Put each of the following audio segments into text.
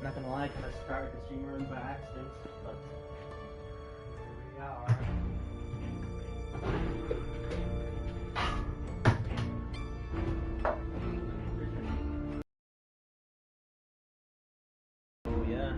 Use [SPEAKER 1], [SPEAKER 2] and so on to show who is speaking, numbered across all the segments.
[SPEAKER 1] not gonna lie, I kind of started the stream room by accident, but here we are. Oh yeah.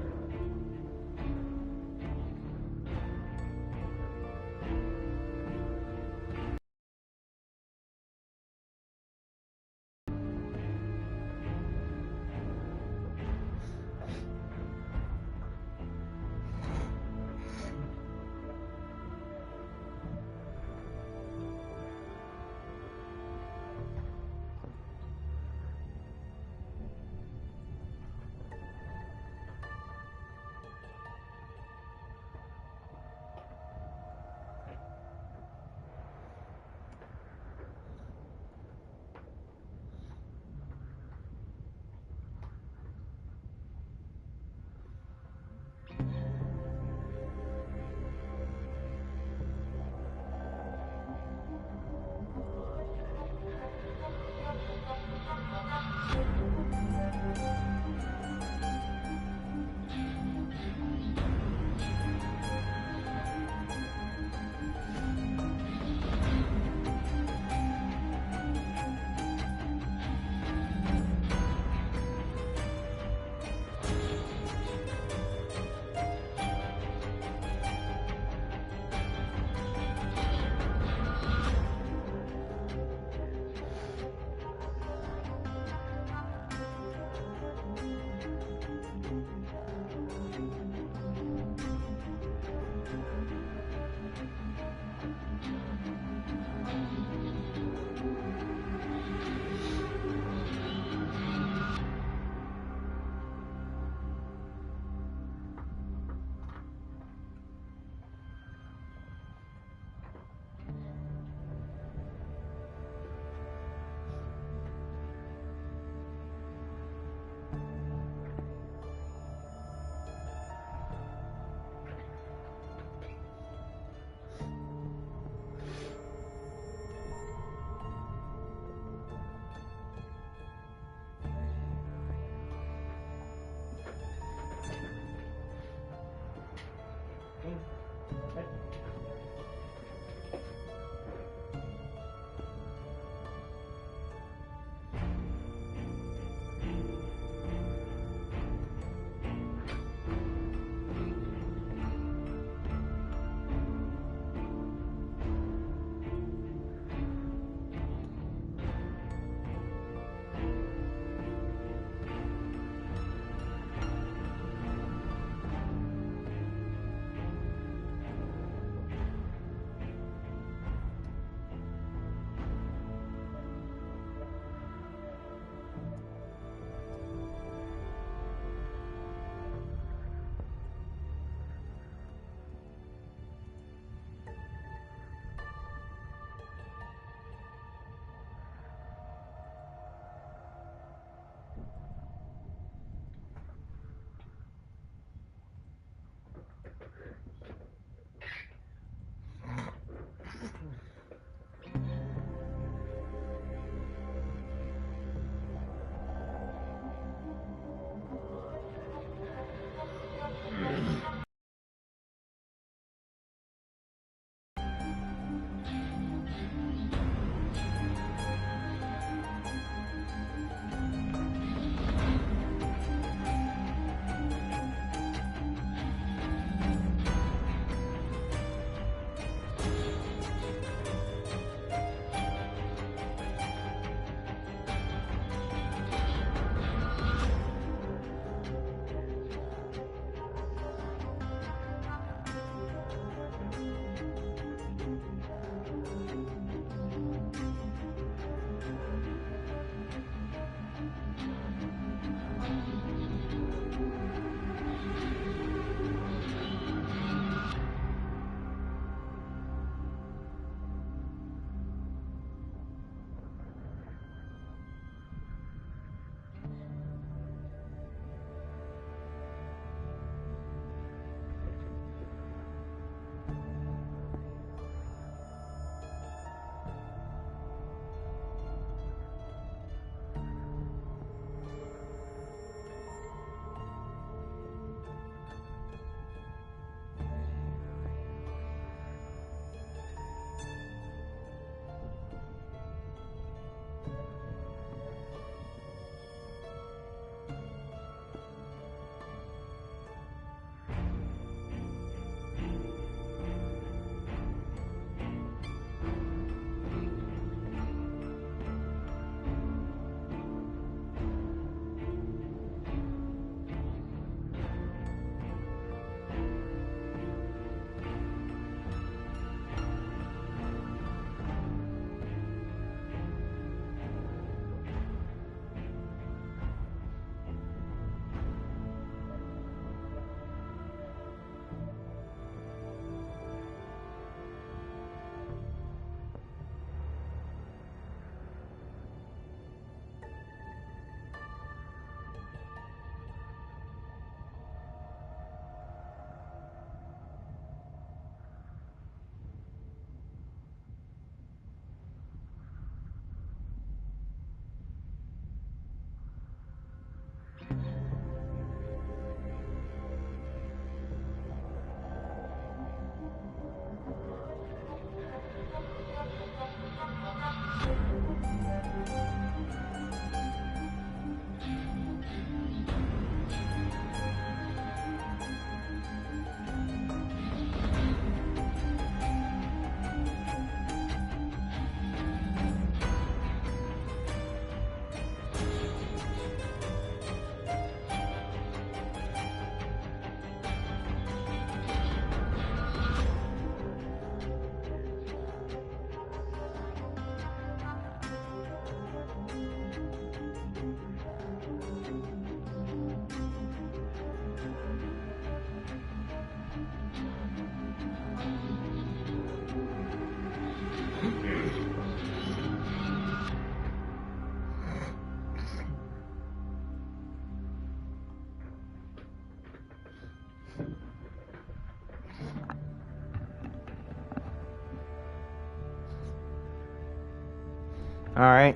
[SPEAKER 2] Alright.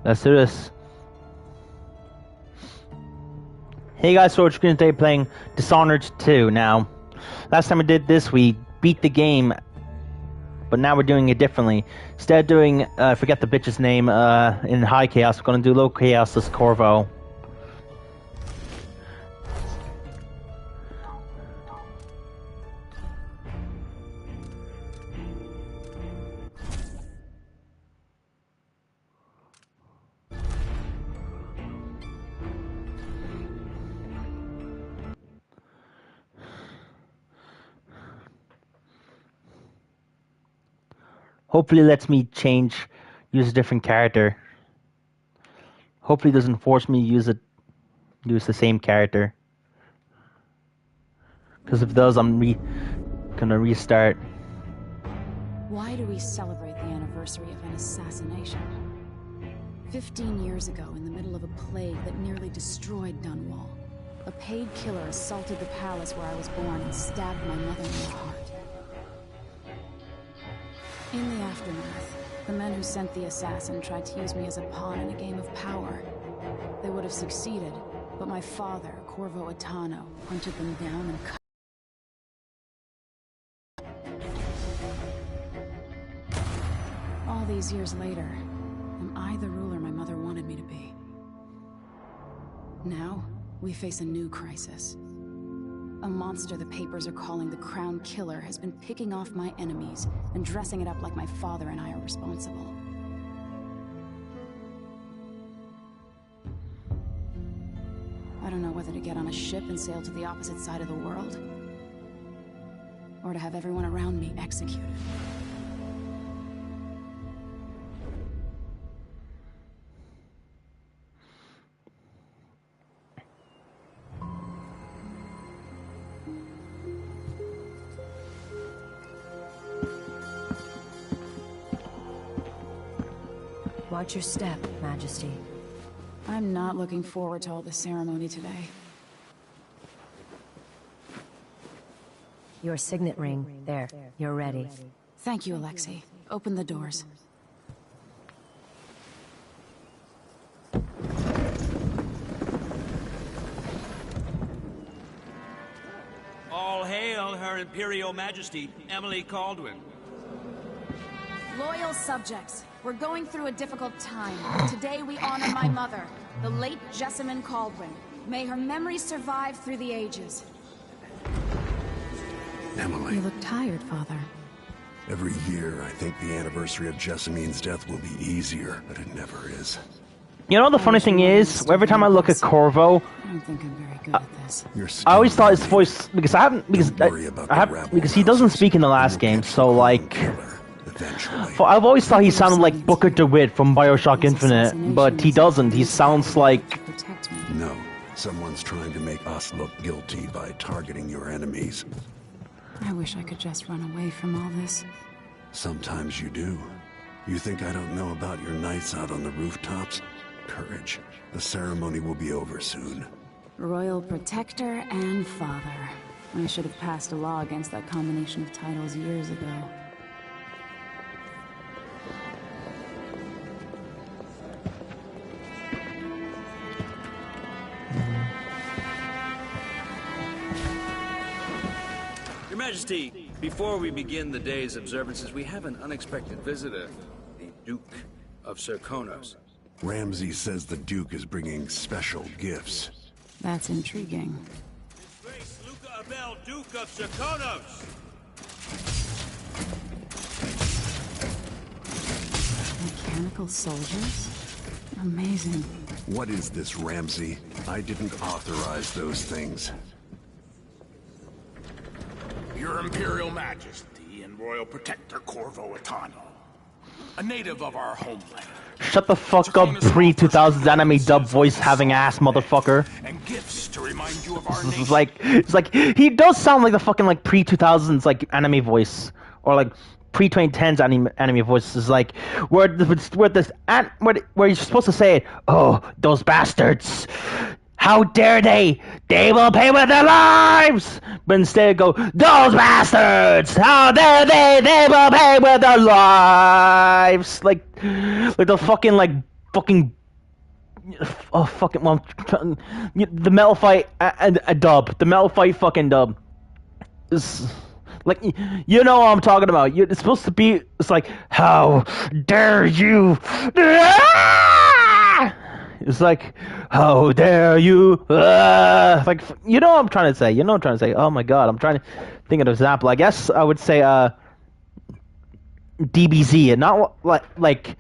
[SPEAKER 2] Let's do this. Hey guys, so we're going to be playing Dishonored 2 now. Last time we did this, we beat the game, but now we're doing it differently. Instead of doing, I forget the bitch's name, in high chaos, we're going to do low chaos as Corvo. Hopefully it lets me use a different character. Hopefully it doesn't force me to use the same character. Because if it does, I'm gonna restart.
[SPEAKER 3] Why do we celebrate the anniversary of an assassination? 15 years ago, in the middle of a plague that nearly destroyed Dunwall, a paid killer assaulted the palace where I was born and stabbed my mother in the heart. In the aftermath, the men who sent the assassin tried to use me as a pawn in a game of power. They would have succeeded, but my father, Corvo Attano, hunted them down and cut. All these years later, am I the ruler my mother wanted me to be? Now, we face a new crisis. A monster the papers are calling the Crown Killer has been picking off my enemies and dressing it up like my father and I are responsible. I don't know whether to get on a ship and sail to the opposite side of the world, or to have everyone around me executed.
[SPEAKER 4] Watch your step, Majesty.
[SPEAKER 3] I'm not looking forward to all the ceremony today.
[SPEAKER 4] Your signet ring. There. You're ready.
[SPEAKER 3] Thank you, Alexei. Open the doors.
[SPEAKER 5] All hail Her Imperial Majesty, Emily Caldwin.
[SPEAKER 3] Loyal subjects, we're going through a difficult time. Today we honor my mother, the late Jessamine Caldwin. May her memory survive through the ages.
[SPEAKER 6] Emily.
[SPEAKER 3] You look tired, Father.
[SPEAKER 6] Every year, I think the anniversary of Jessamine's death will be easier, but it never is.
[SPEAKER 2] You know the funny thing is, every time I look at Corvo,
[SPEAKER 3] I don't think I'm very good at this.
[SPEAKER 2] I always thought his voice because because he doesn't speak in the last game, so like. I've always thought he sounded like Booker DeWitt from BioShock Infinite, but he doesn't. He sounds like...
[SPEAKER 6] No, someone's trying to make us look guilty by targeting your enemies.
[SPEAKER 3] I wish I could just run away from all this.
[SPEAKER 6] Sometimes you do. You think I don't know about your nights out on the rooftops? Courage. The ceremony will be over soon.
[SPEAKER 3] Royal Protector and Father. I should have passed a law against that combination of titles years ago.
[SPEAKER 5] Your Majesty, before we begin the day's observances, we have an unexpected visitor, the Duke of Serkonos.
[SPEAKER 6] Ramsey says the Duke is bringing special gifts.
[SPEAKER 3] That's intriguing.
[SPEAKER 5] His Grace Luca Abel, Duke of Serkonos!
[SPEAKER 3] Mechanical soldiers? Amazing.
[SPEAKER 6] What is this, Ramsey? I didn't authorize those things.
[SPEAKER 7] Your Imperial Majesty and Royal Protector Corvo Attano, a native of our homeland.
[SPEAKER 2] Shut the fuck up, pre-2000s anime dub voice having ass motherfucker.
[SPEAKER 7] And gifts to remind you of our nation.
[SPEAKER 2] It's like he does sound like the fucking like pre-2000s like anime voice, or like pre-2010s anime voice is like where you're supposed to say it. Oh, those bastards How dare they? They will pay with their lives! But instead go, those bastards! How dare they? They will pay with their lives! Like the fucking oh fucking well, the metal fight a dub. The metal fight fucking dub. It's, like, you know what I'm talking about. It's supposed to be. It's like, how dare you? It's like, how dare you? Like, you know what I'm trying to say. You know what I'm trying to say. Oh my god, I'm trying to think of an example. I guess I would say DBZ, and not like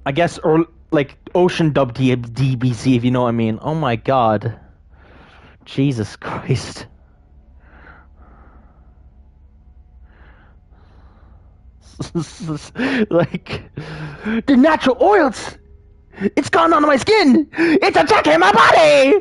[SPEAKER 2] I guess, or like Ocean Dub DBZ, if you know what I mean. Oh my god, Jesus Christ. Like, the natural oils, it's gone onto my skin. It's attacking my body.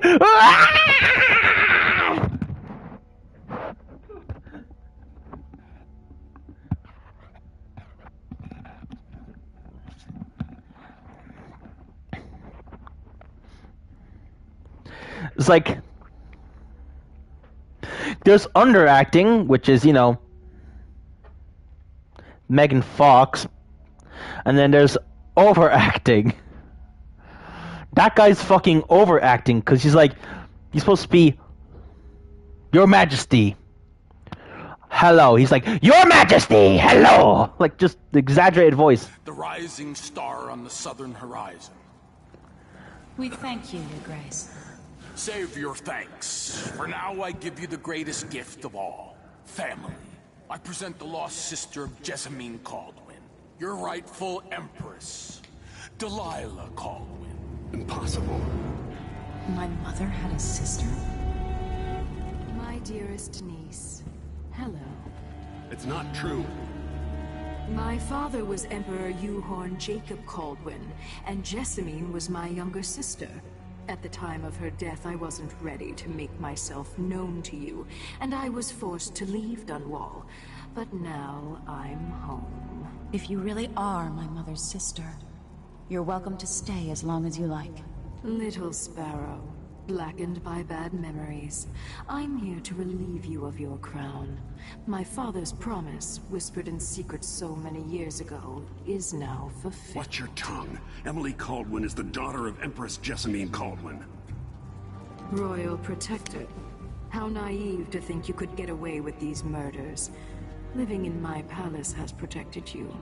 [SPEAKER 2] It's like, there's underacting, which is, you know, Megan Fox, and then there's overacting. That guy's fucking overacting, because he's like, he's supposed to be, Your Majesty. Hello. He's like, Your Majesty, hello. Like, just the exaggerated voice.
[SPEAKER 7] The rising star on the southern horizon.
[SPEAKER 3] We thank you, Your Grace.
[SPEAKER 7] Save your thanks. For now, I give you the greatest gift of all. Family. I present the lost sister of Jessamine Caldwin, your rightful empress, Delilah Caldwin.
[SPEAKER 6] Impossible.
[SPEAKER 3] My mother had a sister?
[SPEAKER 8] My dearest niece, hello.
[SPEAKER 6] It's not true.
[SPEAKER 8] My father was Emperor Euhorn Jacob Caldwin, and Jessamine was my younger sister. At the time of her death, I wasn't ready to make myself known to you, and I was forced to leave Dunwall. But now I'm home.
[SPEAKER 3] If you really are my mother's sister, you're welcome to stay as long as you like.
[SPEAKER 8] Little sparrow, blackened by bad memories, I'm here to relieve you of your crown. My father's promise, whispered in secret so many years ago, is now fulfilled.
[SPEAKER 6] Watch your tongue. Emily Caldwin is the daughter of Empress Jessamine Caldwin.
[SPEAKER 8] Royal Protector. How naive to think you could get away with these murders. Living in my palace has protected you,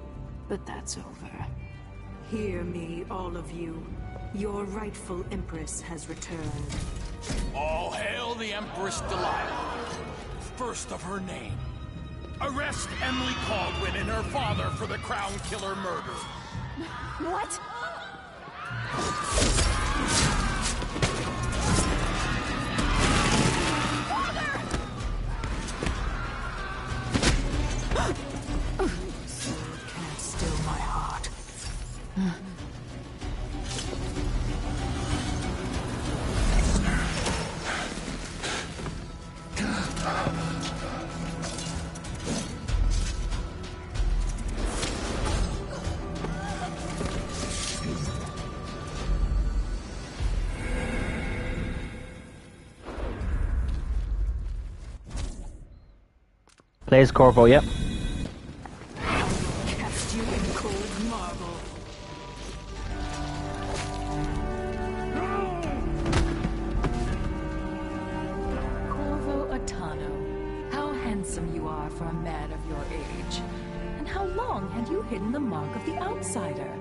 [SPEAKER 8] but that's over. Hear me, all of you. Your rightful Empress has returned.
[SPEAKER 7] All hail the Empress Delilah, first of her name. Arrest Emily Caldwin and her father for the Crown Killer murder.
[SPEAKER 3] What?
[SPEAKER 8] Can't still my heart.
[SPEAKER 2] Plays Corvo, yep.
[SPEAKER 8] Cast you in cold marble. Corvo Atano, how handsome you are for a man of your age. And how long had you hidden the mark of the outsider?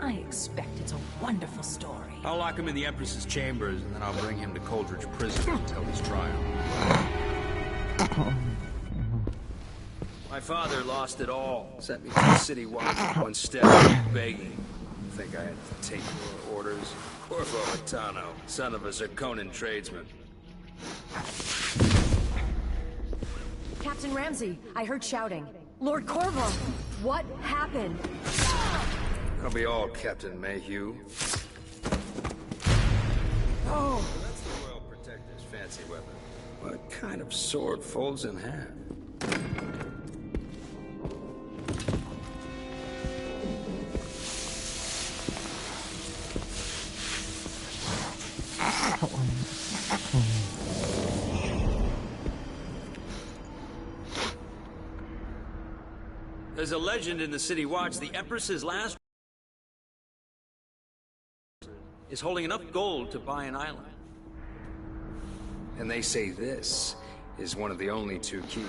[SPEAKER 8] I expect it's a wonderful story.
[SPEAKER 5] I'll lock him in the Empress's chambers, and then I'll bring him to Coldridge Prison and tell his trial. My father lost it all. Sent me to the city one step, begging. Think I had to take more orders? Corvo Atano, son of a Zirconan tradesman.
[SPEAKER 4] Captain Ramsey, I heard shouting. Lord Corvo, what happened?
[SPEAKER 5] I'll be all Captain Mayhew.
[SPEAKER 4] Oh,
[SPEAKER 5] That's the Royal Protector's fancy weapon. What kind of sword folds in half? There's a legend in the City Watch. The Empress's last is holding enough gold to buy an island. And they say this is one of the only 2 keys.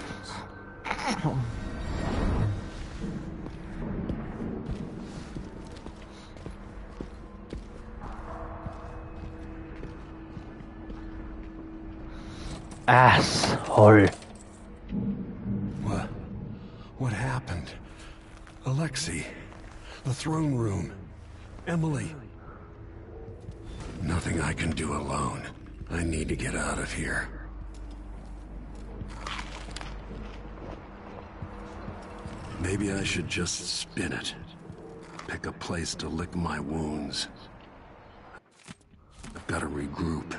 [SPEAKER 2] Asshole.
[SPEAKER 6] What happened? Alexei, the throne room, Emily. Nothing I can do alone. I need to get out of here. Maybe I should just spin it. Pick a place to lick my wounds. I've got to regroup.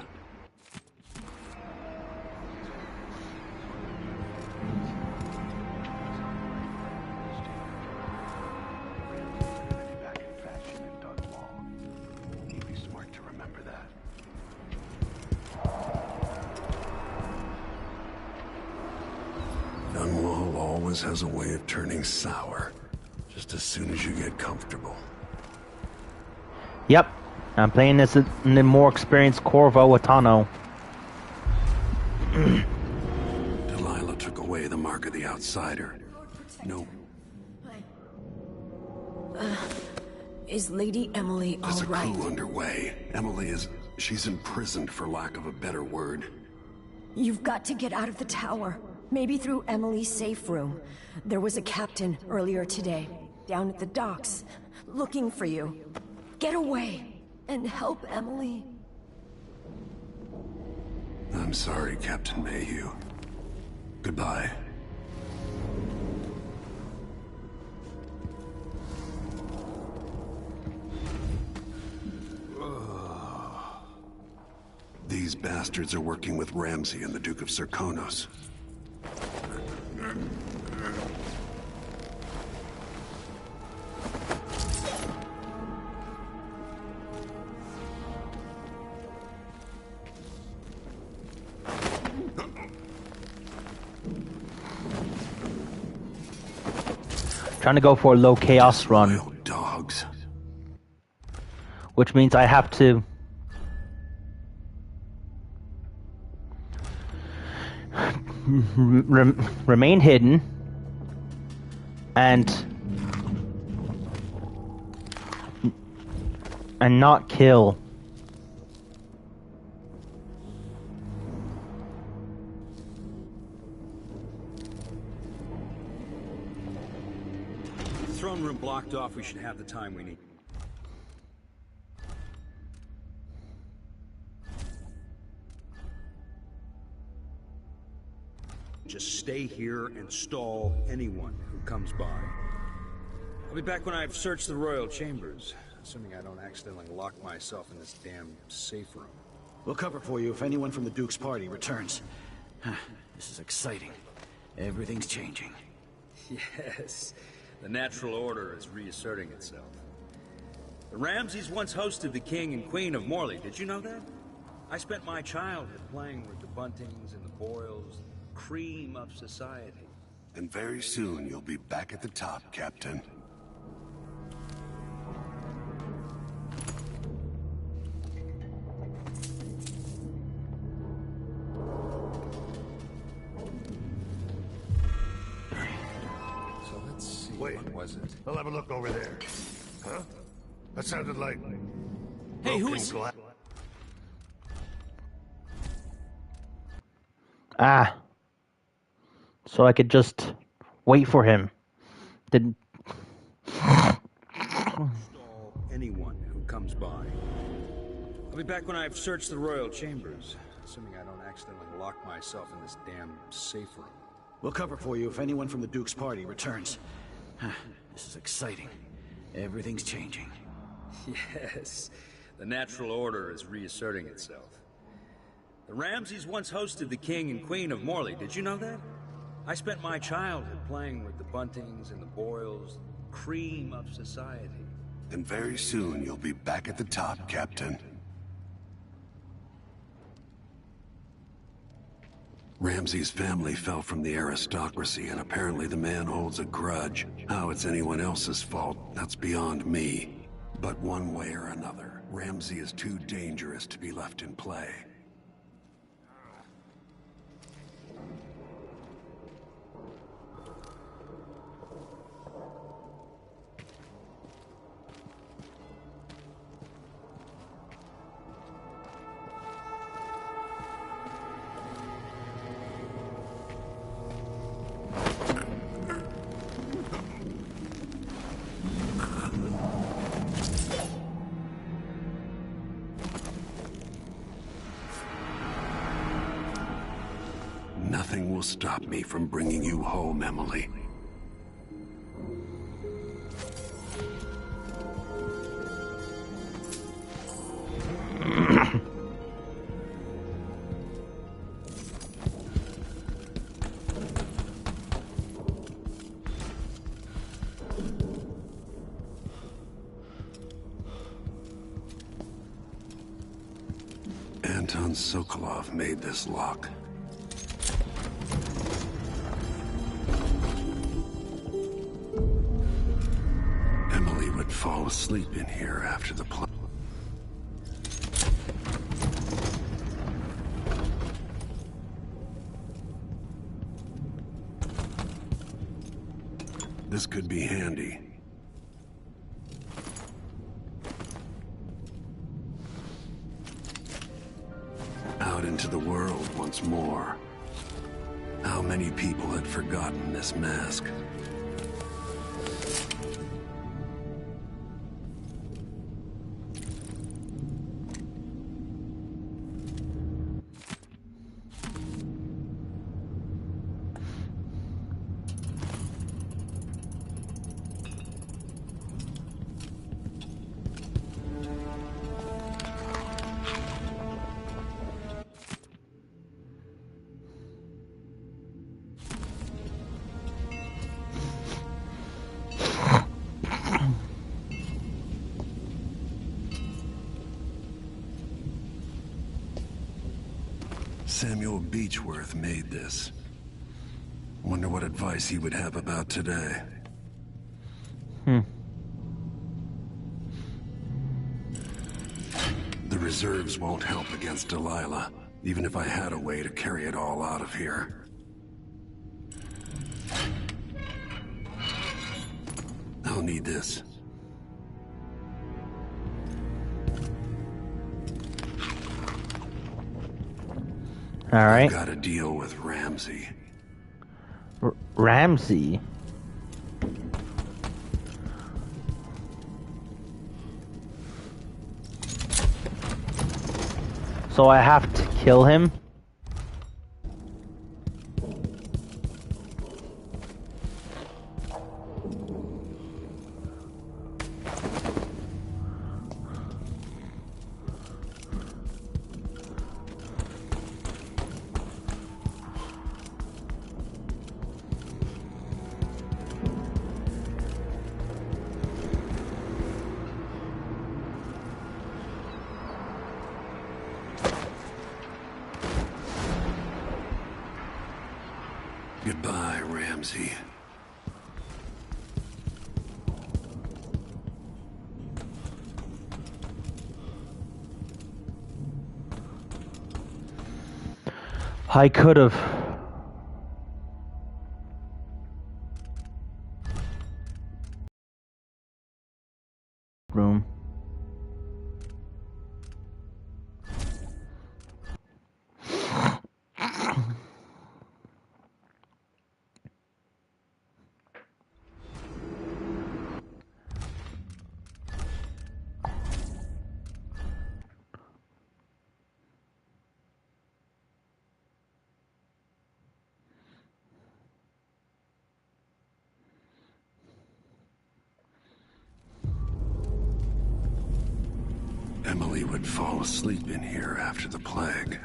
[SPEAKER 6] Has a way of turning sour just as soon as you get comfortable.
[SPEAKER 2] Yep, I'm playing this in the more experienced Corvo Watano.
[SPEAKER 6] Delilah took away the mark of the outsider. No.
[SPEAKER 4] Is Lady Emily all
[SPEAKER 6] There's a
[SPEAKER 4] right?
[SPEAKER 6] coup underway. She's imprisoned for lack of a better word.
[SPEAKER 4] You've got to get out of the tower. Maybe through Emily's safe room. There was a captain earlier today, down at the docks, looking for you. Get away and help Emily.
[SPEAKER 6] I'm sorry, Captain Mayhew. Goodbye. These bastards are working with Ramsay and the Duke of Serkonos.
[SPEAKER 2] Trying to go for a low chaos run.
[SPEAKER 6] Wild dogs.
[SPEAKER 2] Which means I have to remain hidden and not kill.
[SPEAKER 5] Throne room blocked off. We should have the time we need. Just stay here and stall anyone who comes by. I'll be back when I've searched the royal chambers, assuming I don't accidentally lock myself in this damn safe room.
[SPEAKER 9] We'll cover for you if anyone from the Duke's party returns. This is exciting. Everything's changing.
[SPEAKER 5] Yes, the natural order is reasserting itself. The Ramsays once hosted the King and Queen of Morley. Did you know that? I spent my childhood playing with the Buntings and the Boyles, cream of society.
[SPEAKER 6] And very soon you'll be back at the top, Captain.
[SPEAKER 5] So let's see.
[SPEAKER 10] Wait.
[SPEAKER 5] What was it?
[SPEAKER 10] I'll have a look over there. Huh? That sounded like...
[SPEAKER 5] Hey, who
[SPEAKER 10] broken
[SPEAKER 5] is...
[SPEAKER 10] glass.
[SPEAKER 2] Ah. So I could just wait for him. Didn't...
[SPEAKER 5] Stall anyone who comes by. I'll be back when I've searched the royal chambers, assuming I don't accidentally lock myself in this damn safe room.
[SPEAKER 9] We'll cover for you if anyone from the Duke's party returns. This is exciting. Everything's changing.
[SPEAKER 5] Yes, the natural order is reasserting itself. The Ramsays once hosted the King and Queen of Morley. Did you know that? I spent my childhood playing with the Buntings and the Boyles, cream of society.
[SPEAKER 6] And very soon you'll be back at the top, Captain. Ramsey's family fell from the aristocracy, and apparently the man holds a grudge. How it's anyone else's fault, that's beyond me. But one way or another, Ramsey is too dangerous to be left in play. Nothing will stop me from bringing you home, Emily. Anton Sokolov made this lock. Emily would fall asleep in here after the play. This could be handy. Out into the world once more. How many people had forgotten this mask? Samuel Beechworth made this. Wonder what advice he would have about today. The reserves won't help against Delilah, even if I had a way to carry it all out of here. I'll need this.
[SPEAKER 2] All right.
[SPEAKER 6] I've got to deal with Ramsey.
[SPEAKER 2] Ramsey? So I have to kill him?
[SPEAKER 6] Goodbye, Ramsey.
[SPEAKER 2] I could have. Room.
[SPEAKER 6] Emily would fall asleep in here after the plague.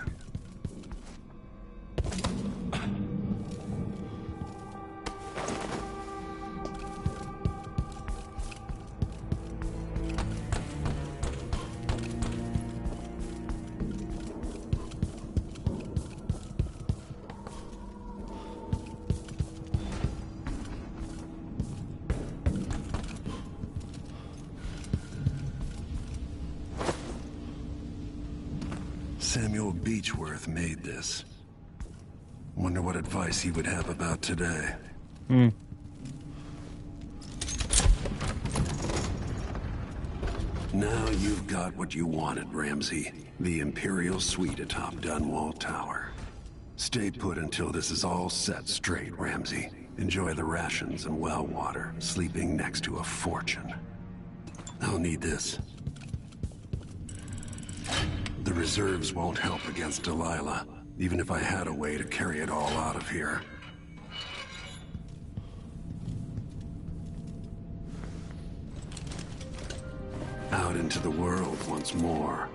[SPEAKER 6] Samuel Beechworth made this. Wonder what advice he would have about today. Now you've got what you wanted, Ramsey. The Imperial Suite atop Dunwall Tower. Stay put until this is all set straight, Ramsey. Enjoy the rations and well water, sleeping next to a fortune. I'll need this. The reserves won't help against Delilah, even if I had a way to carry it all out of here. Out into the world once more.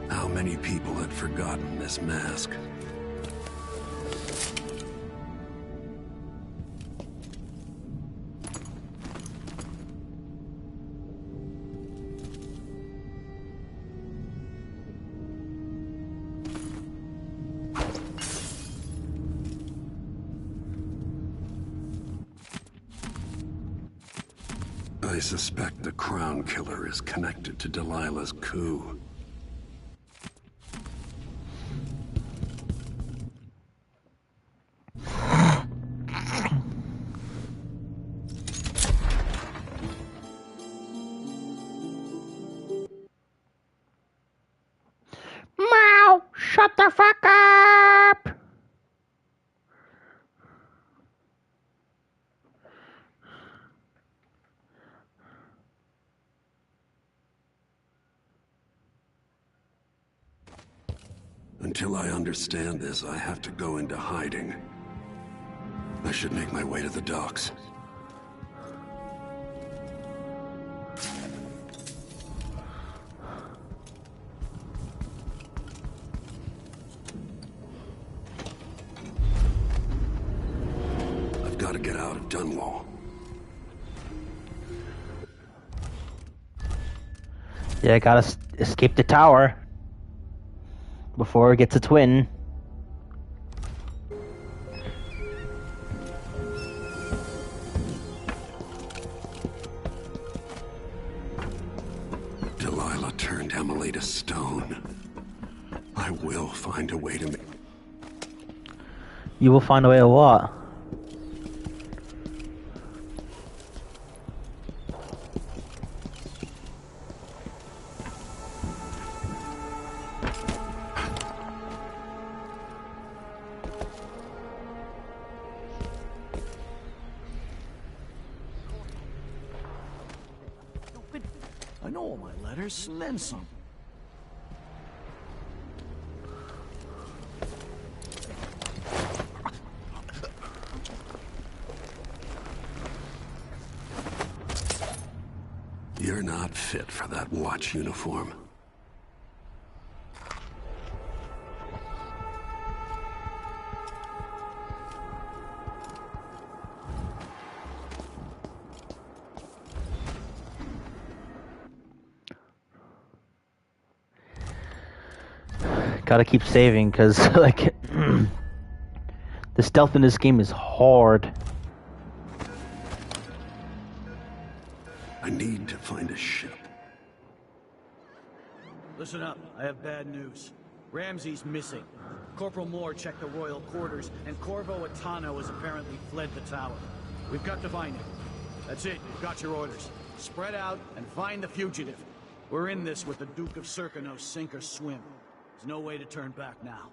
[SPEAKER 6] How many people had forgotten this mask? I suspect the Crown Killer is connected to Delilah's coup.
[SPEAKER 2] Meow! Shut the fuck up!
[SPEAKER 6] Until I understand this, I have to go into hiding. I should make my way to the docks. I've got to get out of Dunwall.
[SPEAKER 2] Yeah, I gotta escape the tower before it gets a twin.
[SPEAKER 6] Delilah turned Emily to stone. I will find a way to make...
[SPEAKER 2] You will find a way of what?
[SPEAKER 9] I know all my letters, and then some.
[SPEAKER 6] You're not fit for that watch uniform.
[SPEAKER 2] Gotta keep saving, because, like, the stealth in this game is hard.
[SPEAKER 6] I need to find a ship.
[SPEAKER 9] Listen up, I have bad news. Ramsey's missing. Corporal Moore checked the royal quarters, and Corvo Atano has apparently fled the tower. We've got to find him. That's it, you've got your orders. Spread out and find the fugitive. We're in this with the Duke of Circano, sink or swim. There's no way to turn back now.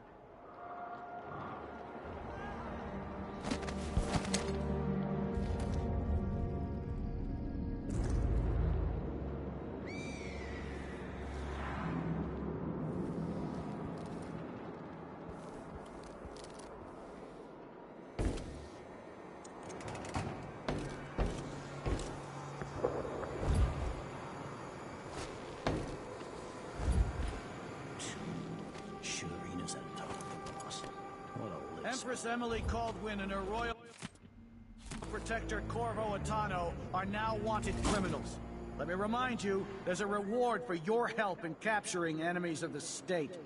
[SPEAKER 9] Empress Emily Caldwin and her royal protector Corvo Atano are now wanted criminals. Let me remind you, there's a reward for your help in capturing enemies of the state.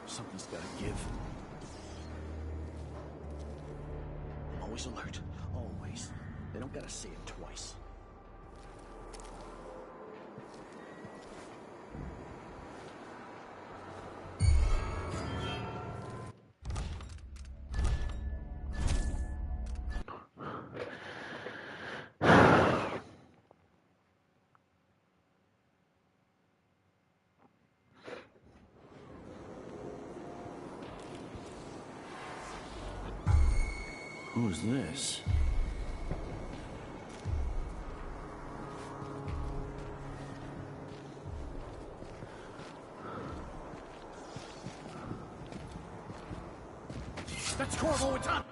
[SPEAKER 9] Something's gotta give. Always alert. Always. don't gotta say it twice. Who's this? That's Corvo, it's on!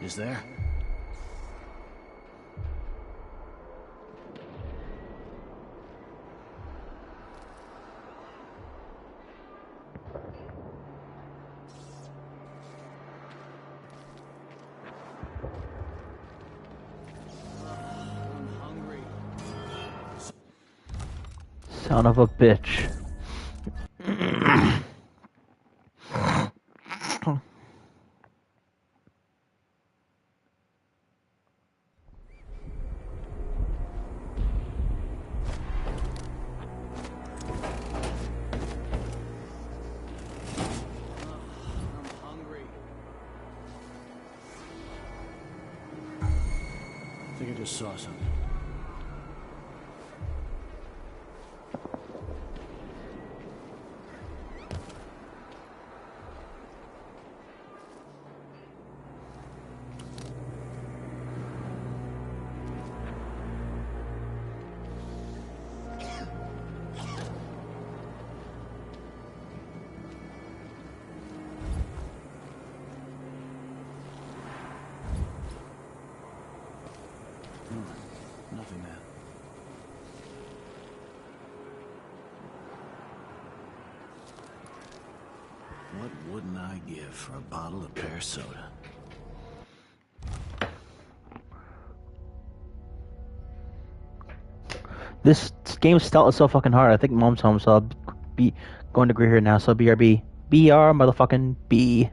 [SPEAKER 9] Is there? I'm hungry.
[SPEAKER 2] Son of a bitch.
[SPEAKER 9] I think I just saw something. Nothing there. What wouldn't I give for a bottle of pear soda?
[SPEAKER 2] This game stealth is so fucking hard. I think Mom's home, so I'll be going to agree here now. So BRB. BR motherfucking B.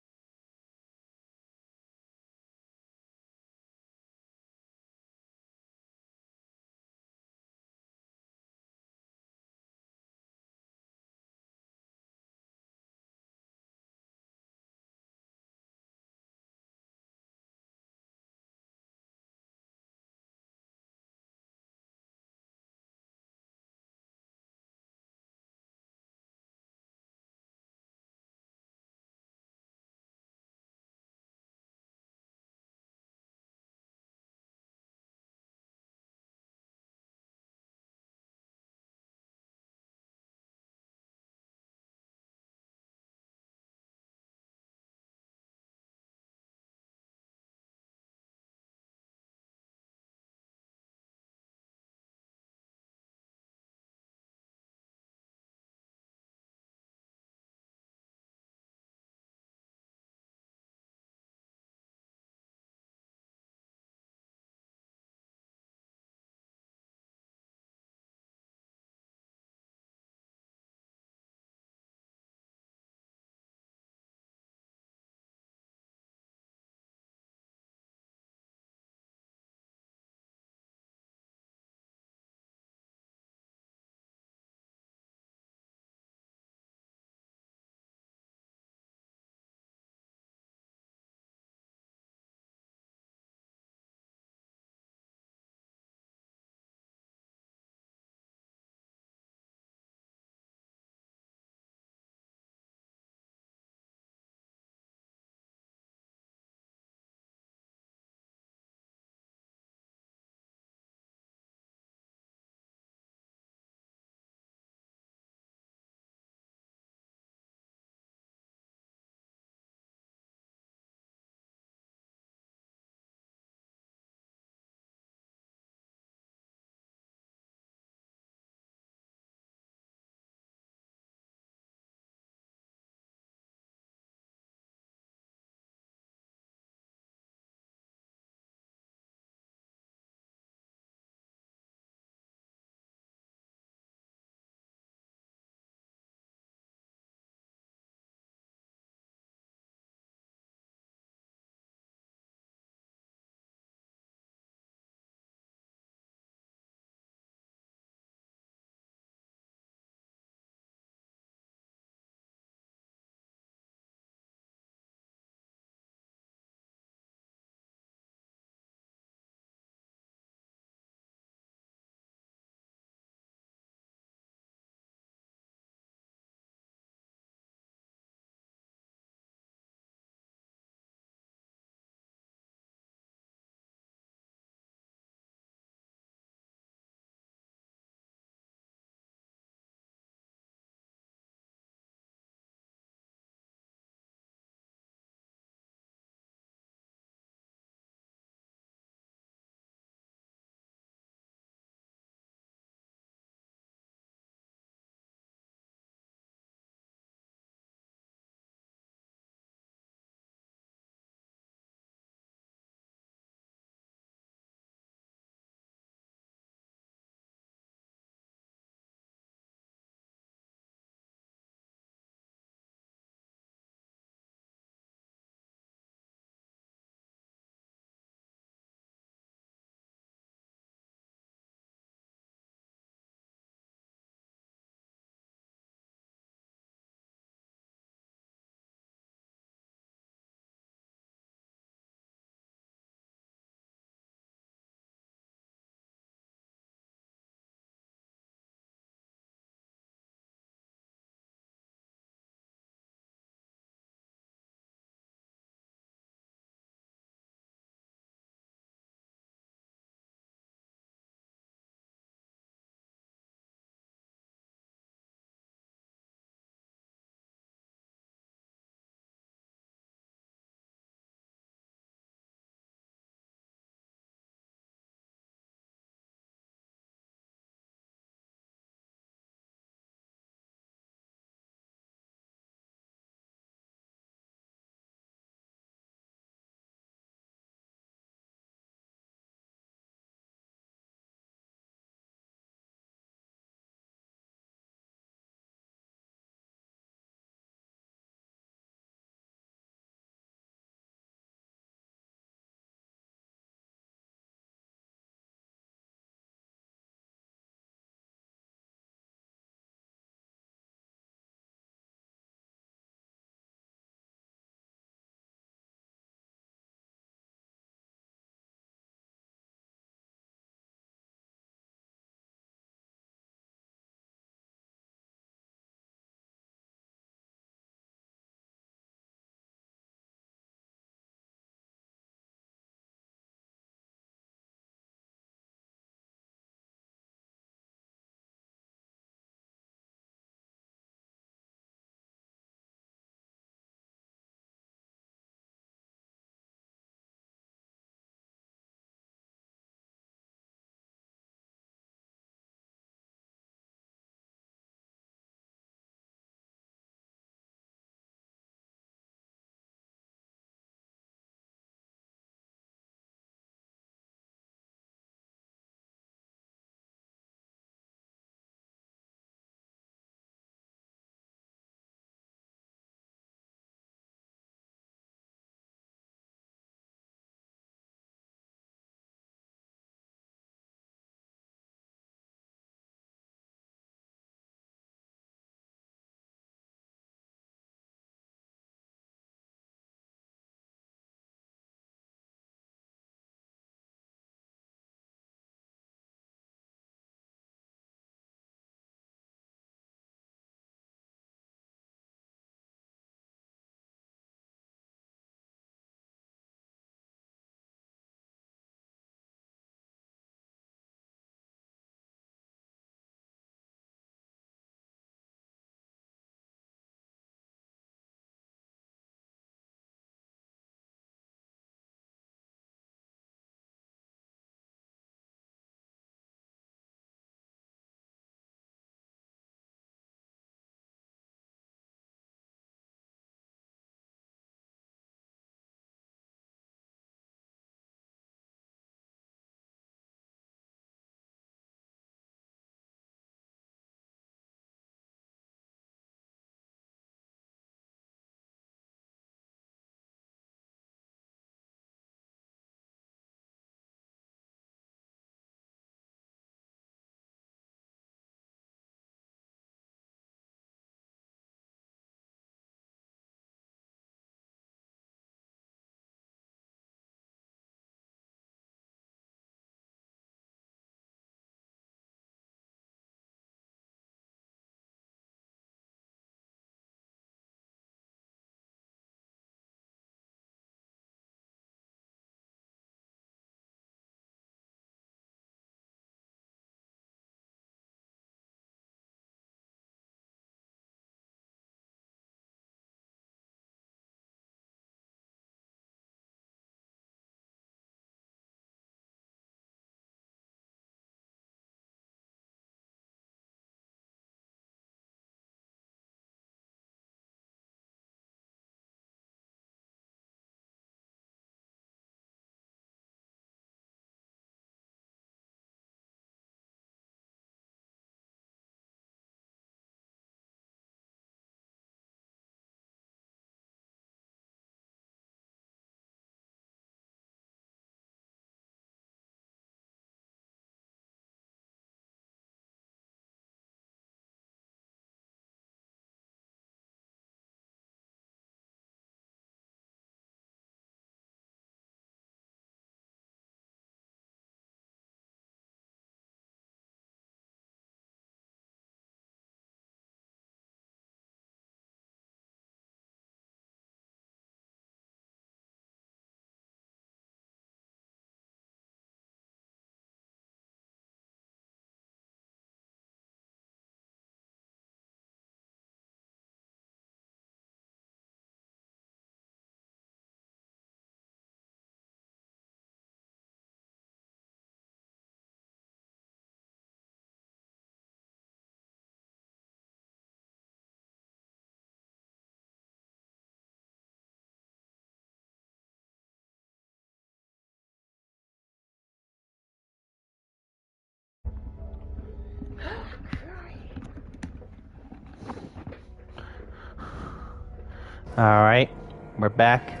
[SPEAKER 2] Alright, we're back.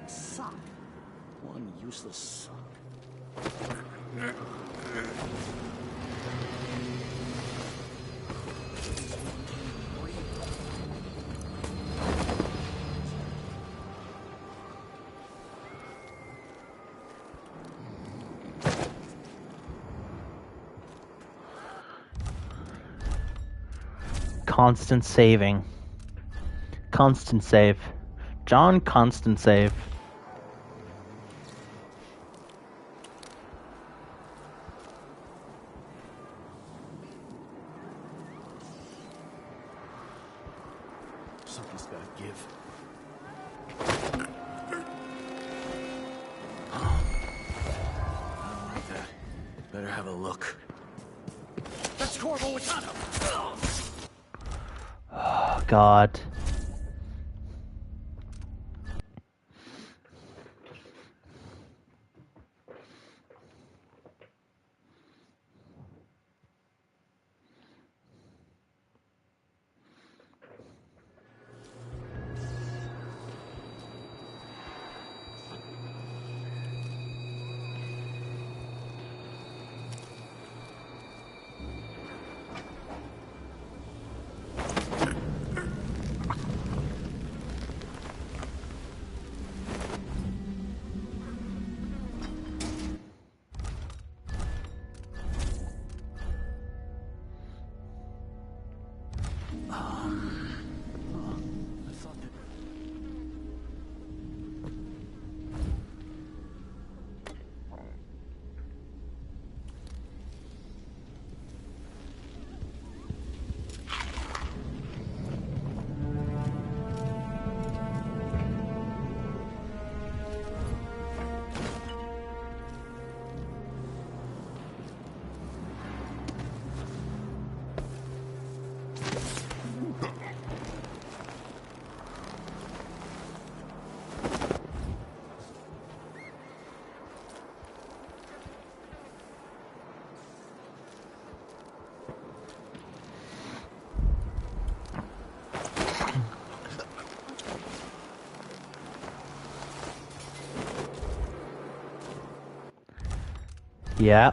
[SPEAKER 9] Suck. One useless suck.
[SPEAKER 2] Constant saving. Constant save. John, constant save.
[SPEAKER 9] Something's gotta give. I don't like that. Better have a look. That's Corvo Watano!
[SPEAKER 2] Oh, God. Yeah.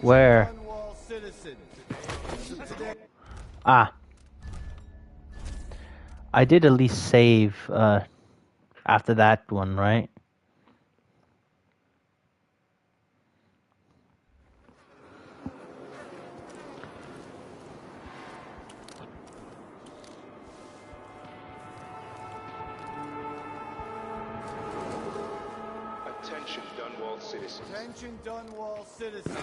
[SPEAKER 2] Where? Ah. I did at least save after that one, right?
[SPEAKER 11] Attention, Dunwall citizens.
[SPEAKER 12] Attention, Dunwall citizens.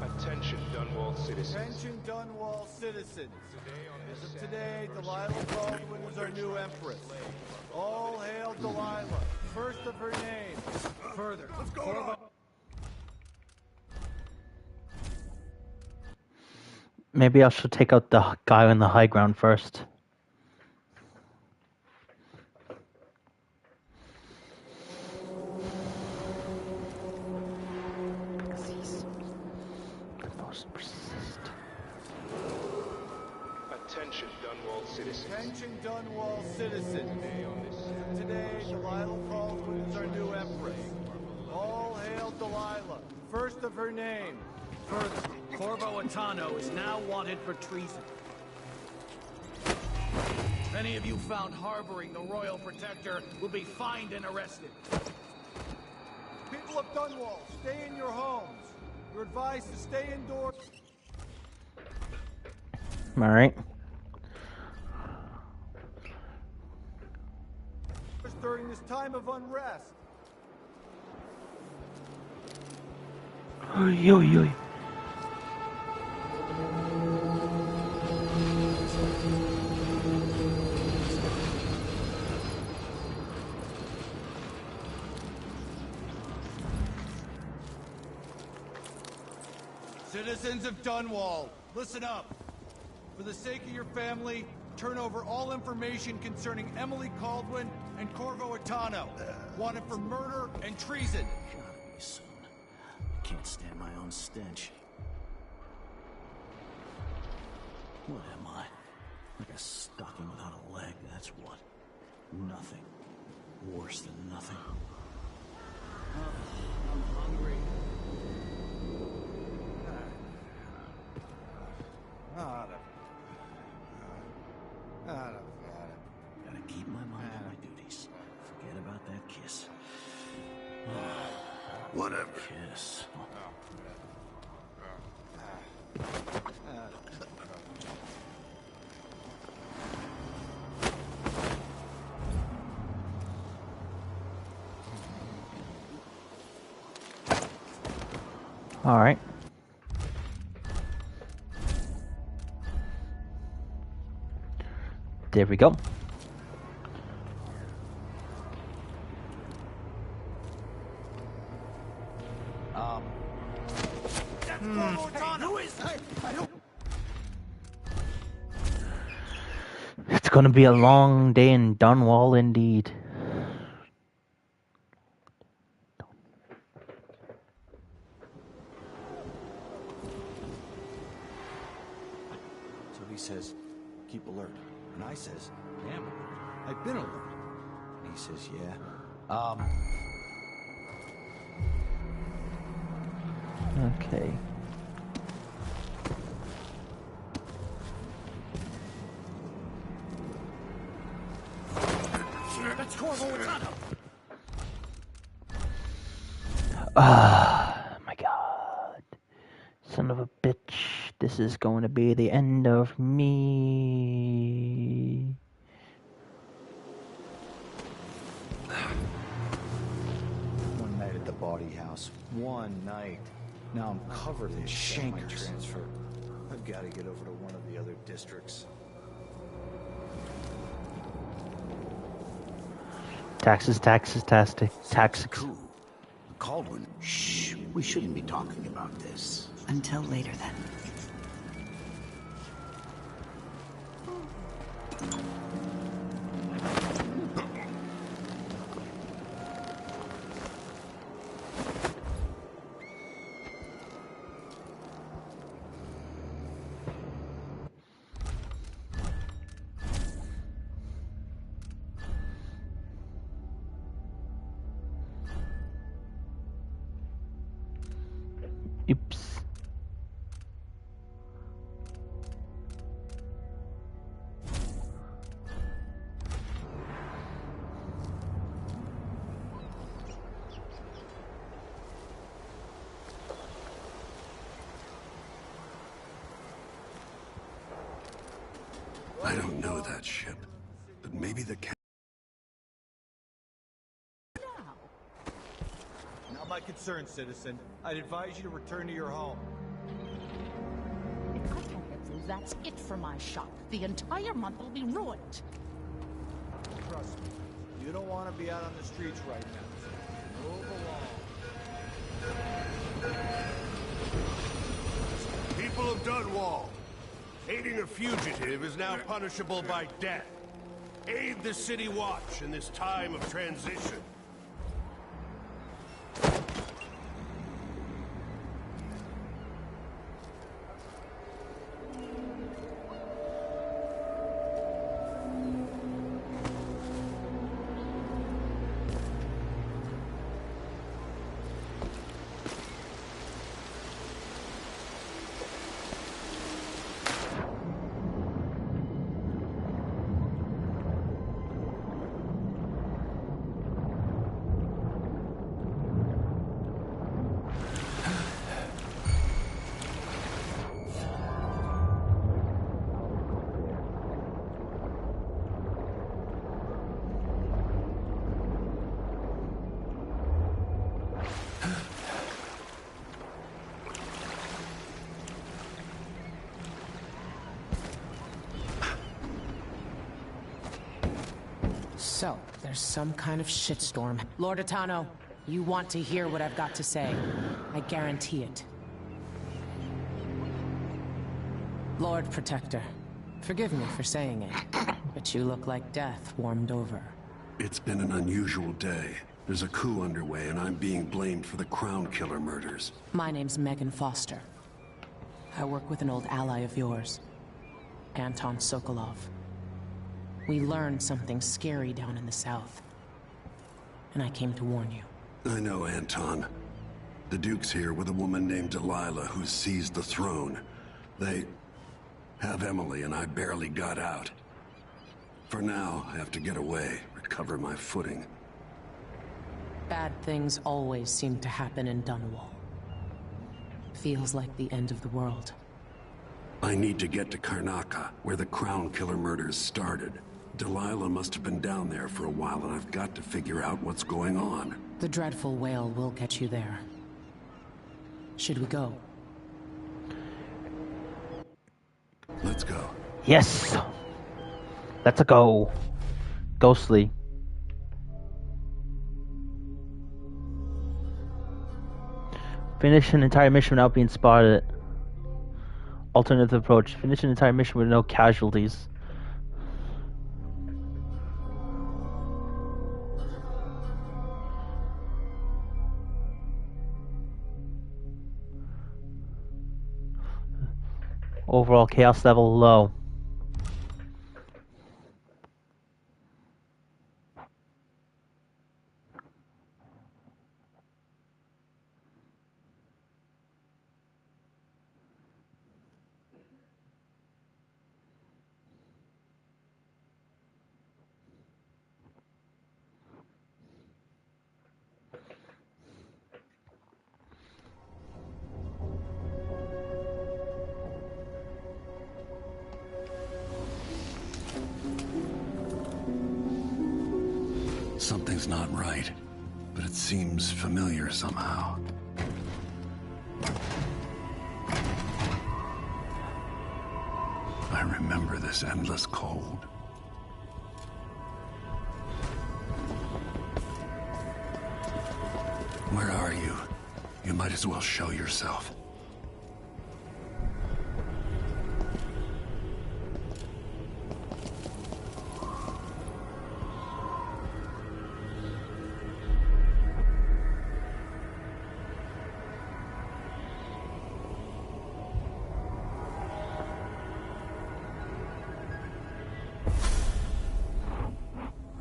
[SPEAKER 11] Attention, Dunwall citizens.
[SPEAKER 12] Attention, Dunwall citizens. As of today, Delilah Baldwin is our new empress. All hail Delilah, first of her name.
[SPEAKER 9] Further. Let's go.
[SPEAKER 2] Maybe I should take out the guy on the high ground first.
[SPEAKER 11] Attention, Dunwall citizens.
[SPEAKER 12] Attention, Dunwall citizens. Today, Delilah Baldwin is our new empress. All hail Delilah, first of her name.
[SPEAKER 9] Further, Corvo Watano is now wanted for treason. Any of you found harboring the Royal Protector will be fined and arrested.
[SPEAKER 12] Pitch People of Dunwall, stay in your homes. You're advised to stay indoors.
[SPEAKER 2] All right.
[SPEAKER 12] During this time of unrest.
[SPEAKER 2] Oy, oy, oy.
[SPEAKER 12] Citizens of Dunwall, listen up. For the sake of your family, turn over all information concerning Emily Caldwin and Corvo Atano, wanted for murder and treason.
[SPEAKER 9] Gotta be soon. I can't stand my own stench. What am I? Like a stocking without a leg, that's what. Nothing. Worse than nothing.
[SPEAKER 12] I'm hungry.
[SPEAKER 9] Gotta keep my mind on my duties. Forget about that kiss.
[SPEAKER 6] Whatever.
[SPEAKER 9] Kiss.
[SPEAKER 2] All right. There we go. It's gonna be a long day in Dunwall indeed.
[SPEAKER 9] So he says, keep alert. And I says, damn alert. I've been alert. And he says, yeah.
[SPEAKER 2] Okay.
[SPEAKER 9] That's Corvo Atano.
[SPEAKER 2] Ah, my God. Son of a bitch. This is going to be the end of me.
[SPEAKER 9] One night at the body house. One night. Now I'm covered in shankers. Transfer. I've got to get over to one of the other districts.
[SPEAKER 2] Taxes,
[SPEAKER 13] Cool. Caldwin. Shh. We shouldn't be talking about this.
[SPEAKER 4] Until later, then.
[SPEAKER 2] Oops.
[SPEAKER 6] I don't know that ship, but maybe the
[SPEAKER 12] Not my concern, citizen. I'd advise you to return to your home.
[SPEAKER 14] If I can't get through, that's it for my shop. The entire month will be ruined.
[SPEAKER 12] Trust me, you don't want to be out on the streets right now. Move along.
[SPEAKER 10] People of Dunwall, aiding a fugitive is now punishable by death. Aid the City Watch in this time of transition.
[SPEAKER 15] So, there's some kind of shitstorm. Lord Atano, you want to hear what I've got to say. I guarantee it. Lord Protector, forgive me for saying it, but you look like death warmed over.
[SPEAKER 6] It's been an unusual day. There's a coup underway, and I'm being blamed for the Crown Killer murders.
[SPEAKER 15] My name's Megan Foster. I work with an old ally of yours, Anton Sokolov. We learned something scary down in the south, and I came to warn you.
[SPEAKER 6] I know Anton. The Duke's here with a woman named Delilah who's seized the throne. They have Emily, and I barely got out. For now, I have to get away, recover my footing.
[SPEAKER 15] Bad things always seem to happen in Dunwall. Feels like the end of the world.
[SPEAKER 6] I need to get to Karnaca, where the Crown Killer murders started. Delilah must have been down there for a while, and I've got to figure out what's going on.
[SPEAKER 15] The dreadful whale will get you there. Should we go?
[SPEAKER 6] Let's go.
[SPEAKER 2] Yes! Let's go. Ghostly. Finish an entire mission without being spotted. Alternative approach. Finish an entire mission with no casualties. Overall chaos level low.
[SPEAKER 6] Something's not right, but it seems familiar somehow. I remember this endless cold. Where are you? You might as well show yourself.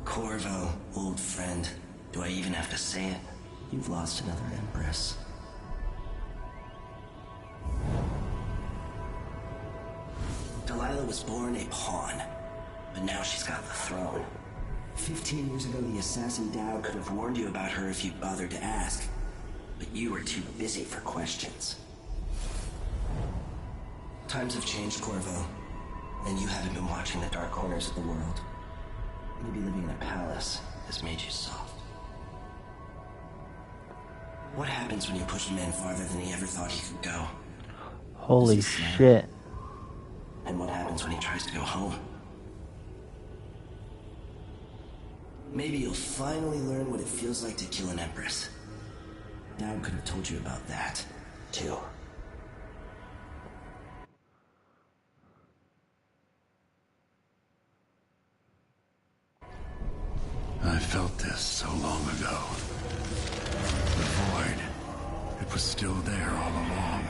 [SPEAKER 16] Corvo, old friend. Do I even have to say it? You've lost another Empress. Delilah was born a pawn, but now she's got the throne. 15 years ago, the assassin Dao could have warned you about her if you'd bothered to ask, but you were too busy for questions. Times have changed, Corvo, and you haven't been watching the dark corners of the world. Maybe living in a palace has made you soft. What happens when you push a man farther than he ever thought he could go?
[SPEAKER 2] Holy shit.
[SPEAKER 16] And what happens when he tries to go home? Maybe you'll finally learn what it feels like to kill an Empress. Dao could have told you about that, too.
[SPEAKER 6] I felt this so long ago. The void. It was still there all along.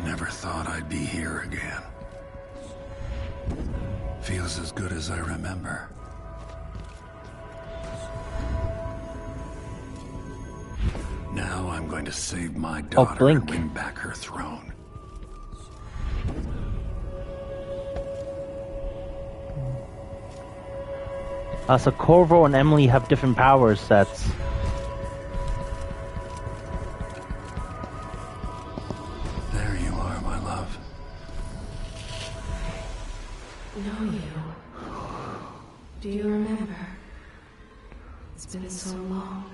[SPEAKER 6] Never thought I'd be here again. Feels as good as I remember. Now I'm going to save my daughter and win back her throne.
[SPEAKER 2] So Corvo and Emily have different power sets.
[SPEAKER 6] There you are, my love.
[SPEAKER 17] Know you. Do you remember? It's been so long,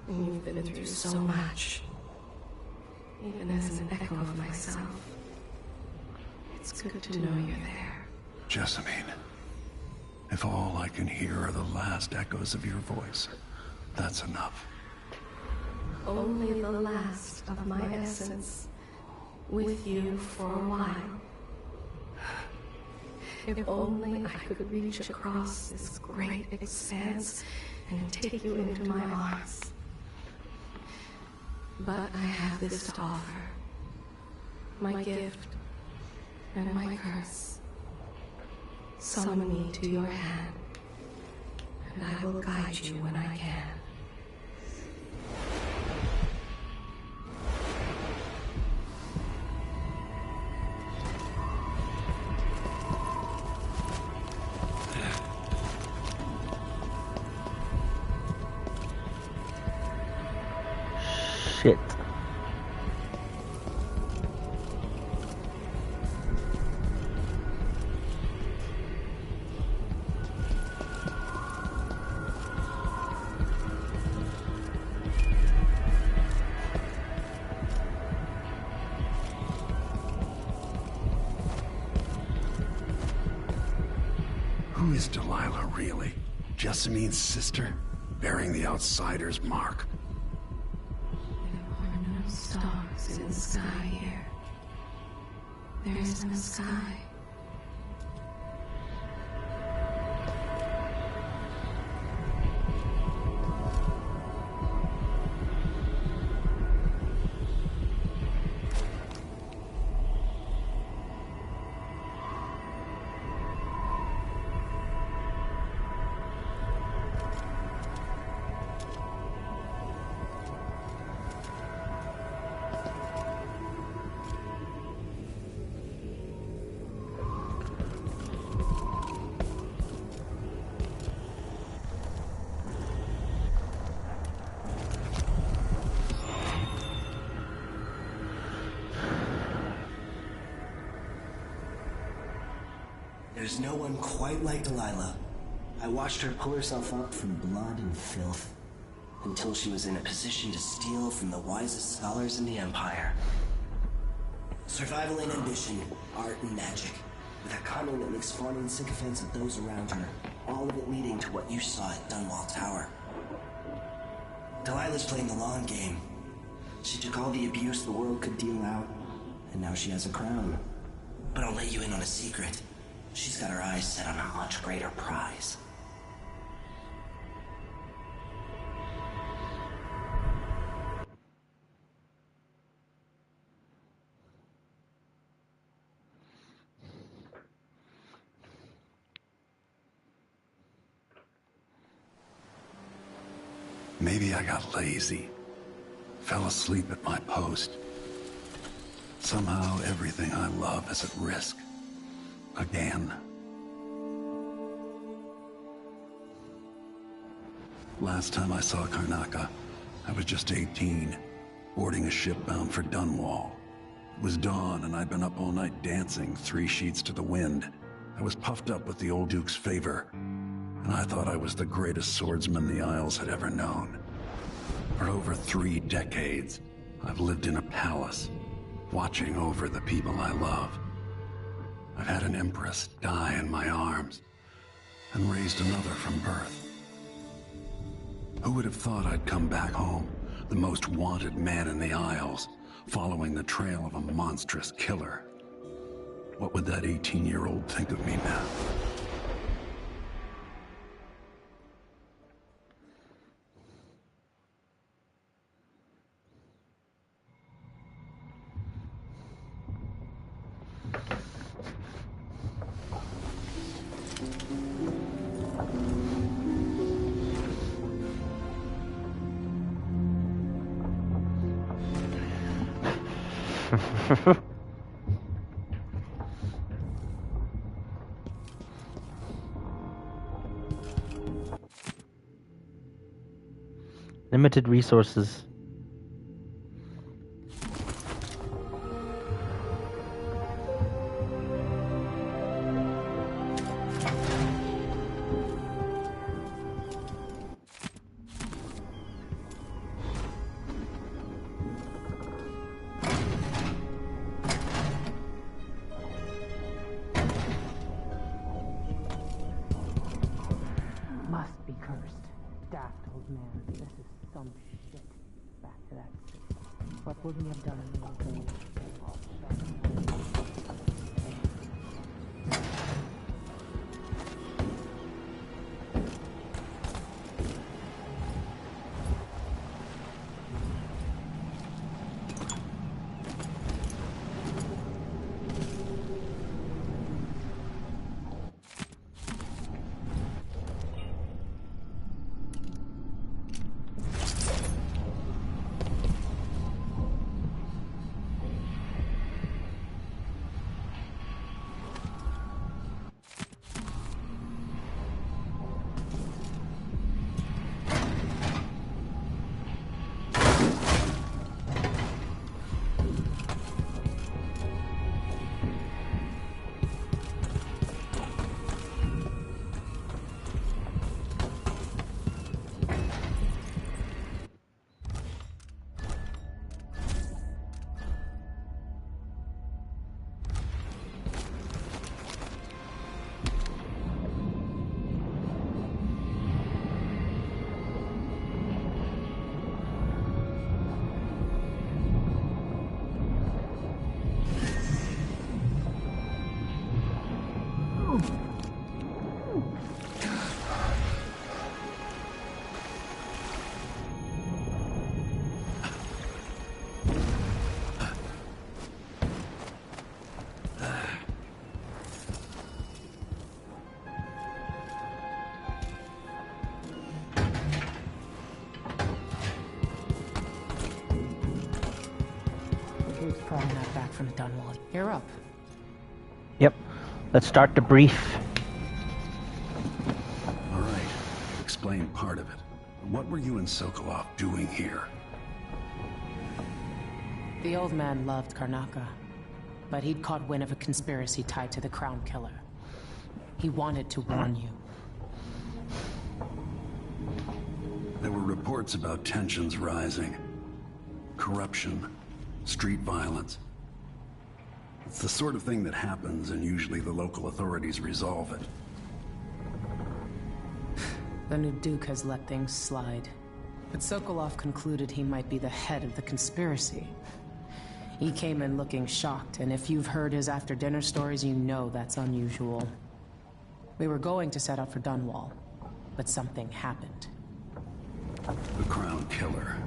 [SPEAKER 17] and you've been through so much. Even as an echo of myself, it It's good to know you're there.
[SPEAKER 6] Jessamine, if all I can hear are the last echoes of your voice, that's enough.
[SPEAKER 17] Only the last of my essence, with you for a while. If only I could reach across this great expanse and take you into my arms. But I have this to offer. My gift and my curse. Summon me to your hand, and I will guide you when I can.
[SPEAKER 2] Shit.
[SPEAKER 6] Who is Delilah really? Jessamine's sister? Bearing the outsider's mark.
[SPEAKER 17] There are no stars in the sky here. There is no sky.
[SPEAKER 16] There's no one quite like Delilah. I watched her pull herself up from blood and filth until she was in a position to steal from the wisest scholars in the Empire. Survival and ambition, art and magic, with a cunning that makes fawning sycophants of those around her, all of it leading to what you saw at Dunwall Tower. Delilah's playing the long game. She took all the abuse the world could deal out, and now she has a crown. But I'll let you in on a secret. She's got her eyes set on a much greater prize.
[SPEAKER 6] Maybe I got lazy. Fell asleep at my post. Somehow everything I love is at risk. Again. Last time I saw Karnaca, I was just 18, boarding a ship bound for Dunwall. It was dawn and I'd been up all night dancing 3 sheets to the wind. I was puffed up with the old Duke's favor, and I thought I was the greatest swordsman the Isles had ever known. For over 3 decades, I've lived in a palace, watching over the people I love. I've had an empress die in my arms, and raised another from birth. Who would have thought I'd come back home, the most wanted man in the Isles, following the trail of a monstrous killer? What would that 18-year-old think of me now?
[SPEAKER 2] Limited resources.
[SPEAKER 15] Must be cursed. Daft old man. This is some shit. Back to that city. What would we have done in the old days? Probably not back from Dunwall. You're up.
[SPEAKER 2] Yep. Let's start the brief.
[SPEAKER 6] All right. Explain part of it. What were you and Sokolov doing here?
[SPEAKER 15] The old man loved Karnaka, but he'd caught wind of a conspiracy tied to the Crown Killer. He wanted to warn you.
[SPEAKER 6] There were reports about tensions rising. Corruption. Street violence. It's the sort of thing that happens, and usually the local authorities resolve it.
[SPEAKER 15] The new Duke has let things slide. But Sokolov concluded he might be the head of the conspiracy. He came in looking shocked, and if you've heard his after-dinner stories, you know that's unusual. We were going to set out for Dunwall, but something happened.
[SPEAKER 6] The Crown Killer.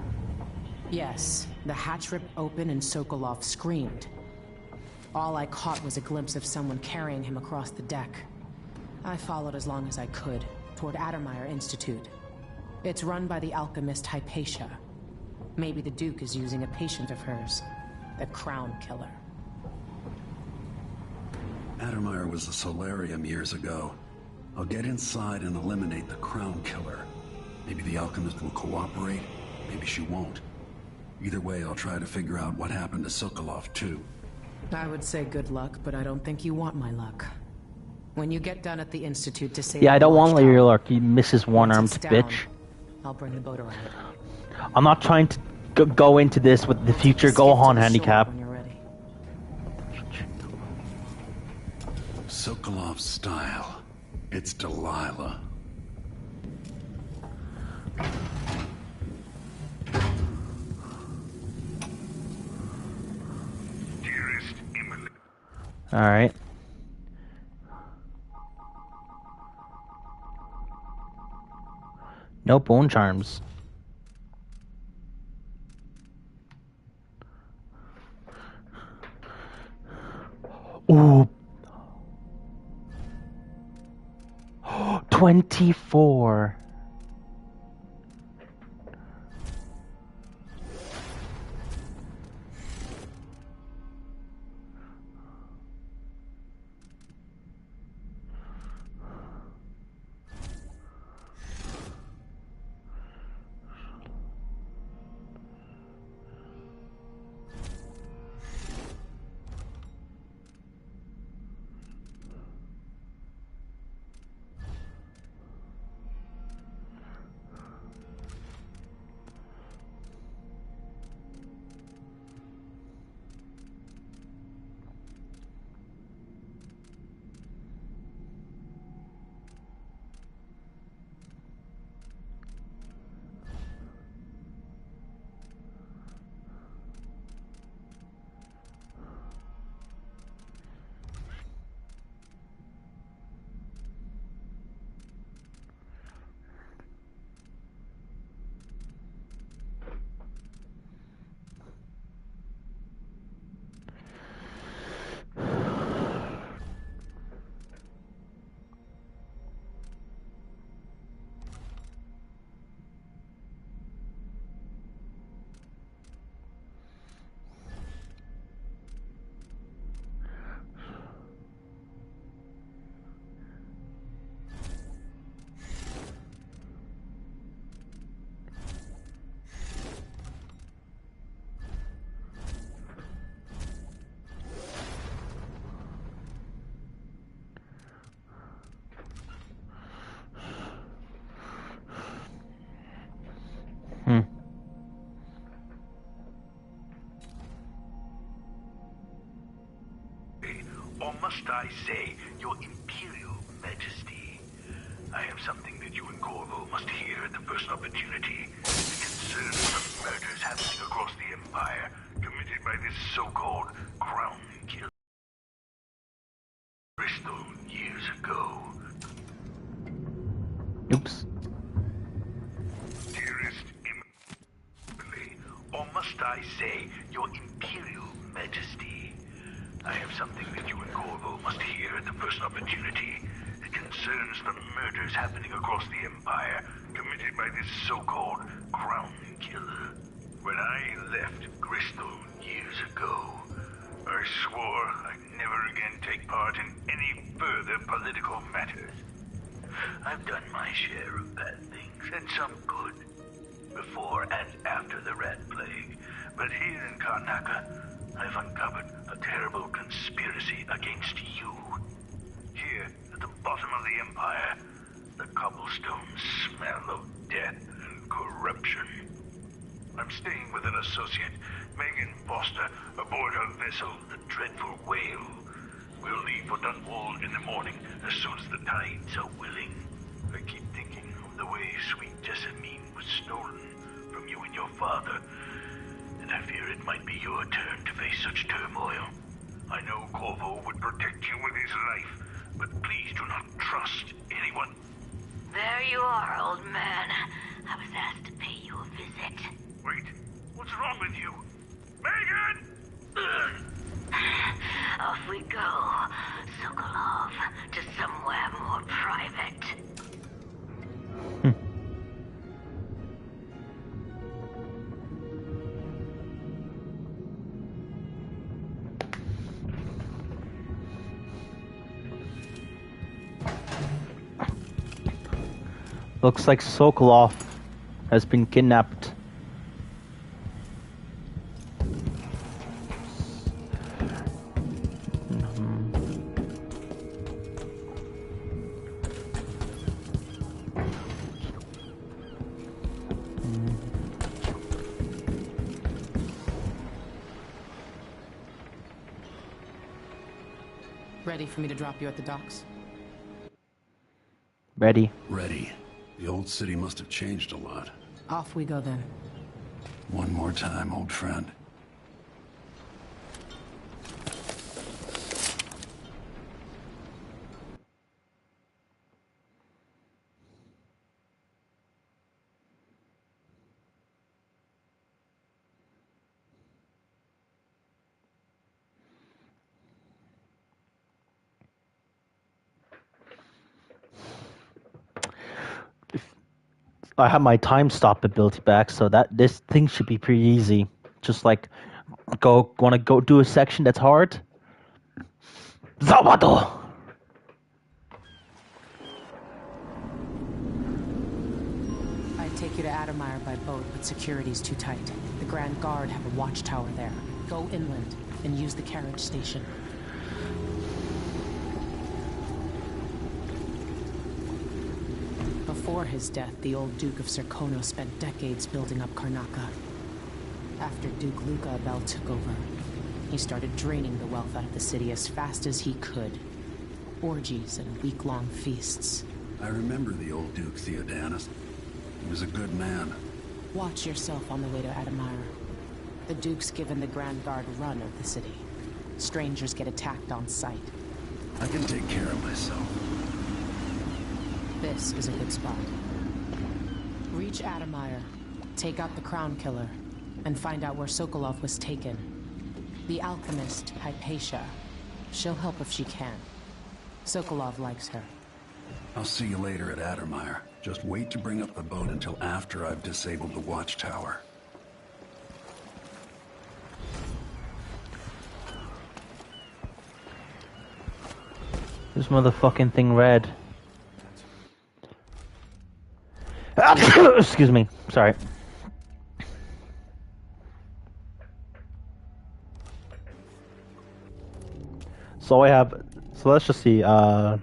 [SPEAKER 15] Yes, the hatch ripped open and Sokolov screamed. All I caught was a glimpse of someone carrying him across the deck. I followed as long as I could, toward Addermeyer Institute. It's run by the alchemist Hypatia. Maybe the Duke is using a patient of hers, the Crown Killer.
[SPEAKER 6] Addermeyer was a solarium years ago. I'll get inside and eliminate the Crown Killer. Maybe the alchemist will cooperate, maybe she won't. Either way, I'll try to figure out what happened to Sokolov, too.
[SPEAKER 15] I would say good luck, but I don't think you want my luck. When you get done at the Institute to save
[SPEAKER 2] Yeah, I don't want
[SPEAKER 15] Watchtower,
[SPEAKER 2] your luck, you Mrs. One-Armed bitch.
[SPEAKER 15] I'll bring the boat around.
[SPEAKER 2] I'm not trying to go into this with the future Gohan handicap.
[SPEAKER 15] When you're ready.
[SPEAKER 6] Sokolov's style. It's Delilah.
[SPEAKER 2] Alright. No bone charms. Ooh. 24.
[SPEAKER 18] must I say, Your Imperial Majesty, I have something that you and Corvo must hear at the first opportunity. It concerns the murders happening across the Empire, committed by this so-called Crown Killer Bristol years ago.
[SPEAKER 2] Oops.
[SPEAKER 18] Dearest Emily, or must I say, Your Imperial Majesty, I have something that you and Corvo must hear at the first opportunity. It concerns the murders happening across the Empire, committed by this so-called Crown Killer. When I left Bristol years ago, I swore I'd never again take part in any further political matters. I've done my share of bad things, and some good, before and after the Rat Plague. But here in Karnaca, I've uncovered a terrible conspiracy against you. Here, at the bottom of the Empire, the cobblestones smell of death and corruption. I'm staying with an associate, Megan Foster, aboard her vessel, the Dreadful Whale. We'll leave for Dunwall in the morning, as soon as the tides are willing. I keep thinking of the way sweet Jessamine was stolen from you and your father, and I fear it might be your turn to face such turmoil. I know Corvo would protect you with his life, but please do not trust anyone.
[SPEAKER 19] There you are, old man. I was asked to pay you a visit.
[SPEAKER 18] Wait, what's wrong with you? Megan!
[SPEAKER 19] Off we go, Sokolov, to somewhere more private.
[SPEAKER 2] Looks like Sokolov has been kidnapped.
[SPEAKER 15] Ready for me to drop you at the docks?
[SPEAKER 2] Ready.
[SPEAKER 6] Ready. The old city must have changed a lot.
[SPEAKER 15] Off we go then.
[SPEAKER 6] One more time, old friend.
[SPEAKER 2] I have my time stop ability back, so that this thing should be pretty easy. Just like want to go do a section that's hard. Zawato.
[SPEAKER 15] I'd take you to Addermire by boat, but security's too tight. The Grand Guard have a watchtower there. Go inland and use the carriage station. Before his death, the old Duke of Serkonos spent decades building up Karnaca. After Duke Luca Abel took over, he started draining the wealth out of the city as fast as he could. Orgies and week-long feasts.
[SPEAKER 6] I remember the old Duke Theodanis. He was a good man.
[SPEAKER 15] Watch yourself on the way to Addermire. The Duke's given the Grand Guard run of the city. Strangers get attacked on sight.
[SPEAKER 6] I can take care of myself.
[SPEAKER 15] This is a good spot. Reach Addermire, take out the Crown Killer, and find out where Sokolov was taken. The alchemist, Hypatia. She'll help if she can. Sokolov likes her.
[SPEAKER 6] I'll see you later at Addermire. Just wait to bring up the boat until after I've disabled the watchtower.
[SPEAKER 2] This motherfucking thing red. Excuse me. Sorry. So I have. So let's just see. Nope.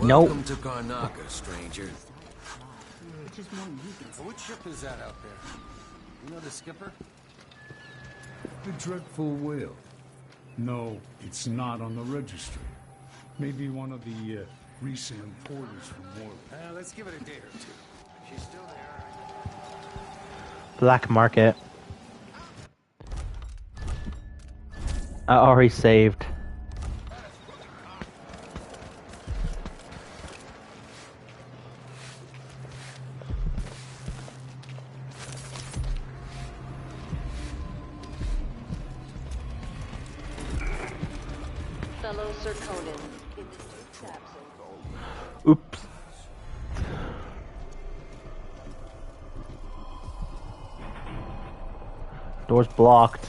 [SPEAKER 5] Welcome to Karnaca, stranger.
[SPEAKER 14] much as more Negans.
[SPEAKER 12] Which ship is that out there? You know the skipper?
[SPEAKER 20] The Dreadful Whale. No, it's not on the registry. Maybe one of the recent importers from Morley.
[SPEAKER 12] Let's give it a day or two. She's still there.
[SPEAKER 2] Black market. I already saved.
[SPEAKER 17] Fellow Sir Conan, in the Duke's absence.
[SPEAKER 2] Oops. Door's blocked.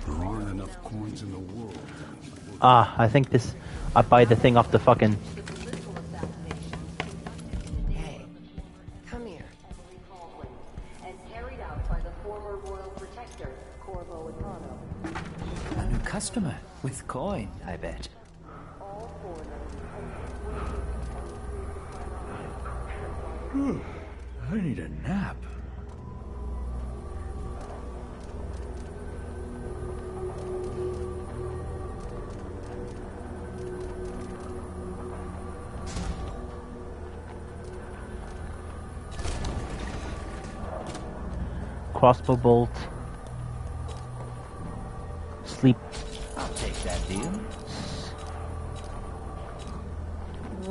[SPEAKER 20] There aren't enough coins in the world.
[SPEAKER 2] Ah, I think this... I buy the thing off the fucking...
[SPEAKER 4] Hey, come here.
[SPEAKER 17] And carried out by the former royal protector, Corvo Attano.
[SPEAKER 21] A new customer with coin, I bet. I need a nap.
[SPEAKER 2] Crossbow bolt. Sleep.
[SPEAKER 21] I'll take that deal.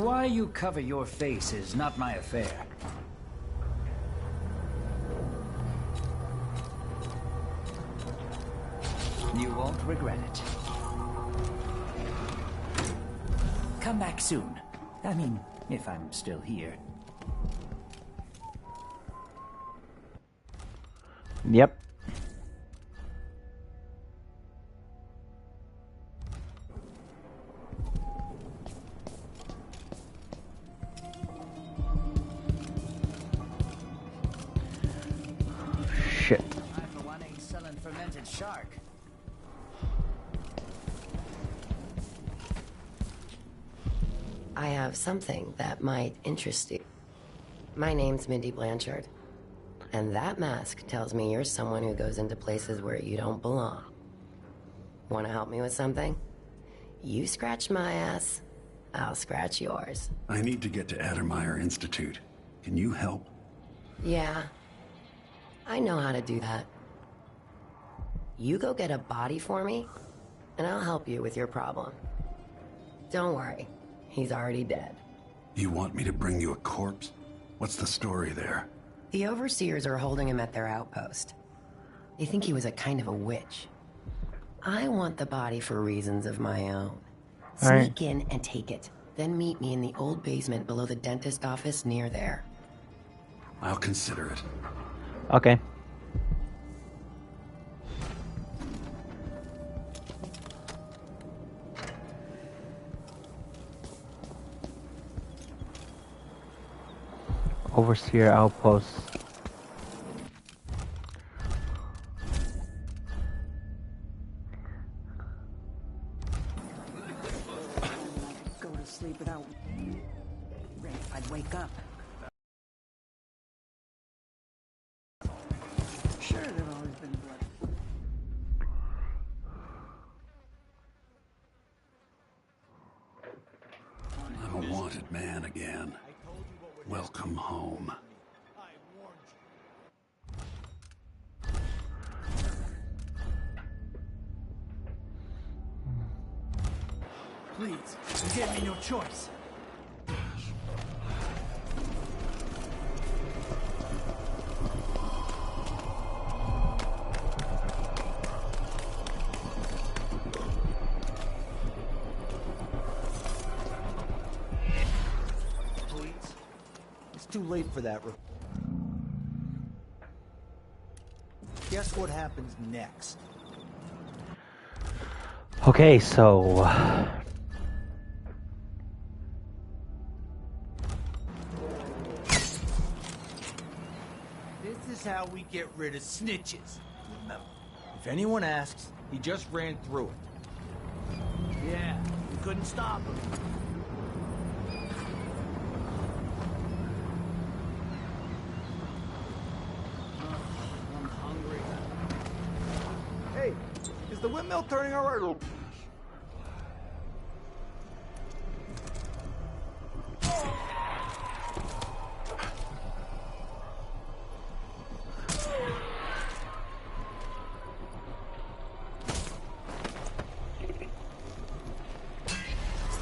[SPEAKER 21] Why you cover your face is not my affair. You won't regret it. Come back soon. I mean, if I'm still here.
[SPEAKER 2] Yep. Shit.
[SPEAKER 21] I for one ain't selling fermented shark.
[SPEAKER 4] I have something that might interest you. My name's Mindy Blanchard, and that mask tells me you're someone who goes into places where you don't belong. Want to help me with something? You scratch my ass, I'll scratch yours.
[SPEAKER 6] I need to get to Addermeyer Institute. Can you help?
[SPEAKER 4] Yeah, I know how to do that. You go get a body for me, and I'll help you with your problem. Don't worry, he's already dead.
[SPEAKER 6] You want me to bring you a corpse? What's the story there?
[SPEAKER 4] The overseers are holding him at their outpost. They think he was a kind of a witch. I want the body for reasons of my own. Sneak in and take it. Then meet me in the old basement below the dentist office near there.
[SPEAKER 6] I'll consider it.
[SPEAKER 2] Okay. Overseer outpost.
[SPEAKER 14] Go to sleep without... Ready if I'd wake up. Sure, they've always been blood.
[SPEAKER 6] I'm a wanted man again. Welcome home.
[SPEAKER 9] Please, you gave me no choice.
[SPEAKER 22] Too late for that. Guess what happens next?
[SPEAKER 2] Okay, so...
[SPEAKER 12] This is how we get rid of snitches. Remember, if anyone asks, he just ran through it.
[SPEAKER 9] Yeah, couldn't stop him. I'm hungry.
[SPEAKER 12] Hey, is the windmill turning all right?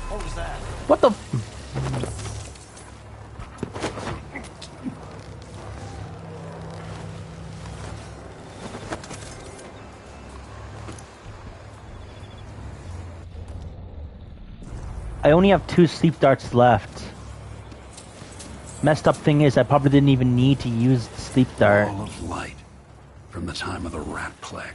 [SPEAKER 9] What was that?
[SPEAKER 2] What the? I only have 2 sleep darts left. Messed up thing is, I probably didn't even need to use the sleep dart.
[SPEAKER 6] Ball of light from the time of the rat plague.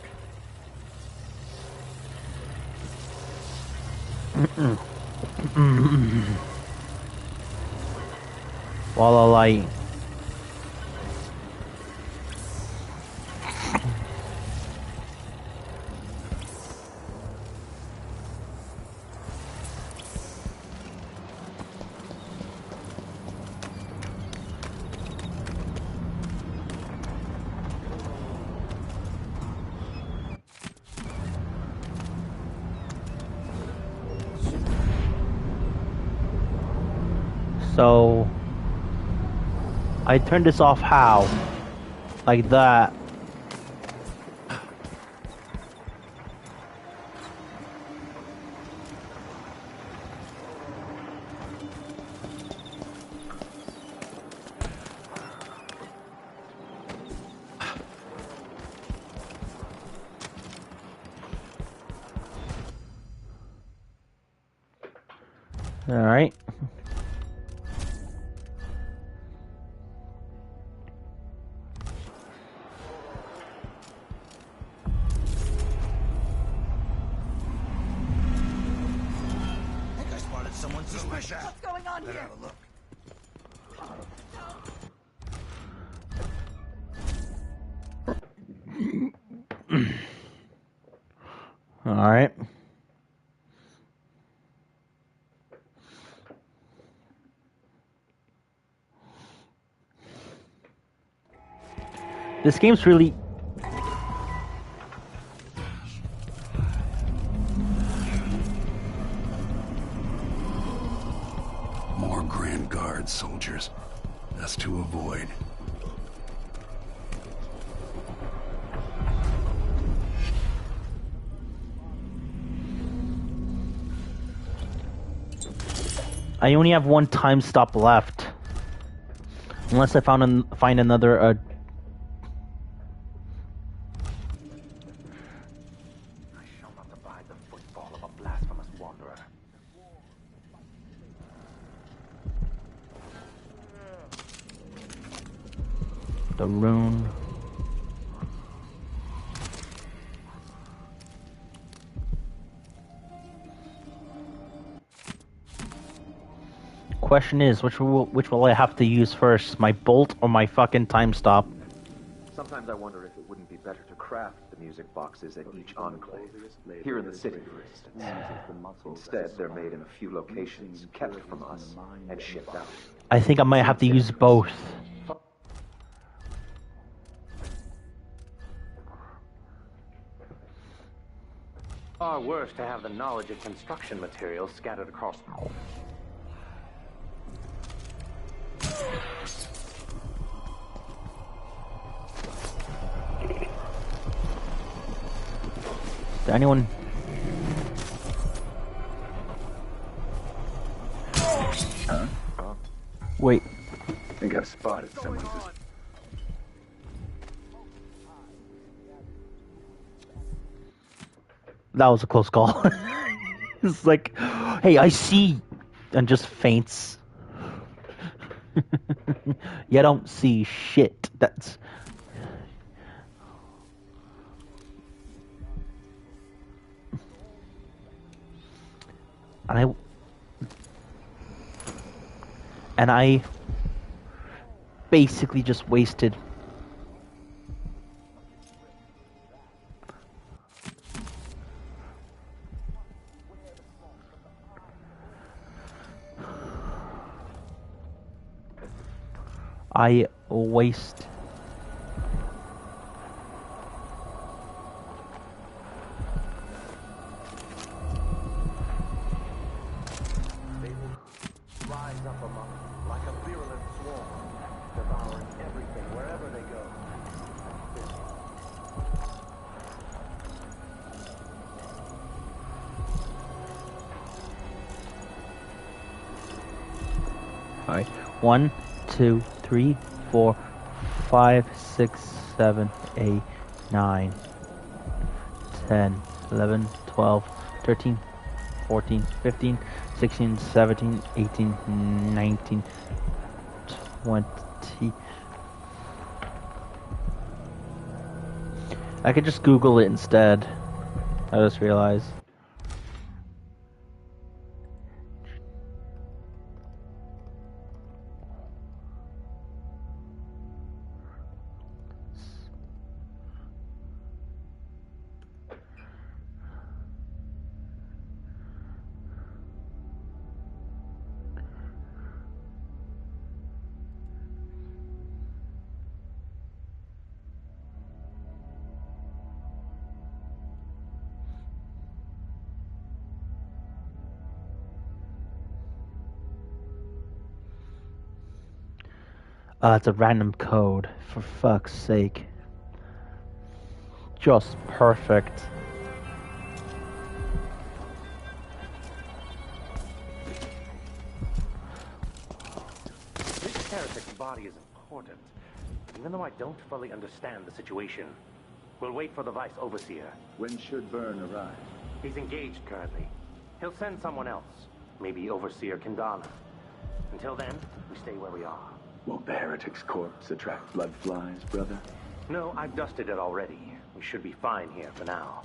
[SPEAKER 2] Wall of light. So I turned this off how? Like that. All right.
[SPEAKER 9] Someone suspicious.
[SPEAKER 12] What's going on here?
[SPEAKER 9] Have a look.
[SPEAKER 2] All right. This game's really...
[SPEAKER 6] More Grand Guard soldiers. That's to avoid.
[SPEAKER 2] I only have 1 time stop left. Unless I find another the rune. Question is, which will I have to use first, my bolt or my fucking time stop?
[SPEAKER 1] Sometimes I wonder if it wouldn't be better to craft the music boxes at each enclave. Here in the city, for instance. Instead, they're made in a few locations, kept from us, and shipped out.
[SPEAKER 2] I think I might have to use both.
[SPEAKER 1] Far worse to have the knowledge of construction materials scattered across.
[SPEAKER 2] Is there anyone?
[SPEAKER 1] Huh?
[SPEAKER 2] Wait.
[SPEAKER 1] I think I've spotted someone who's...
[SPEAKER 2] That was a close call. It's like, hey, I see, and just faints. You don't see shit. That's... And I basically just wasted I waste.
[SPEAKER 3] They will rise up among us like a virulent swarm, devouring everything wherever they go.
[SPEAKER 2] Alright, 1, 2, 3, 4, 5, 6, 7, 8, 9, 10, 11, 12, 13, 14, 15, 16, 17, 18, 19, 20. I could just Google it instead. I just realized. It's a random code, for fuck's sake. Just perfect.
[SPEAKER 3] This heretic's body is important, even though I don't fully understand the situation. We'll wait for the Vice Overseer.
[SPEAKER 1] When should Byrne arrive?
[SPEAKER 3] He's engaged currently. He'll send someone else, maybe Overseer Kendala. Until then, we stay where we are.
[SPEAKER 1] Won't the heretic's corpse attract blood flies, brother?
[SPEAKER 3] No, I've dusted it already. We should be fine here for now.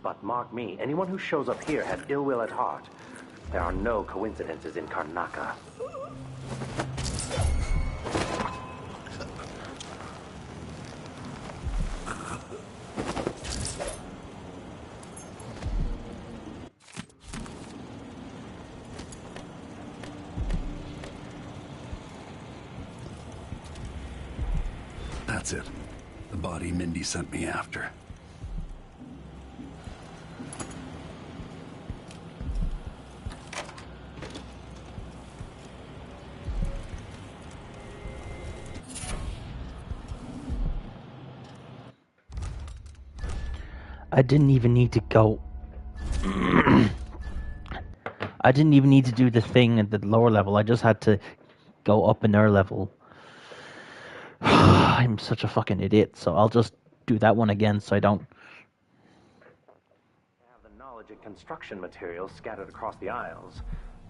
[SPEAKER 3] But mark me, anyone who shows up here had ill will at heart. There are no coincidences in Karnaca.
[SPEAKER 6] That's it. The body Mindy sent me after.
[SPEAKER 2] I didn't even need to go. I didn't even need to do the thing at the lower level. I just had to go up another level. I'm such a fucking idiot, so I'll just do that one again so I don't.
[SPEAKER 3] Have the knowledge and construction materials scattered across the aisles.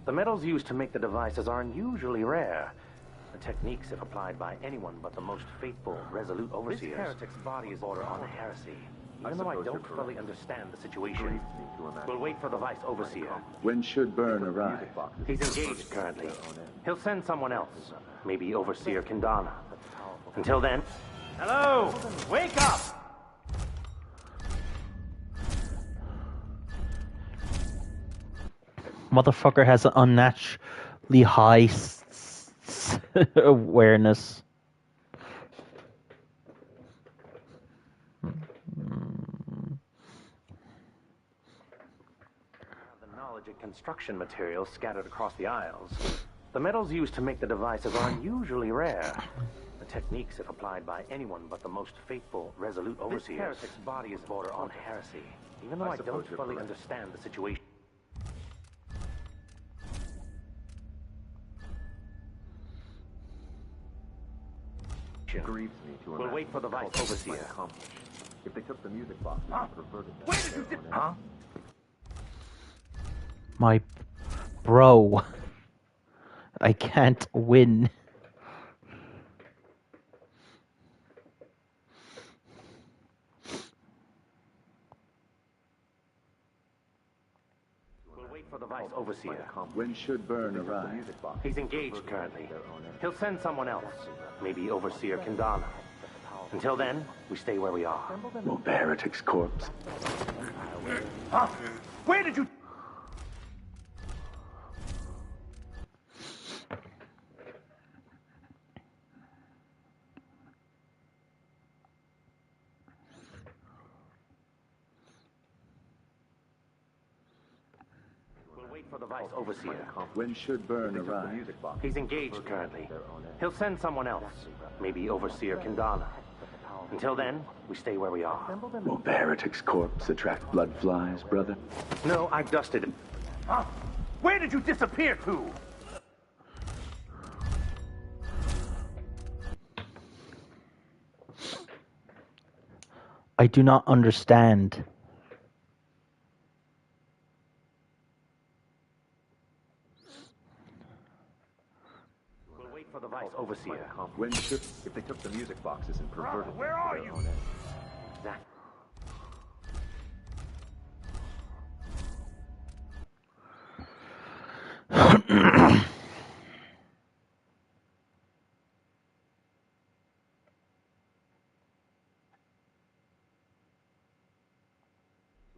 [SPEAKER 3] The metals used to make the devices are unusually rare. The techniques, if applied by anyone but the most faithful, resolute overseers. This heretic's body is border on heresy. Even though I don't fully understand the situation, we'll wait for the Vice Overseer.
[SPEAKER 1] When should Byrne arrive?
[SPEAKER 3] He's engaged currently. He'll send someone else, maybe Overseer Kendala. Until then... Hello! Wake up!
[SPEAKER 2] Motherfucker has an unnaturally high awareness.
[SPEAKER 3] The knowledge and construction materials scattered across the aisles. The metals used to make the devices are unusually rare. The techniques, if applied by anyone but the most faithful, resolute overseers. This heretic's body is border on heresy. Even though I don't fully understand the situation.
[SPEAKER 1] Grieves me to
[SPEAKER 3] we'll wait for the Vice Overseer.
[SPEAKER 1] If they took the music box and perverted them.
[SPEAKER 3] Where did you dip? Huh?
[SPEAKER 2] My bro. I can't win.
[SPEAKER 3] We'll wait for the Vice Overseer.
[SPEAKER 1] When should Byrne arrive?
[SPEAKER 3] He's engaged currently. He'll send someone else, maybe Overseer Kendala. Until then, we stay where we are.
[SPEAKER 1] Won't the heretic's corpse?
[SPEAKER 3] Huh? Where did you... device overseer.
[SPEAKER 7] When should Byrne arrive?
[SPEAKER 3] He's engaged currently. He'll send someone else. Maybe Overseer Kendala. Until then, we stay where we are.
[SPEAKER 7] Will the heretic's corpse attract blood flies, brother?
[SPEAKER 3] No, I've dusted it. Huh? Where did you disappear to?
[SPEAKER 2] I do not understand.
[SPEAKER 3] We'll wait for the vice overseer.
[SPEAKER 1] When should... If they took the music boxes and perverted them
[SPEAKER 3] where are you? That.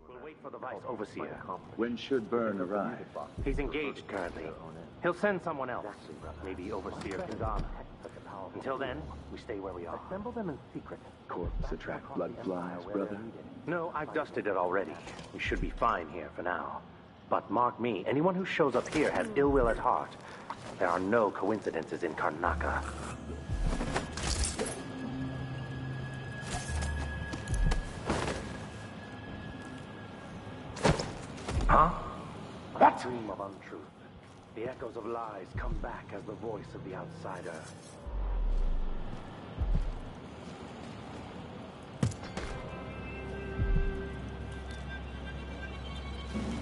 [SPEAKER 3] We'll wait for the vice overseer.
[SPEAKER 7] When should Byrne arrive?
[SPEAKER 3] He's engaged currently. He'll send someone else. Maybe Overseer Kendala. Until then, we stay where we are. Assemble them in secret.
[SPEAKER 7] Corpse attract blood flies, brother?
[SPEAKER 3] No, I've dusted it already. We should be fine here for now. But mark me, anyone who shows up here has ill will at heart. There are no coincidences in Karnaca. Huh? What? Dream of untruth. The echoes of lies come back as the voice of the outsider.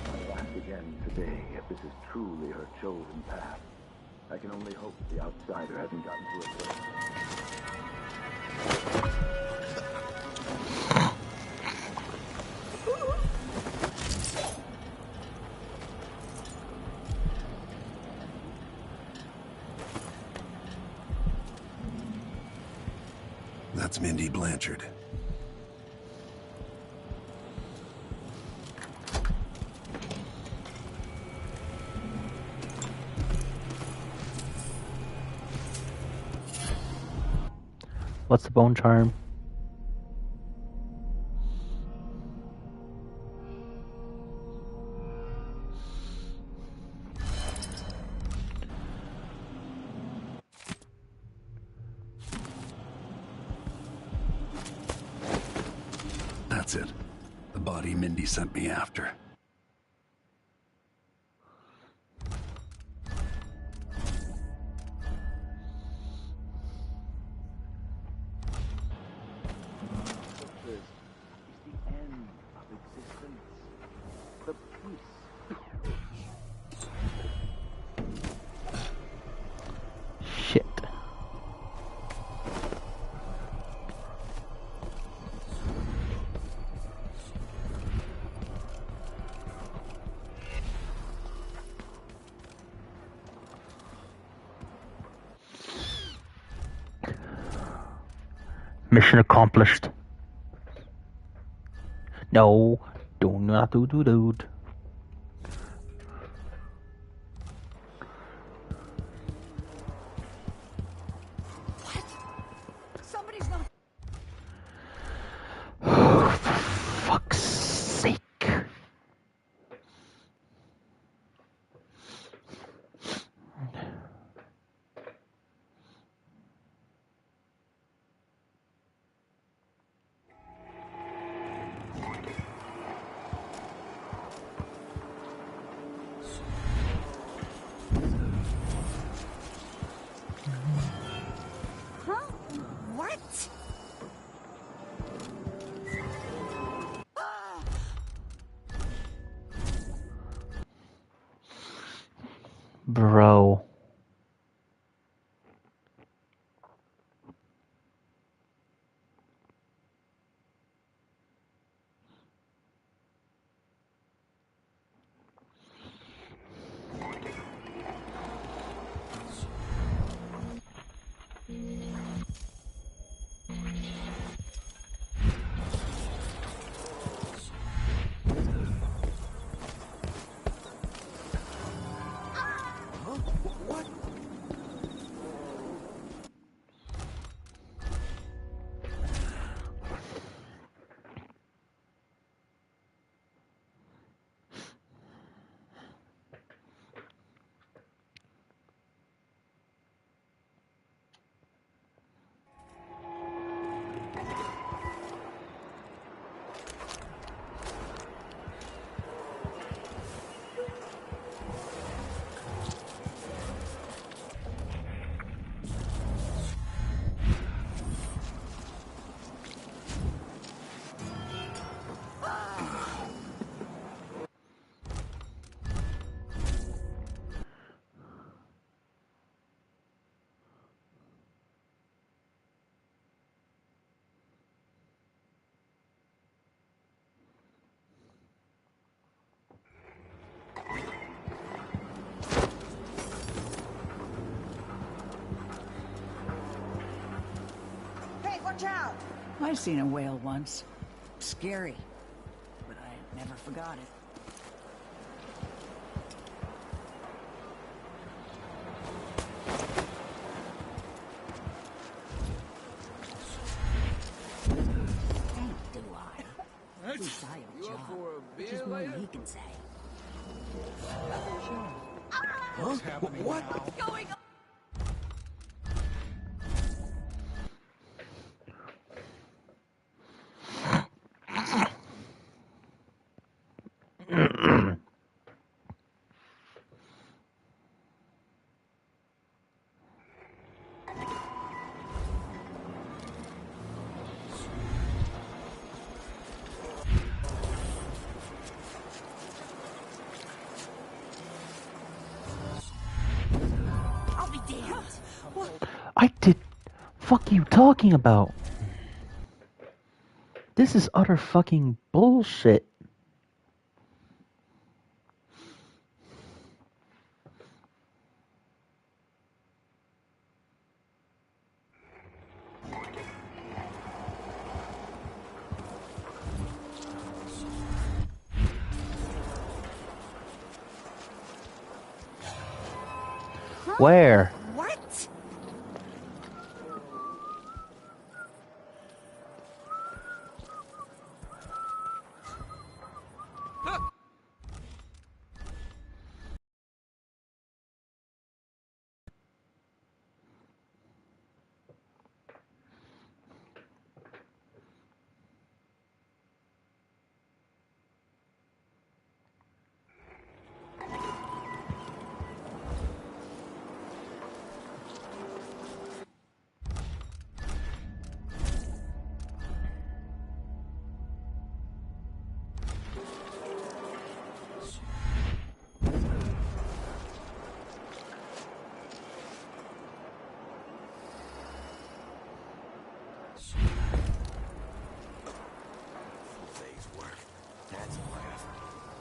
[SPEAKER 7] I'll ask again today if this is truly her chosen path. I can only hope the outsider hasn't gotten to it first.
[SPEAKER 6] That's Mindy Blanchard.
[SPEAKER 2] What's the bone charm?
[SPEAKER 6] That's it. The body Mindy sent me after.
[SPEAKER 2] Shit. Mission accomplished. No, do not do.
[SPEAKER 4] Somebody's not.
[SPEAKER 2] Oh, for fuck's sake.
[SPEAKER 8] Watch out! I've seen a whale once. Scary. But I never forgot it.
[SPEAKER 11] You up for a beer, later?
[SPEAKER 8] He can say.
[SPEAKER 11] What's happening what?
[SPEAKER 8] Now? Going on?
[SPEAKER 2] I did. Fuck you talking about? This is utter fucking bullshit. Where?
[SPEAKER 8] What?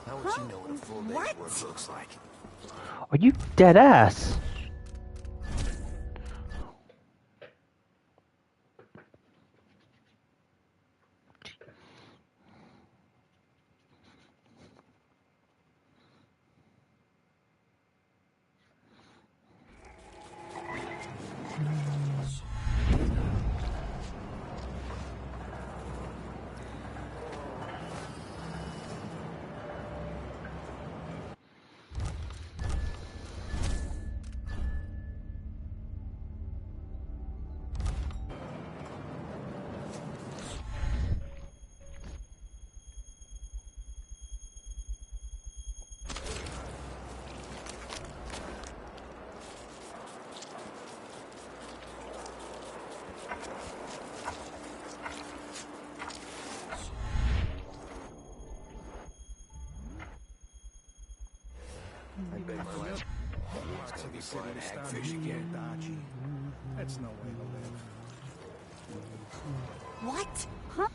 [SPEAKER 11] How would you know what a full day's work looks like?
[SPEAKER 2] Are you dead ass?
[SPEAKER 11] I bet my last it's gonna be flying hagfish again.
[SPEAKER 9] That's no way to live.
[SPEAKER 8] What? Huh?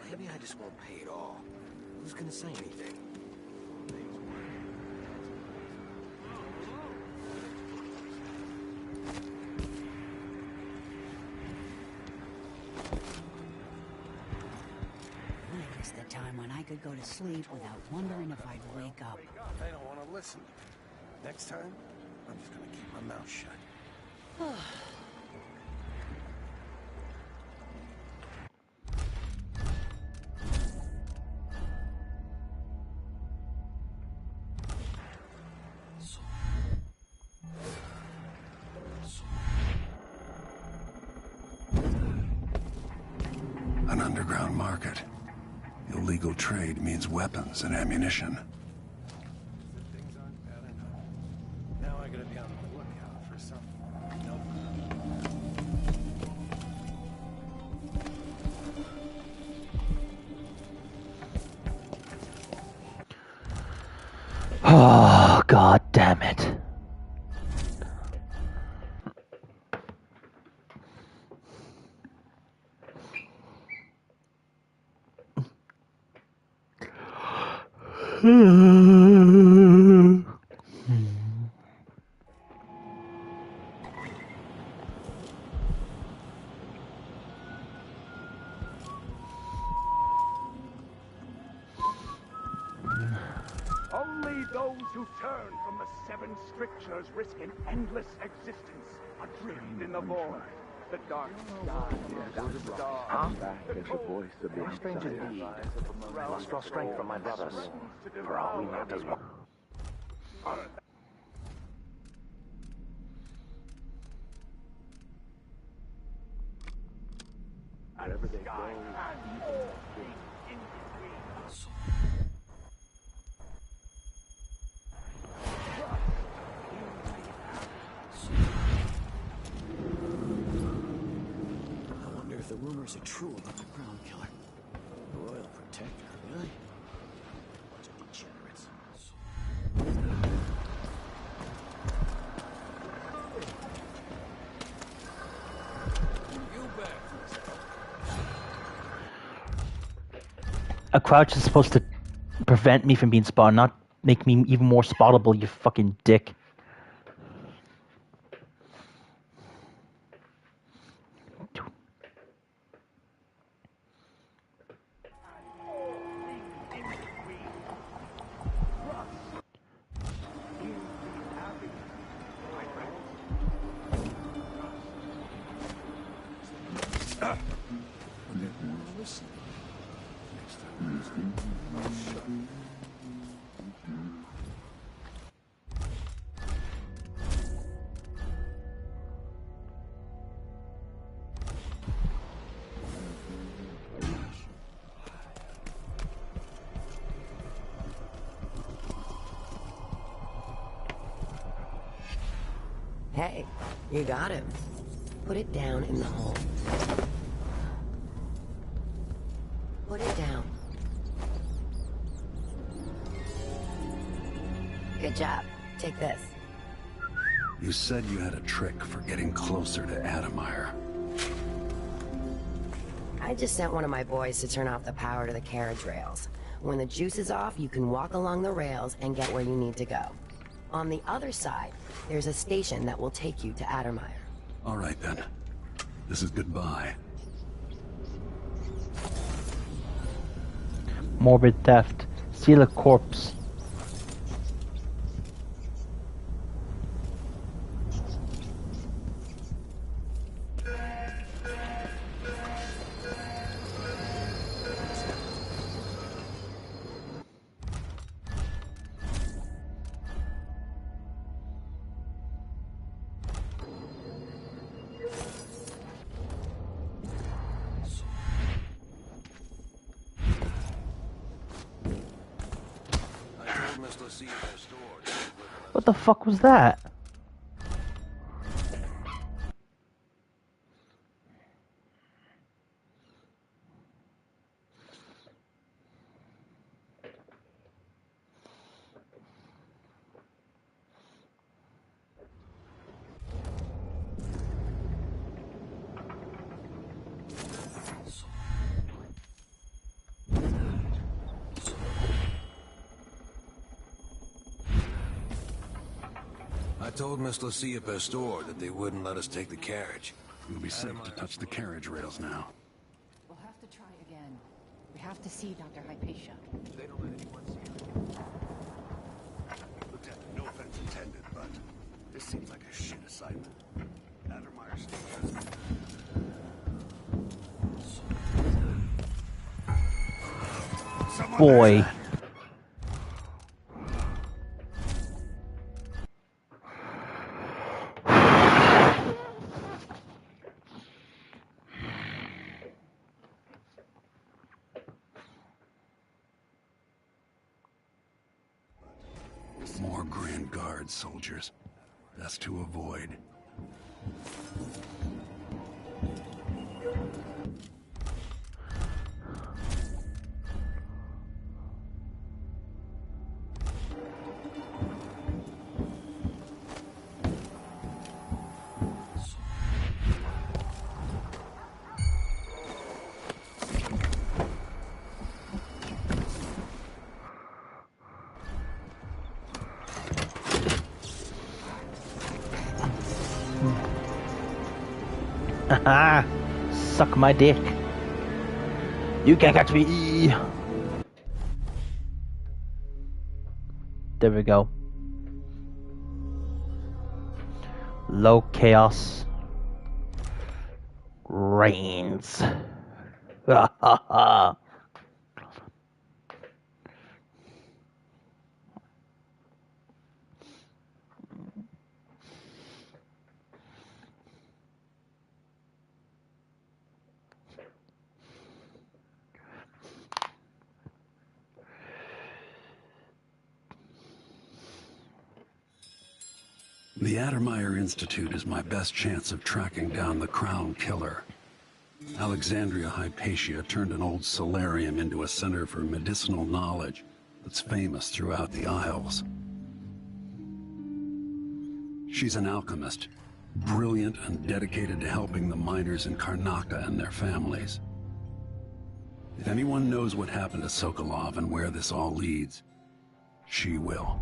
[SPEAKER 11] Maybe I just won't pay it all. Who's gonna say anything?
[SPEAKER 8] It's the time when I could go to sleep without wondering if I'd wake up.
[SPEAKER 11] I don't want to listen. Next time, I'm just gonna keep my mouth shut.
[SPEAKER 6] An underground market. Illegal trade means weapons and ammunition.
[SPEAKER 11] Now I gotta be on the lookout for something.
[SPEAKER 2] Oh, god damn it.
[SPEAKER 10] Only those who turn from the seven strictures risk an endless existence, adrift in the void. The dark sky, the dark.
[SPEAKER 7] Huh? There's the voice of the
[SPEAKER 3] Strange indeed. Must draw strength from my brothers. For all we know, does one.
[SPEAKER 10] Wherever they go.
[SPEAKER 22] I wonder if the rumors are true about the Crown Killer. The Royal Protector, really? Bunch of degenerates.
[SPEAKER 2] A crouch is supposed to prevent me from being spotted, not make me even more spottable, you fucking dick.
[SPEAKER 13] Hey, you got him. Put it down in the hole. Put it down. Good job. Take this.
[SPEAKER 6] You said you had a trick for getting closer to Adamire.
[SPEAKER 13] I just sent one of my boys to turn off the power to the carriage rails. When the juice is off, you can walk along the rails and get where you need to go. On the other side, there's a station that will take you to Adamire.
[SPEAKER 6] All right, then. This is goodbye.
[SPEAKER 2] Morbid theft. Steal a corpse. What the fuck was that?
[SPEAKER 11] I told Miss Lucia Pastor that they wouldn't let us take the carriage.
[SPEAKER 6] You'll be safe to touch the carriage rails now.
[SPEAKER 14] We'll have to try again. We have to see Dr. Hypatia.
[SPEAKER 11] They don't let anyone see her.
[SPEAKER 6] Lieutenant, no offense intended, but this seems like a shit assignment. Adamire Station.
[SPEAKER 2] Boy.
[SPEAKER 6] More Grand Guard soldiers. Best to avoid.
[SPEAKER 2] Haha! Suck my dick. You can't catch me! There we go. Low chaos reigns. Ha ha ha!
[SPEAKER 6] The Addermeyer Institute is my best chance of tracking down the Crown Killer. Alexandria Hypatia turned an old solarium into a center for medicinal knowledge that's famous throughout the Isles. She's an alchemist, brilliant and dedicated to helping the miners in Karnaca and their families. If anyone knows what happened to Sokolov and where this all leads, she will.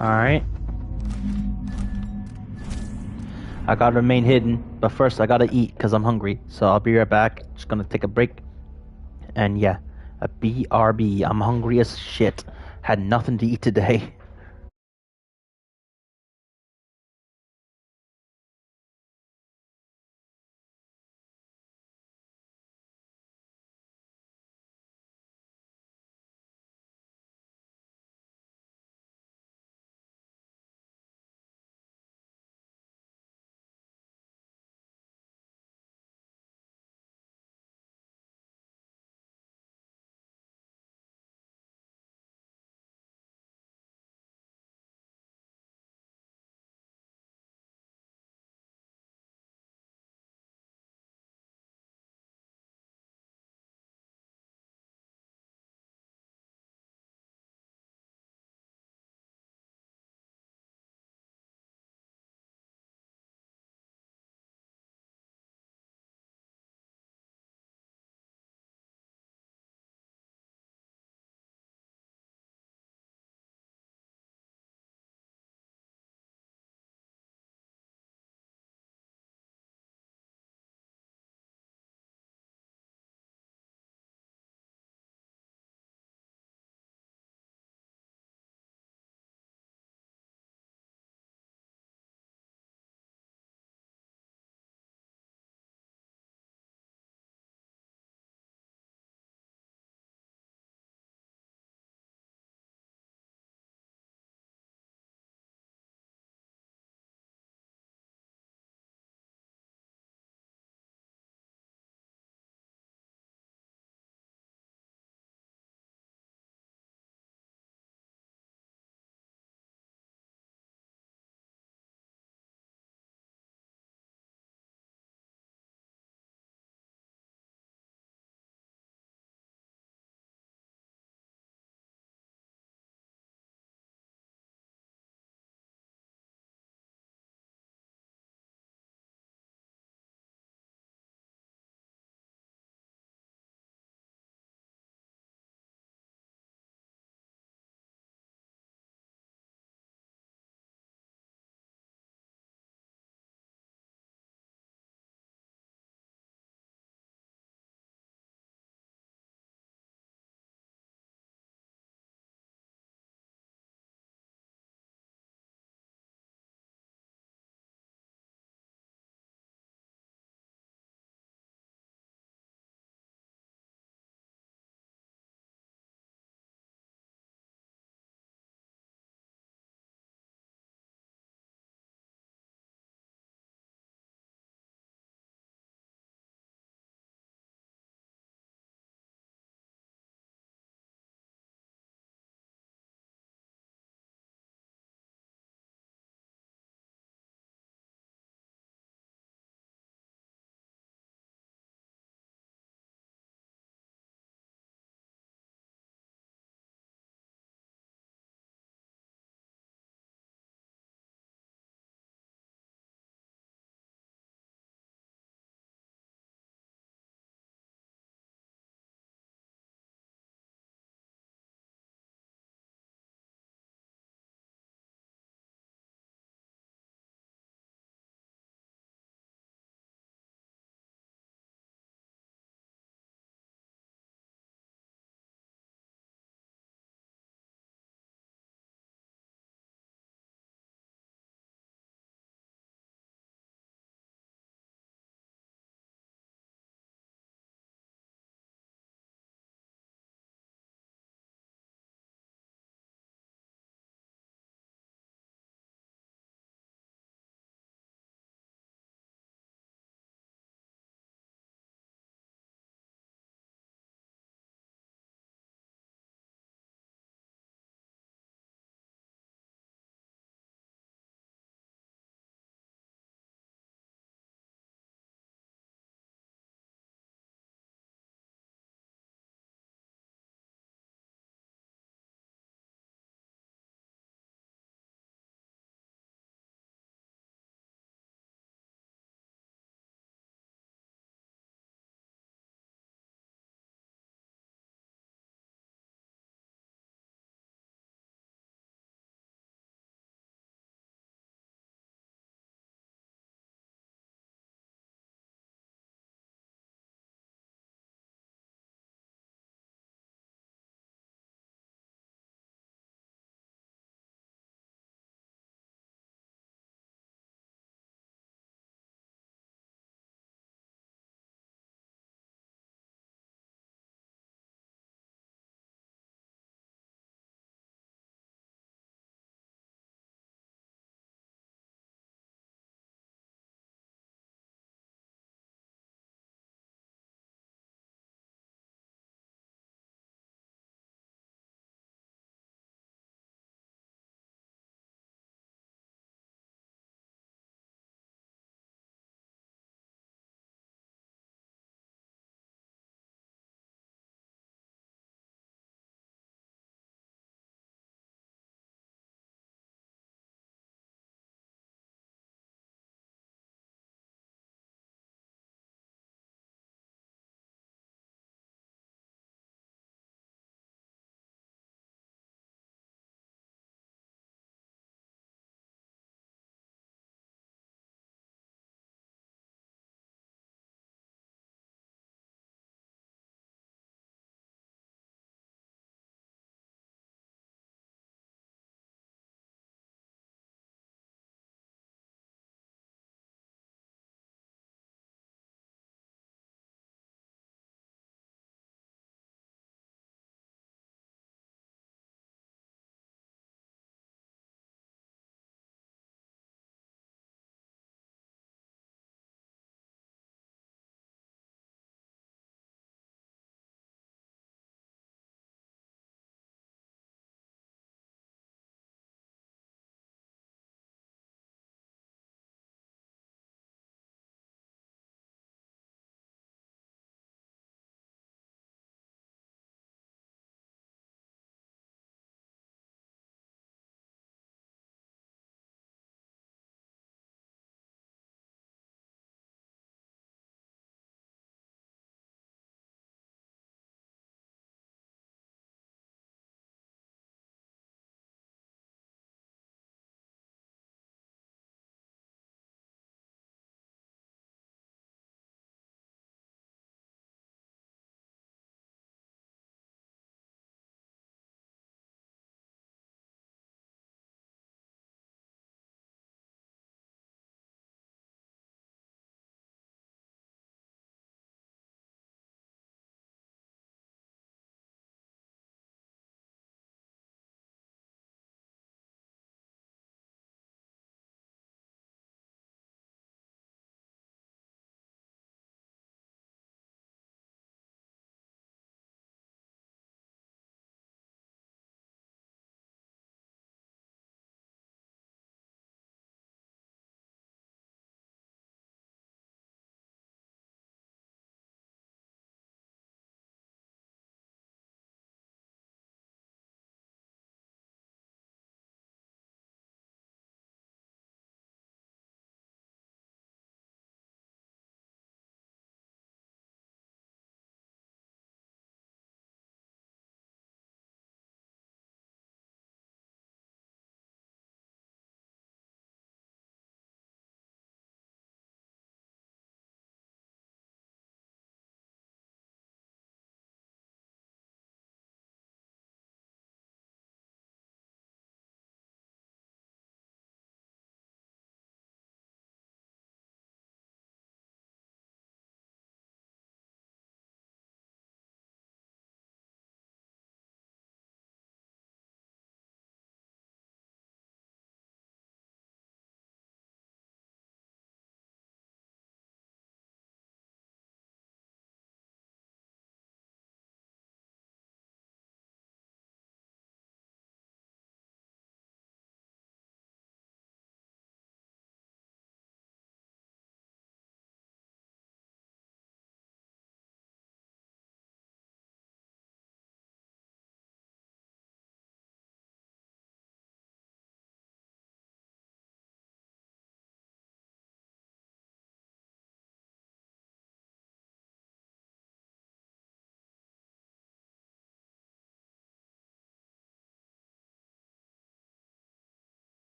[SPEAKER 2] Alright. I gotta remain hidden, but first I gotta eat because I'm hungry. So I'll be right back. Just gonna take a break. And yeah, a BRB. I'm hungry as shit. Had nothing to eat today.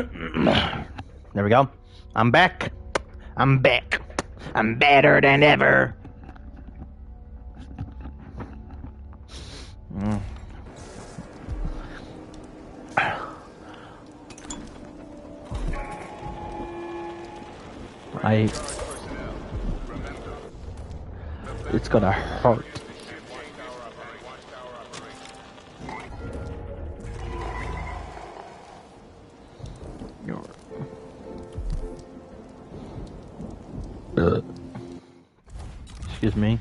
[SPEAKER 2] There we go. I'm back. I'm back. I'm better than ever. It's gonna hurt. Excuse me.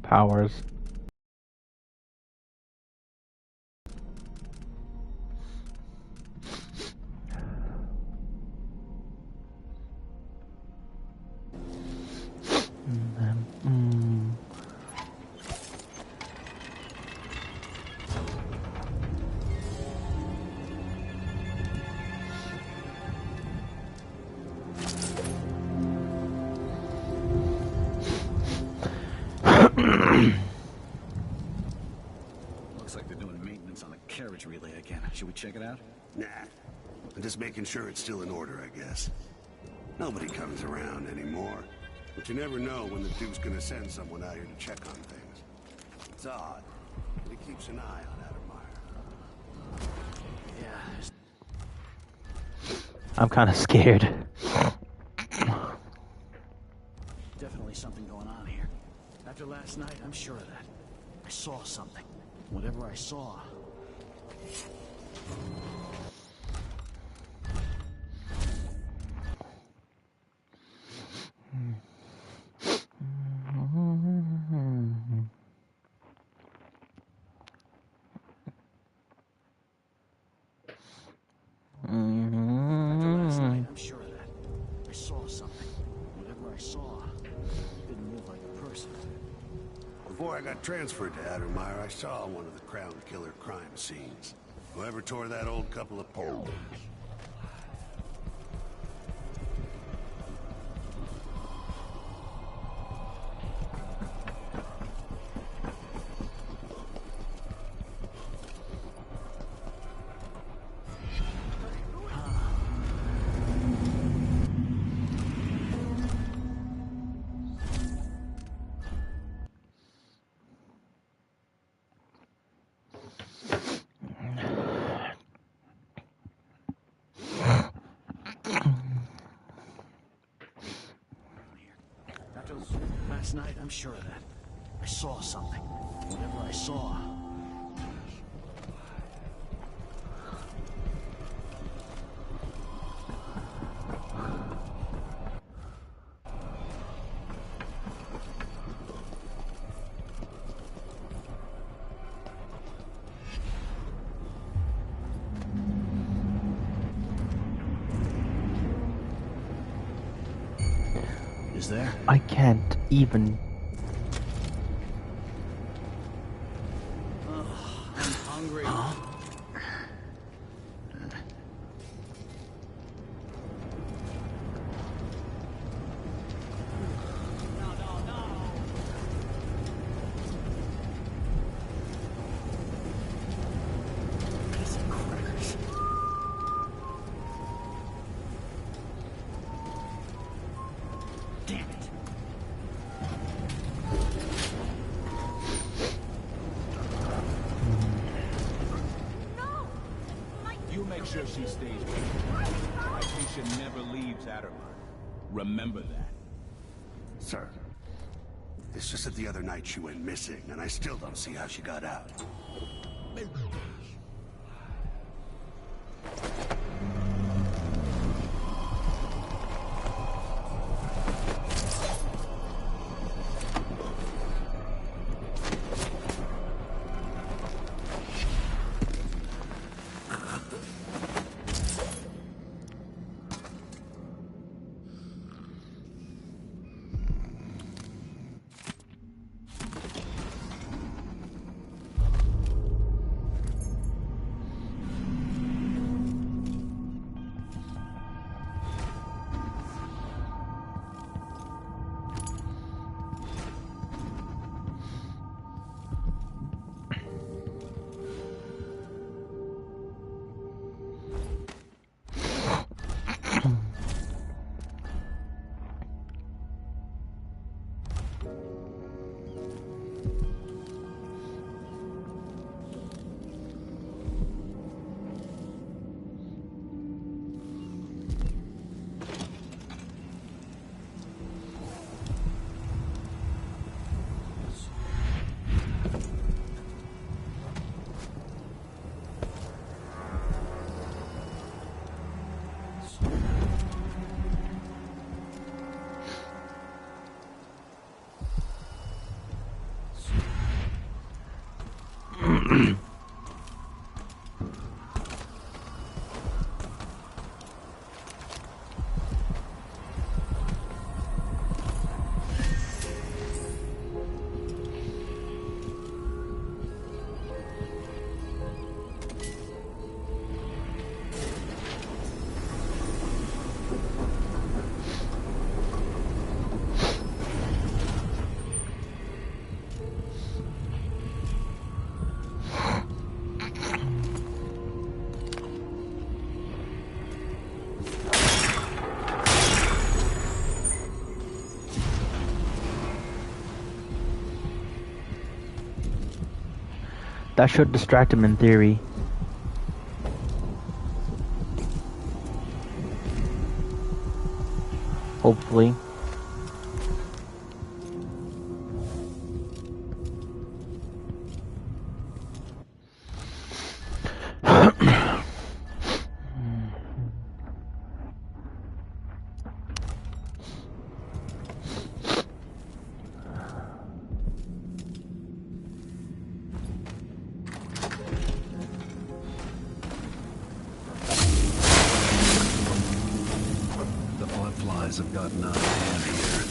[SPEAKER 2] Powers.
[SPEAKER 22] Looks like they're doing maintenance on the carriage relay again. Should we check it out?
[SPEAKER 6] Nah. I'm just making sure it's still in order, I guess. Nobody comes around anymore. But you never know when the Duke's gonna send someone out here to check on things. It's odd, but he keeps an eye on Addermeyer.
[SPEAKER 22] Yeah.
[SPEAKER 2] I'm kind of scared.
[SPEAKER 22] Definitely something going on here. After last night, I'm sure of that. I saw something. Whatever I saw. After last night, I'm sure of that. I saw something. Whatever I saw didn't move like a person.
[SPEAKER 6] Before I got transferred to Addermeyer, I saw one of the Crown Killer crime scenes. Whoever tore that old couple of poles.
[SPEAKER 22] Last night, I'm sure of that. I saw something. Whatever I saw. Is there?
[SPEAKER 2] I can't even.
[SPEAKER 22] I'm hungry.
[SPEAKER 16] Sure she stays with you. My patient never leaves Addermeyer. Remember that.
[SPEAKER 6] Sir, it's just that the other night she went missing, and I still don't see how she got out.
[SPEAKER 2] That should distract him in theory. Hopefully.
[SPEAKER 6] Have gotten out of hand here.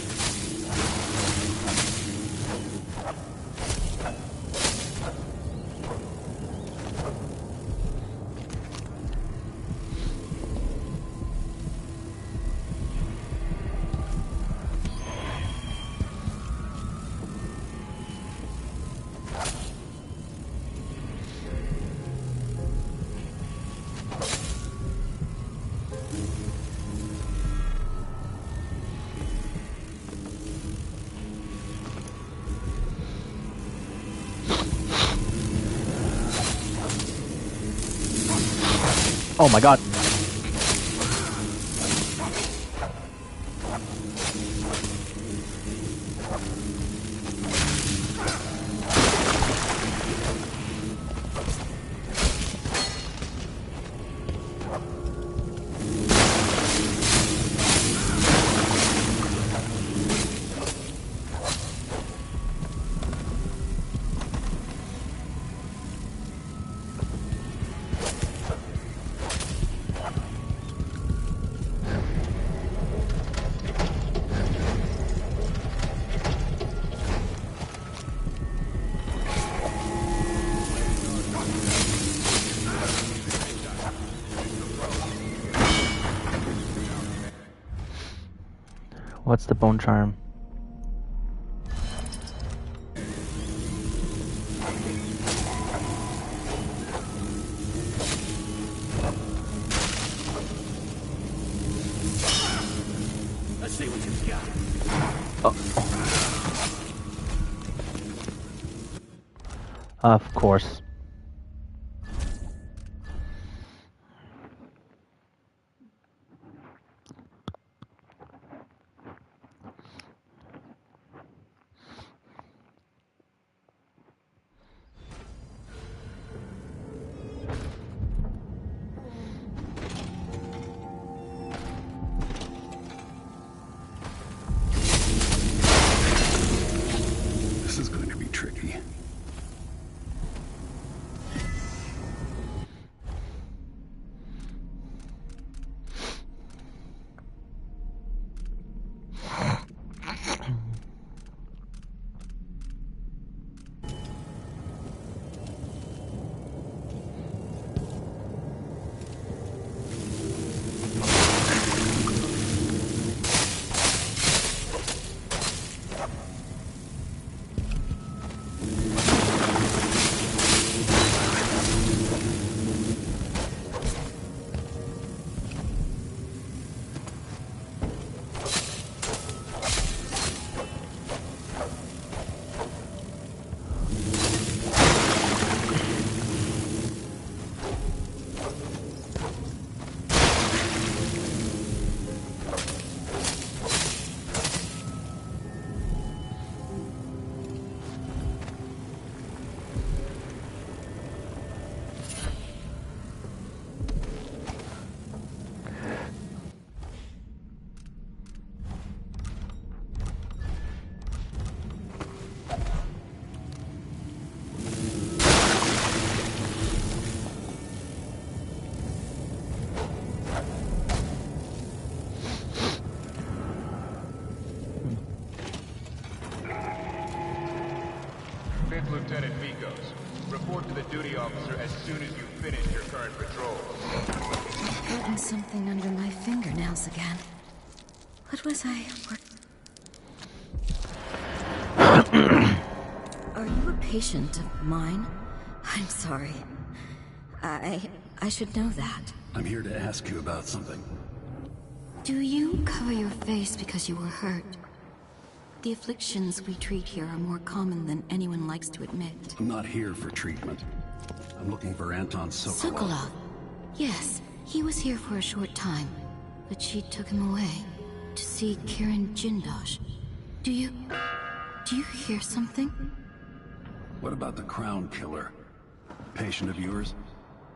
[SPEAKER 2] Oh my god. What's the bone charm?
[SPEAKER 22] Let's see what you've got.
[SPEAKER 2] Of course.
[SPEAKER 18] 5th Lieutenant Mikos. Report to the duty officer as soon as you finish your current patrol.
[SPEAKER 4] I've gotten something under my fingernails again. What was I... Are you a patient of mine? I'm sorry. I should know that.
[SPEAKER 6] I'm here to ask you about something.
[SPEAKER 4] Do you cover your face because you were hurt? The afflictions we treat here are more common than anyone likes to admit.
[SPEAKER 6] I'm not here for treatment. I'm looking for Anton Sokolov.
[SPEAKER 4] Sokolov? Yes, he was here for a short time, but she took him away to see Kirin Jindosh. Do you hear something?
[SPEAKER 6] What about the Crown Killer? Patient of yours?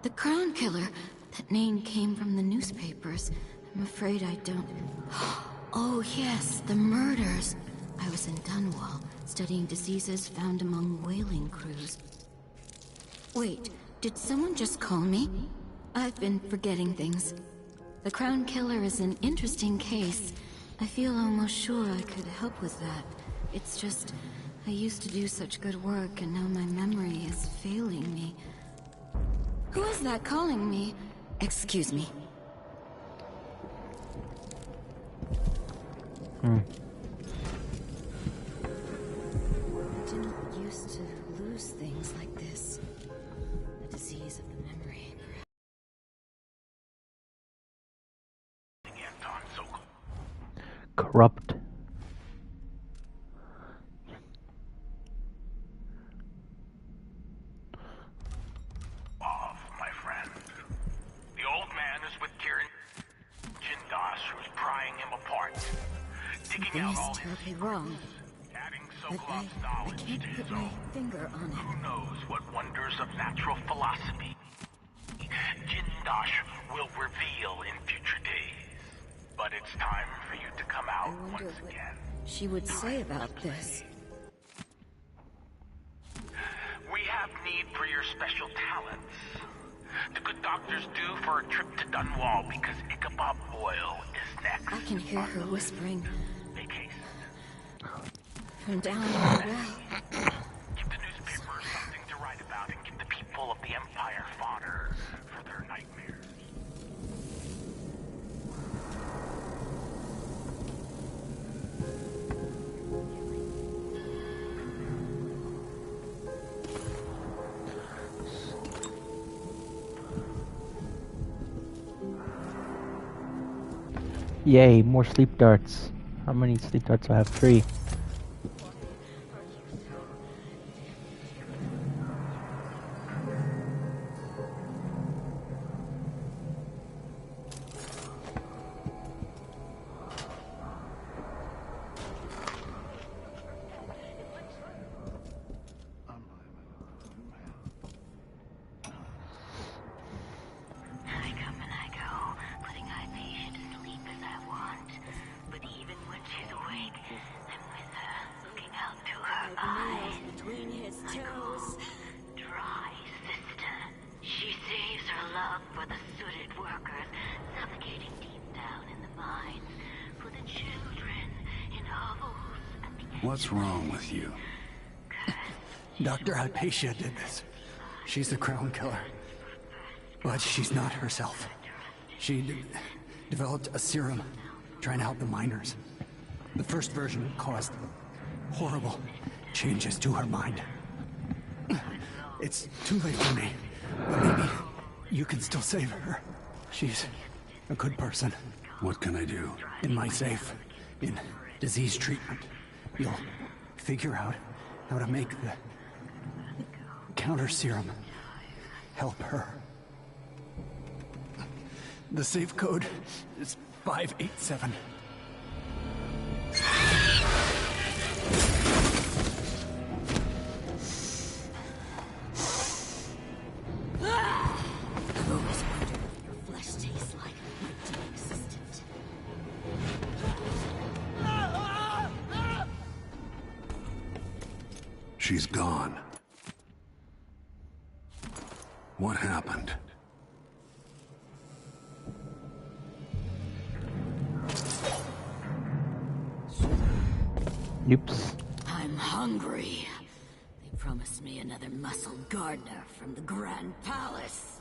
[SPEAKER 4] The Crown Killer? That name came from the newspapers. I'm afraid I don't... Oh yes, the murders. I was in Dunwall, studying diseases found among whaling crews. Wait, did someone just call me? I've been forgetting things. The Crown Killer is an interesting case. I feel almost sure I could help with that. It's just, I used to do such good work, and now my memory is failing me. Who is that calling me? Excuse me. I didn't used to lose things like this. A disease of the memory.
[SPEAKER 2] Corrupt.
[SPEAKER 19] My friend. The old man is with Kirin Jindosh, who's prying him apart. Digging out all his
[SPEAKER 4] terribly wrong.
[SPEAKER 19] adding
[SPEAKER 4] But
[SPEAKER 19] Sokolov's
[SPEAKER 4] I
[SPEAKER 19] knowledge
[SPEAKER 4] can't
[SPEAKER 19] to
[SPEAKER 4] put
[SPEAKER 19] his
[SPEAKER 4] my
[SPEAKER 19] own.
[SPEAKER 4] finger on it.
[SPEAKER 19] Who knows what wonders of natural philosophy Jindosh will reveal in future days. But it's time for you to come out once again.
[SPEAKER 4] She would say about this.
[SPEAKER 19] We have need for your special talents. The good doctors do for a trip to Dunwall because Ichabod Oil is next.
[SPEAKER 4] I can hear her whispering. From down the well.
[SPEAKER 19] Give the newspaper something to write about and give the people of the Empire fodder for their nightmares.
[SPEAKER 2] Yay, more sleep darts. How many sleep darts do I have? 3.
[SPEAKER 6] What's wrong with you?
[SPEAKER 22] Dr. Hypatia did this. She's the Crown Killer. But she's not herself. She developed a serum trying to help the miners. The first version caused horrible changes to her mind. It's too late for me, but maybe you can still save her. She's a good person.
[SPEAKER 6] What can I do?
[SPEAKER 22] In my safe, in disease treatment, you'll figure out how to make the counter serum help her. The safe code is 587.
[SPEAKER 4] I've always wondered what your flesh tastes like, my dear assistant.
[SPEAKER 6] She's gone. What happened?
[SPEAKER 2] Oops.
[SPEAKER 4] I'm hungry. They've
[SPEAKER 5] promise me another muscle gardener from the Grand Palace.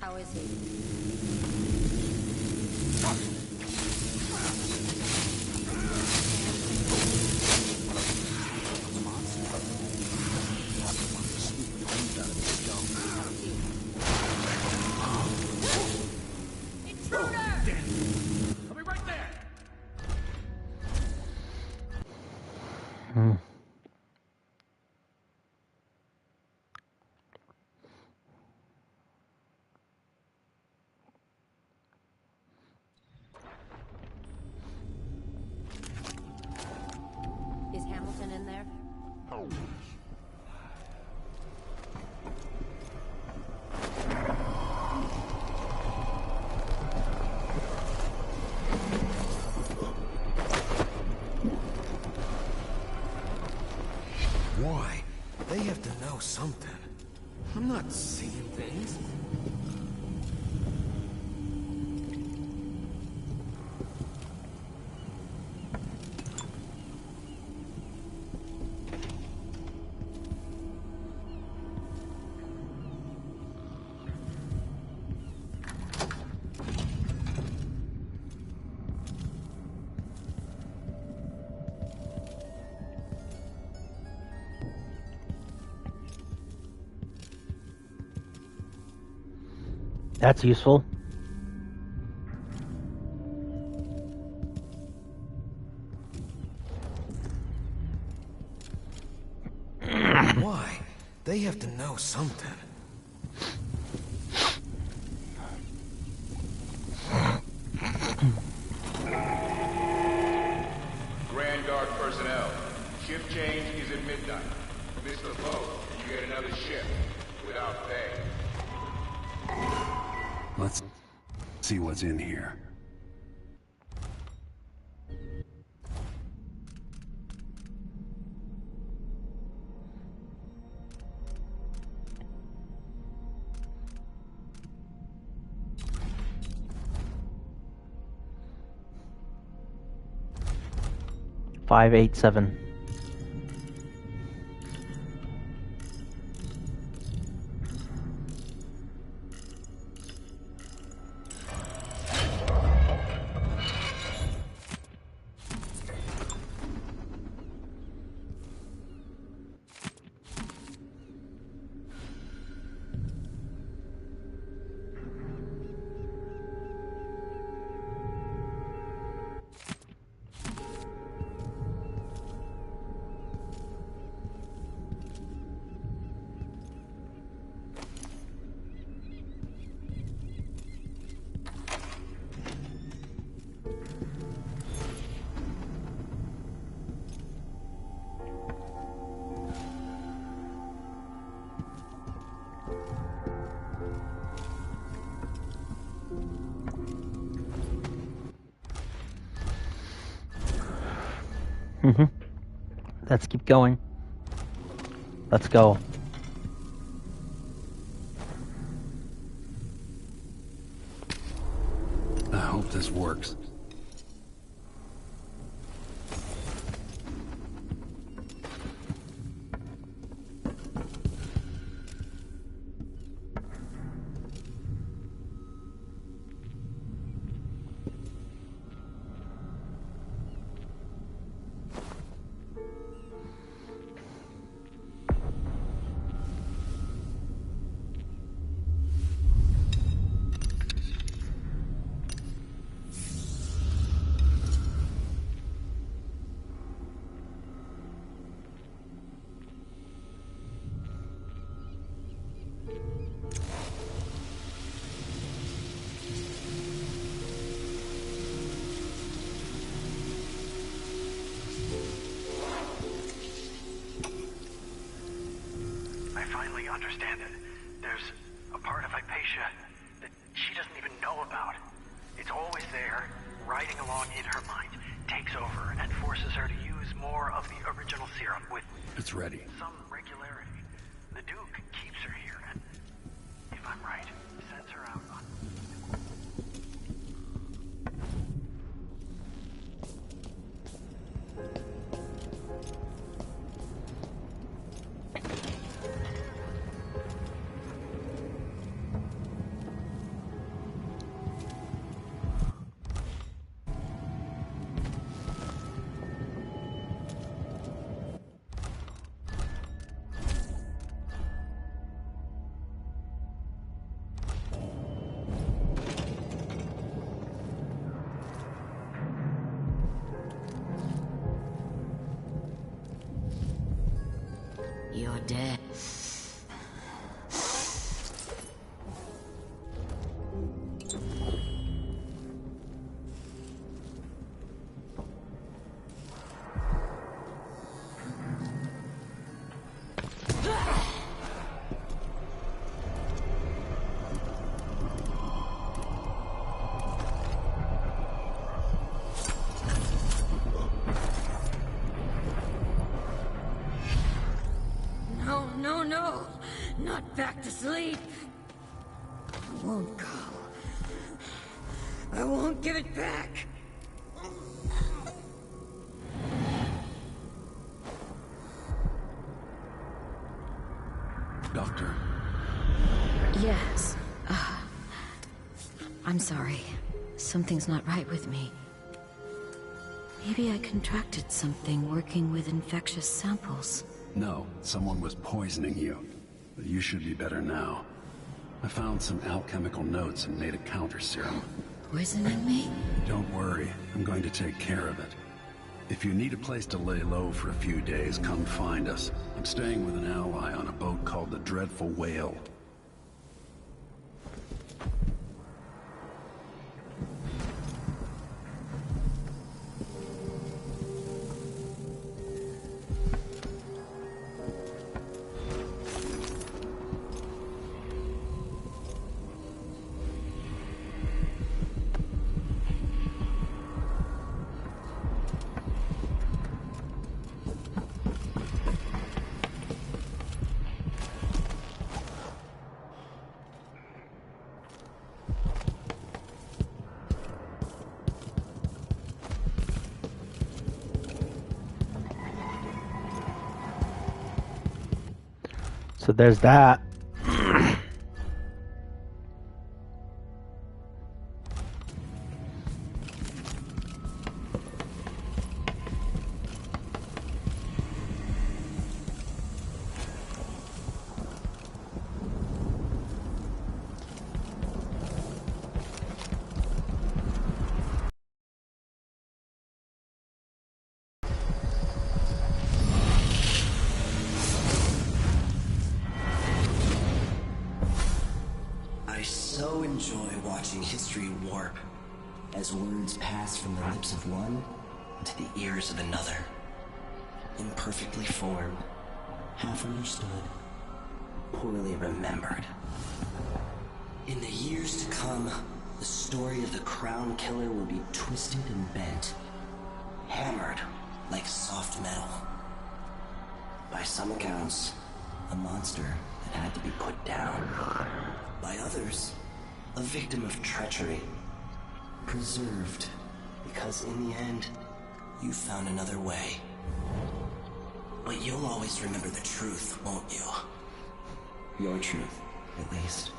[SPEAKER 13] How is he? Is Hamilton in there?
[SPEAKER 11] Why? They have to know something. I'm not seeing things.
[SPEAKER 2] That's useful.
[SPEAKER 11] Why? They have to know something.
[SPEAKER 18] Grand Guard personnel, shift change is at midnight. Miss the boat, you get another shift without pay.
[SPEAKER 6] Let's see what's in here.
[SPEAKER 2] Five, 8, 7. Let's keep going. Let's go.
[SPEAKER 6] I hope this works.
[SPEAKER 19] you understand it. There's a part of Hypatia that she doesn't even know about. It's always there, riding along in her mind, takes over, and forces her to use more of the original serum with
[SPEAKER 6] It's ready.
[SPEAKER 19] some regularity. The Duke keeps her here, and if I'm right, sends her out on...
[SPEAKER 5] You're dead. No, not back to sleep. I won't go. I won't give it back.
[SPEAKER 6] Doctor.
[SPEAKER 5] Yes. I'm sorry. Something's not right with me. Maybe I contracted something working with infectious samples.
[SPEAKER 6] No, someone was poisoning you. But you should be better now. I found some alchemical notes and made a counter serum.
[SPEAKER 5] Poisoning me?
[SPEAKER 6] Don't worry, I'm going to take care of it. If you need a place to lay low for a few days, come find us. I'm staying with an ally on a boat called the Dreadful Whale.
[SPEAKER 2] So there's that.
[SPEAKER 15] I so enjoy watching history warp as words pass from the lips of one to the ears of another. Imperfectly formed, half understood, poorly remembered. In the years to come, the story of the Crown Killer will be twisted and bent, hammered like soft metal. By some accounts, a monster that had to be put down. By others, a victim of treachery. Preserved, because in the end, you found another way. But you'll always remember the truth, won't you? Your truth, at least.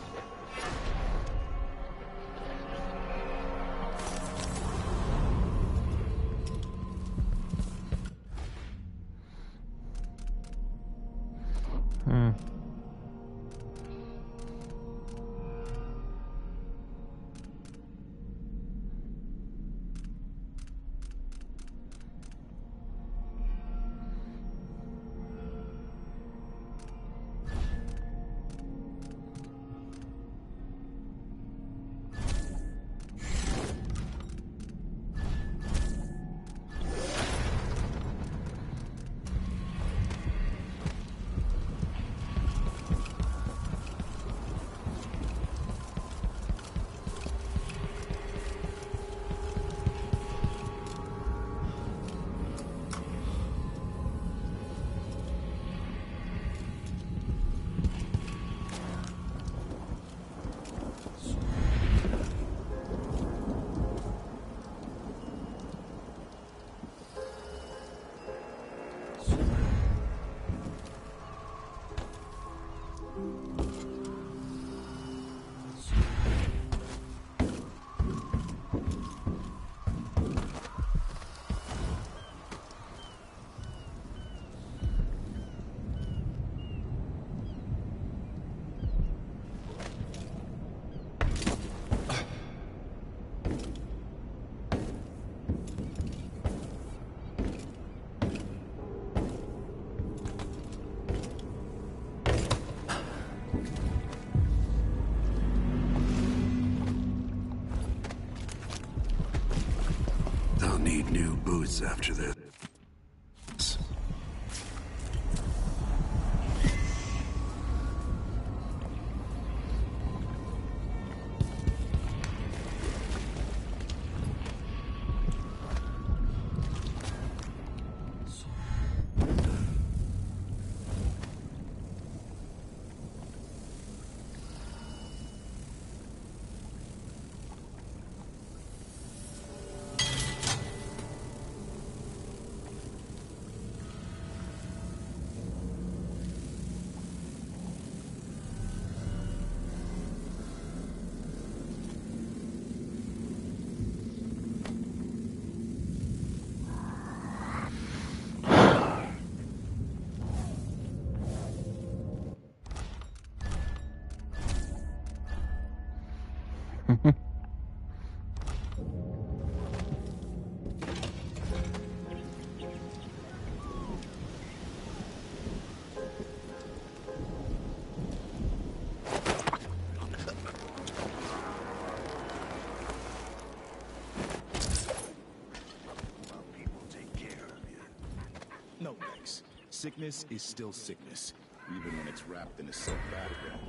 [SPEAKER 6] boots after this.
[SPEAKER 16] No thanks. Sickness is still sickness, even when it's wrapped in a silk bathrobe.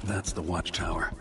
[SPEAKER 6] That's the watchtower.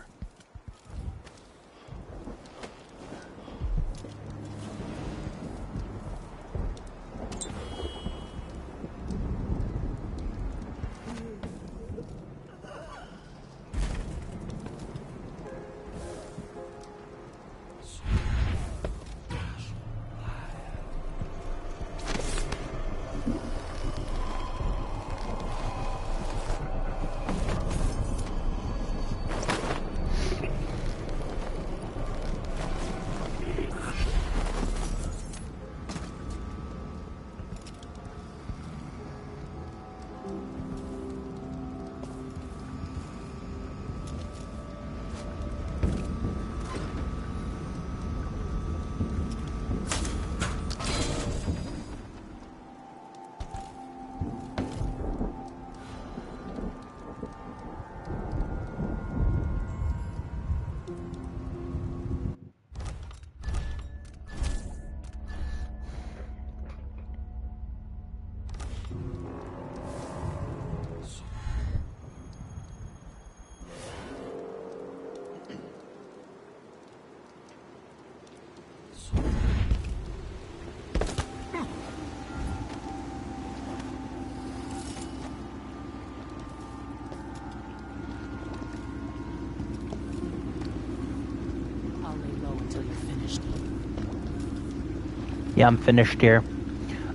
[SPEAKER 2] Yeah, I'm finished here.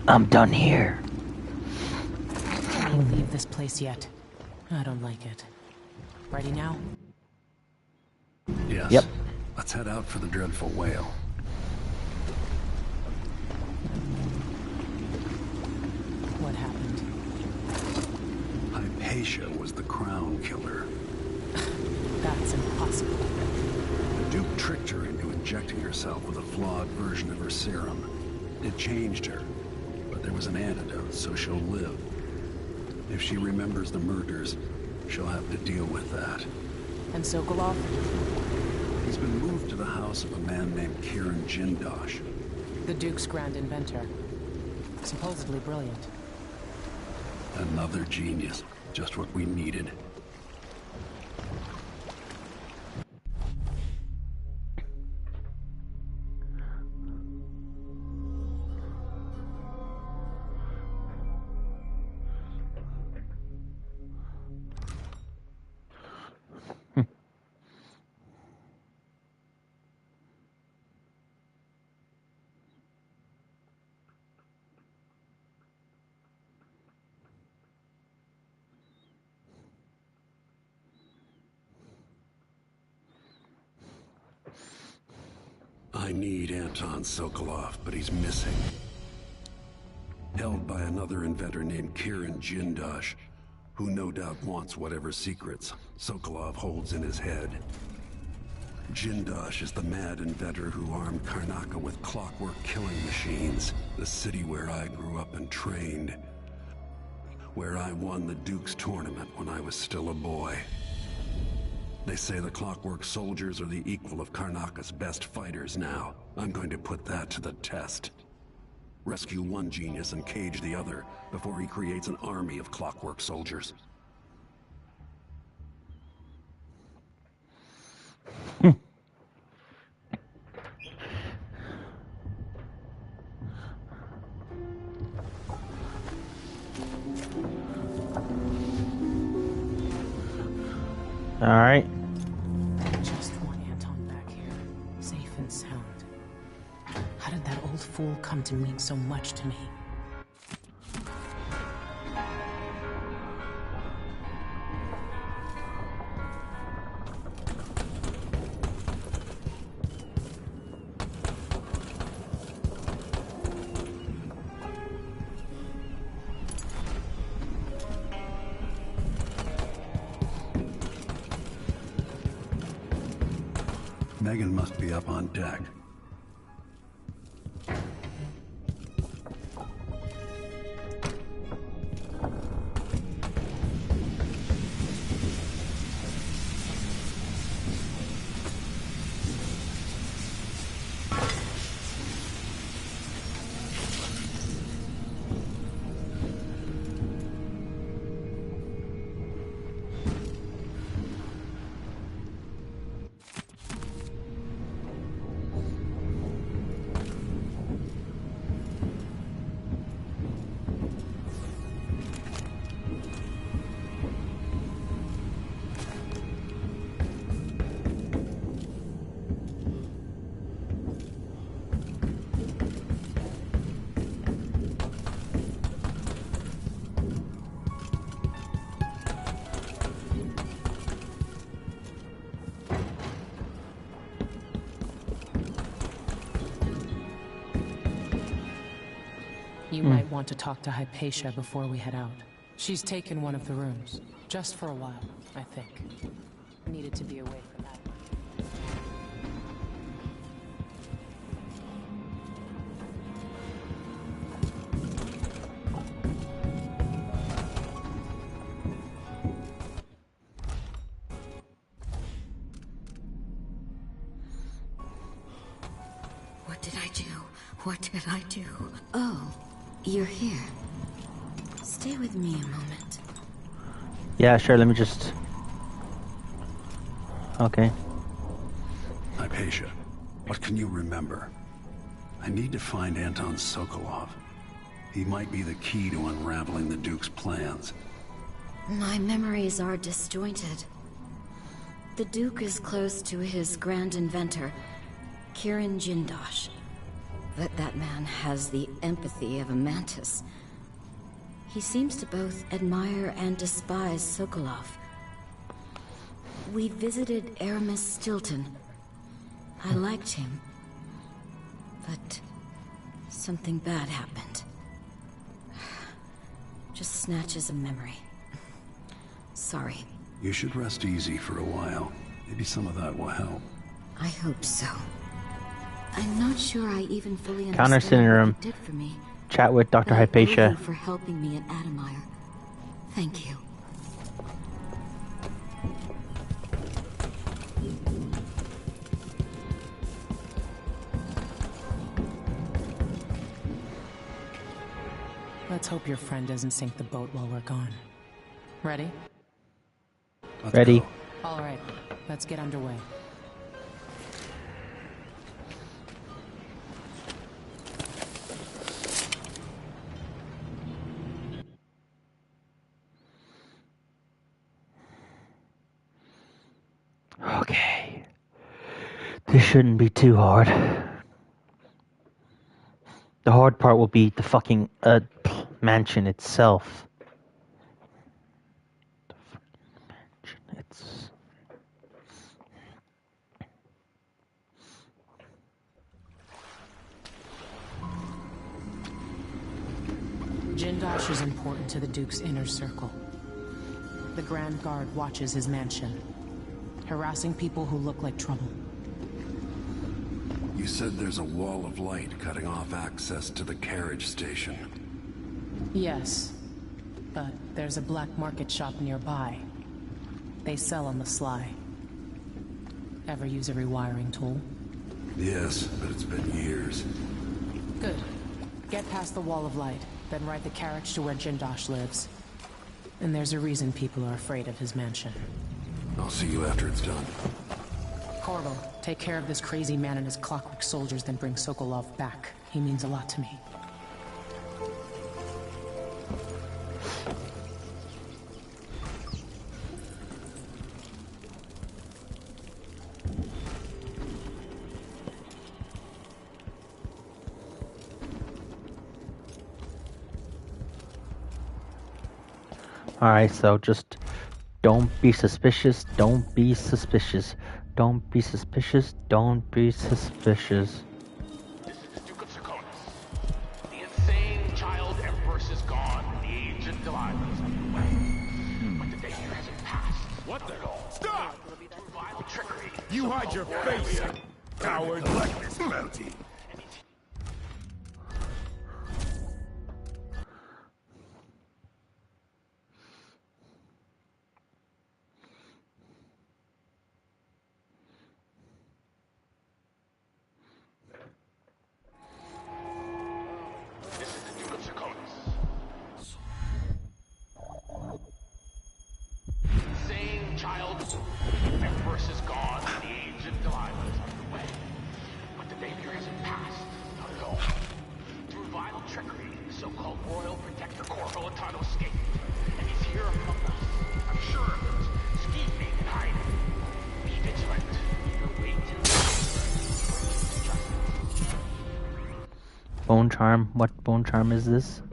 [SPEAKER 2] I'm done here.
[SPEAKER 17] Can't leave this place yet. I don't like it. Ready now?
[SPEAKER 6] Yes.
[SPEAKER 2] Yep.
[SPEAKER 6] Let's head out for the dreadful whale.
[SPEAKER 17] What happened?
[SPEAKER 6] Hypatia was the crown killer.
[SPEAKER 17] That's impossible.
[SPEAKER 6] The Duke tricked her into injecting herself with a flawed version of her serum. It changed her, but there was an antidote, so she'll live. If she remembers the murders, she'll have to deal with that.
[SPEAKER 17] And Sokolov?
[SPEAKER 6] He's been moved to the house of a man named Kieran Jindosh.
[SPEAKER 17] The Duke's grand inventor. Supposedly brilliant.
[SPEAKER 6] Another genius. Just what we needed. I need Anton Sokolov, but he's missing. held by another inventor named Kieran, who no doubt wants whatever secrets Sokolov holds in his head. Jindosh is the mad inventor who armed Karnaca with clockwork killing machines, the city where I grew up and trained, where I won the Duke's tournament when I was still a boy. They say the clockwork soldiers are the equal of Karnaca's best fighters now. I'm going to put that to the test. Rescue one genius and cage the other before he creates an army of clockwork soldiers.
[SPEAKER 2] All right.
[SPEAKER 17] Just want Anton back here, safe and sound. How did that old fool come to mean so much to me?
[SPEAKER 6] Megan must be up on deck.
[SPEAKER 17] You might want to talk to Hypatia before we head out. She's taken one of the rooms. Just for a while, I think. Needed to be away from that.
[SPEAKER 5] What did I do? What did I do? Oh, you're here. Stay with me a moment.
[SPEAKER 2] Yeah, sure, let me just... Okay.
[SPEAKER 6] Hypatia, what can you remember? I need to find Anton Sokolov. He might be the key to unraveling the Duke's plans.
[SPEAKER 5] My memories are disjointed. The Duke is close to his grand inventor, Kieran Jindosh. But that man has the empathy of a mantis. He seems to both admire and despise Sokolov. We visited Aramis Stilton. I liked him. But something bad happened. Just snatches of memory. Sorry.
[SPEAKER 6] You should rest easy for a while. Maybe some of that will help.
[SPEAKER 5] I hope so. I'm not sure I even fully
[SPEAKER 2] Counter
[SPEAKER 5] understand
[SPEAKER 2] syndrome.
[SPEAKER 5] what you did for me.
[SPEAKER 2] Chat with Dr.
[SPEAKER 5] But I owe
[SPEAKER 2] Hypatia.
[SPEAKER 5] you for helping me at Admire. Thank you.
[SPEAKER 17] Let's hope your friend doesn't sink the boat while we're gone. Ready?
[SPEAKER 2] Ready.
[SPEAKER 17] All right, let's get underway.
[SPEAKER 2] Okay. This shouldn't be too hard. The hard part will be the fucking mansion itself. The fucking mansion. It's...
[SPEAKER 17] Jindosh is important to the Duke's inner circle. The Grand Guard watches his mansion, harassing people who look like trouble.
[SPEAKER 6] You said there's a wall of light cutting off access to the carriage station.
[SPEAKER 17] Yes, but there's a black market shop nearby. They sell on the sly. Ever use a rewiring tool?
[SPEAKER 6] Yes, but it's been years.
[SPEAKER 17] Good. Get past the wall of light, then ride the carriage to where Jindosh lives. And there's a reason people are afraid of his mansion.
[SPEAKER 6] I'll see you after it's done.
[SPEAKER 17] Corvo, take care of this crazy man and his clockwork soldiers, then bring Sokolov back. He means a lot to me.
[SPEAKER 2] Alright, so just don't be suspicious, don't be suspicious, don't be suspicious, don't be suspicious.
[SPEAKER 18] This is the Duke of Serkonos. The insane child empress is gone. The agent Delilah is underway. But the danger hasn't passed. What the hell? Stop! Vile trickery.
[SPEAKER 11] You hide your face, coward. Like this bounty.
[SPEAKER 2] Bone charm? What bone charm is this?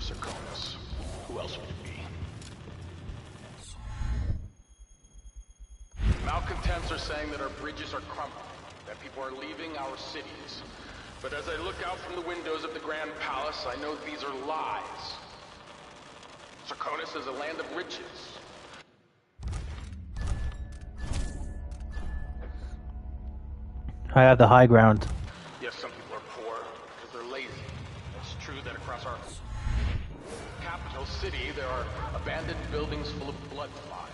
[SPEAKER 18] Serkonos. Who else would it be? Malcontents are saying that our bridges are crumbling, that people are leaving our cities. But as I look out from the windows of the Grand Palace, I know these are lies. Serkonos is a land of riches.
[SPEAKER 2] I have the high ground.
[SPEAKER 18] Yes, some people are poor because they're lazy. It's true that across our capital city, there are abandoned buildings full of blood flies.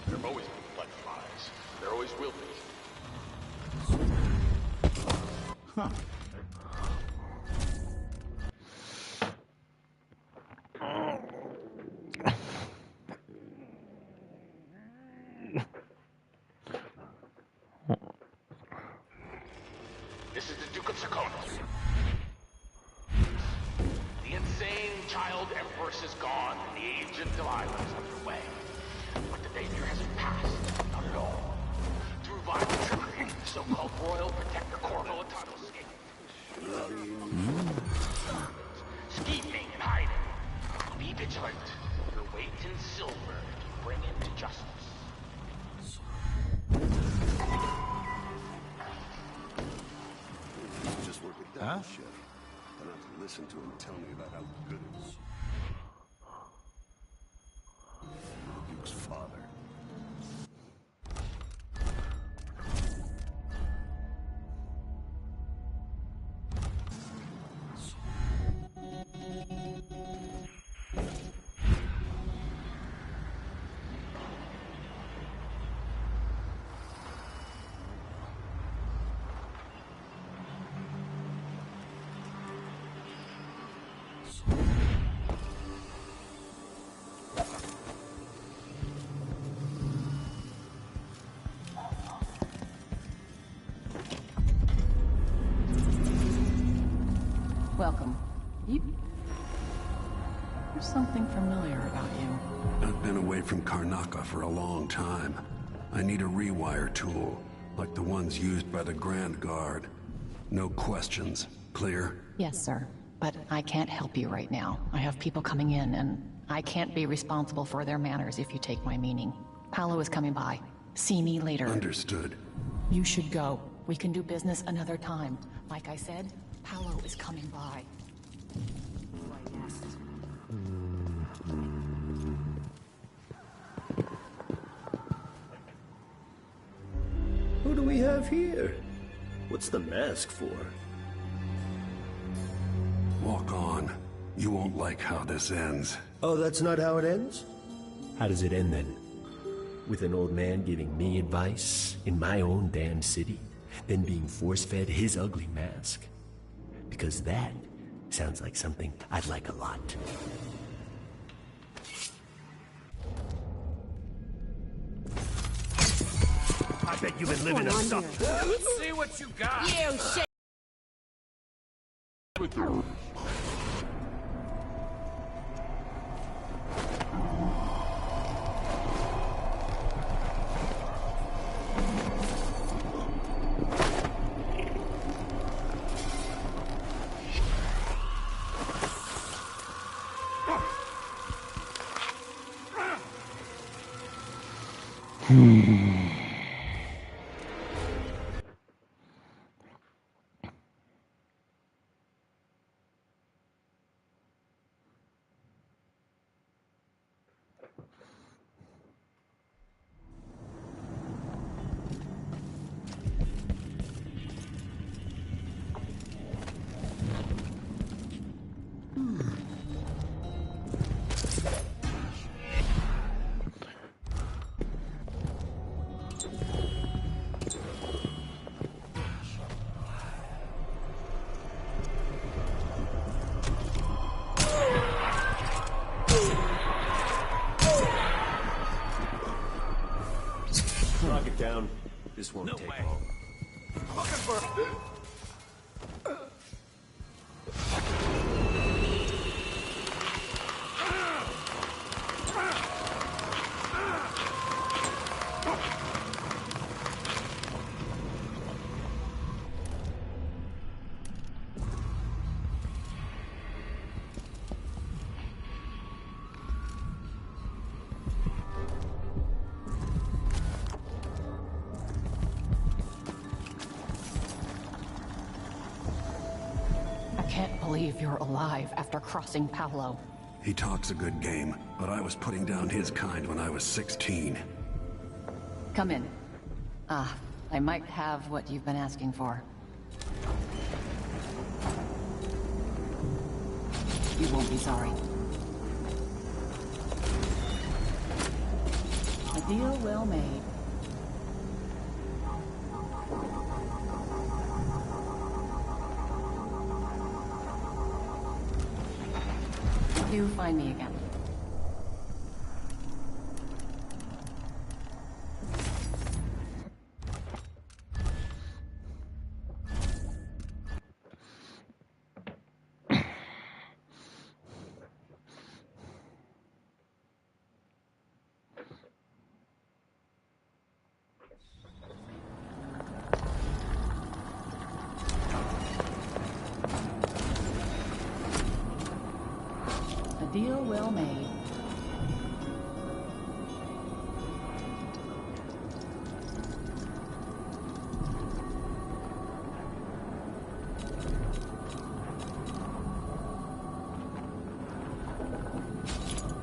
[SPEAKER 18] There have always been blood flies. There always will be.
[SPEAKER 11] Huh.
[SPEAKER 18] This is the Duke of Serkonos. The insane child empress is gone, and the age of Delilah is underway. But the danger hasn't passed, not at all. Through vile trickery, the so-called royal protector Corvo Atano escaped. Scheming and hiding. Be vigilant. Your weight in silver to bring him to justice.
[SPEAKER 6] Just work it down, Chef. I don't have to listen to him tell me about how good it is. The Duke's father. away from Karnaca for a long time. I need a rewire tool, like the ones used by the Grand Guard. No questions. Clear?
[SPEAKER 14] Yes, sir. But I can't help you right now. I have people coming in, and I can't be responsible for their manners if you take my meaning. Paolo is coming by. See me later.
[SPEAKER 6] Understood.
[SPEAKER 14] You should go. We can do business another time. Like I said, Paolo is coming by.
[SPEAKER 20] Who do we have here? What's the mask for?
[SPEAKER 6] Walk on. You won't like how this ends.
[SPEAKER 20] Oh, that's not how it ends? How does it end then? With an old man giving me advice in my own damn city, then being force-fed his ugly mask? Because that sounds like something I'd like a lot. I bet you've been living up something.
[SPEAKER 12] Let's see what you got.
[SPEAKER 14] You shit.
[SPEAKER 20] Knock it down. This won't take long.
[SPEAKER 12] Looking for...
[SPEAKER 14] You're alive after crossing Paolo.
[SPEAKER 6] He talks a good game, but I was putting down his kind when I was 16.
[SPEAKER 14] Come in. I might have what you've been asking for. You won't be sorry. A deal well made. Do find me again. Deal well made.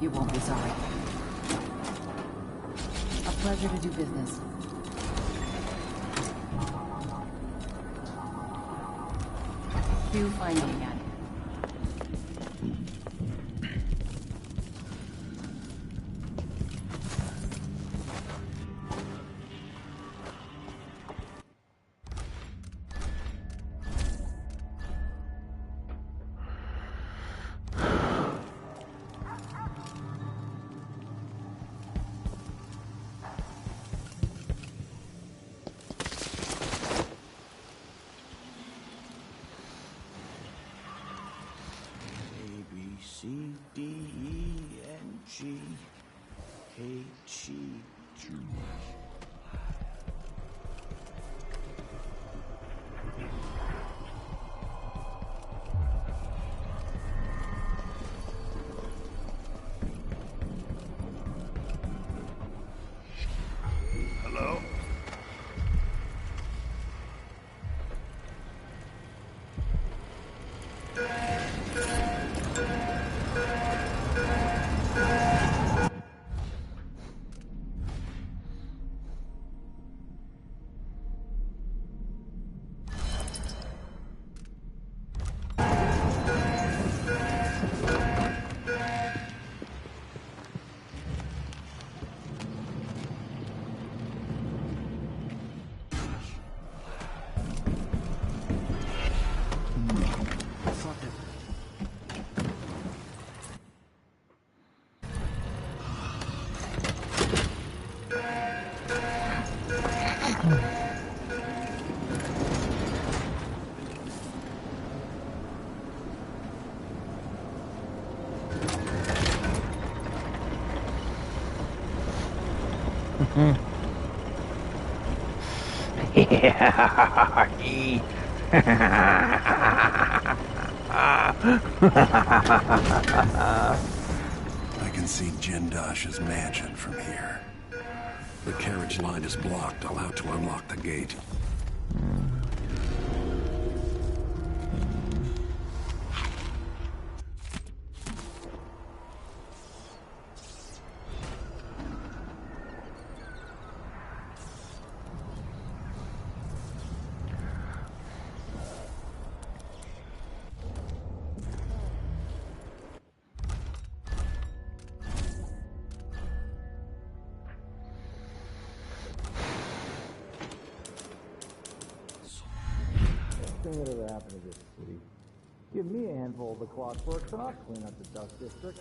[SPEAKER 14] You won't be sorry. A pleasure to do business. Do find me again.
[SPEAKER 20] C, D, E, N, G.
[SPEAKER 11] EMGG.
[SPEAKER 10] Hello?
[SPEAKER 6] I can see Jindosh's mansion from here. The carriage line is blocked. I'll have to unlock the gate.
[SPEAKER 1] Whatever happened to this city? Give me a handful of the clockworks and I'll clean up the dust district.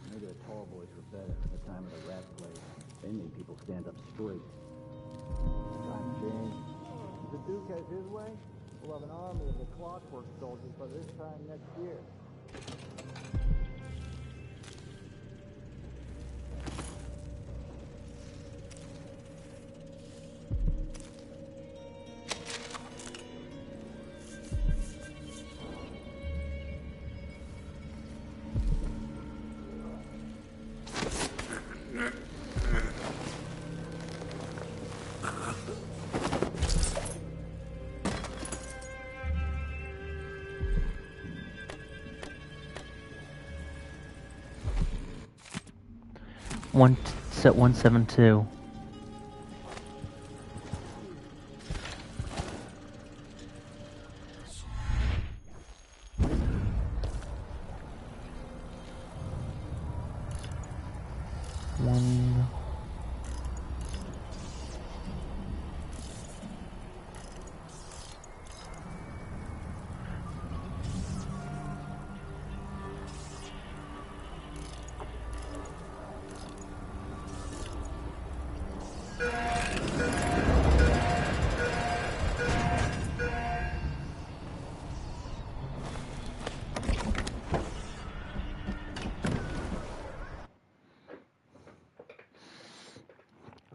[SPEAKER 1] Maybe the tall boys were better at the time of the rat plague. They made people stand up straight. Time changed. If the Duke has his way, we'll have an army of the clockwork soldiers by this time next year.
[SPEAKER 2] Set 172.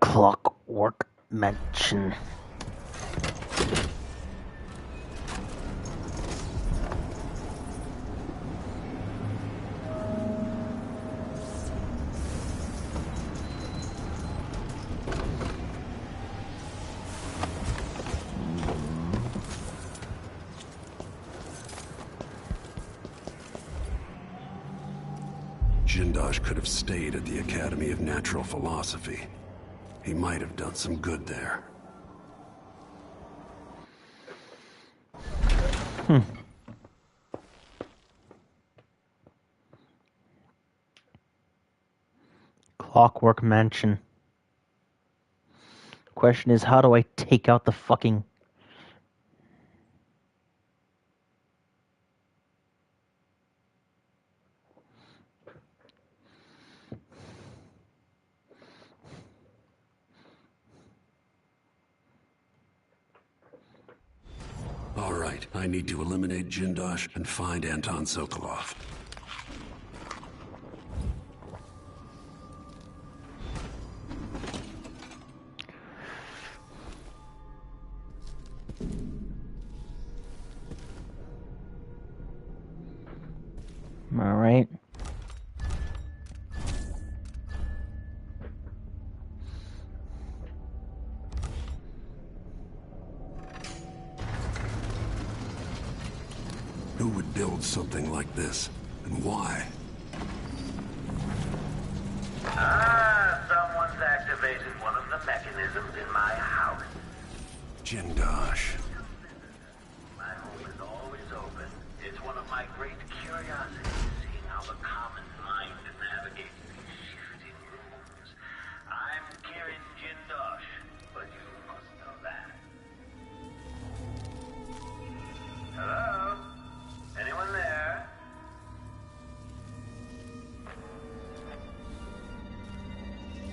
[SPEAKER 2] Clockwork Mansion.
[SPEAKER 6] Jindosh could have stayed at the Academy of Natural Philosophy. He might have done some good there.
[SPEAKER 2] Clockwork Mansion. Question is, how do I take out the fucking...
[SPEAKER 6] All right, I need to eliminate Jindosh and find Anton Sokolov. would build something like this, and why?
[SPEAKER 9] Someone's activated one of the mechanisms in my house.
[SPEAKER 6] Jindosh.
[SPEAKER 9] My home is always open. It's one of my great curiosities, seeing how the common mind navigates these shifting rooms. I'm Kirin Jindosh, but you must know that. Hello? Anyone there?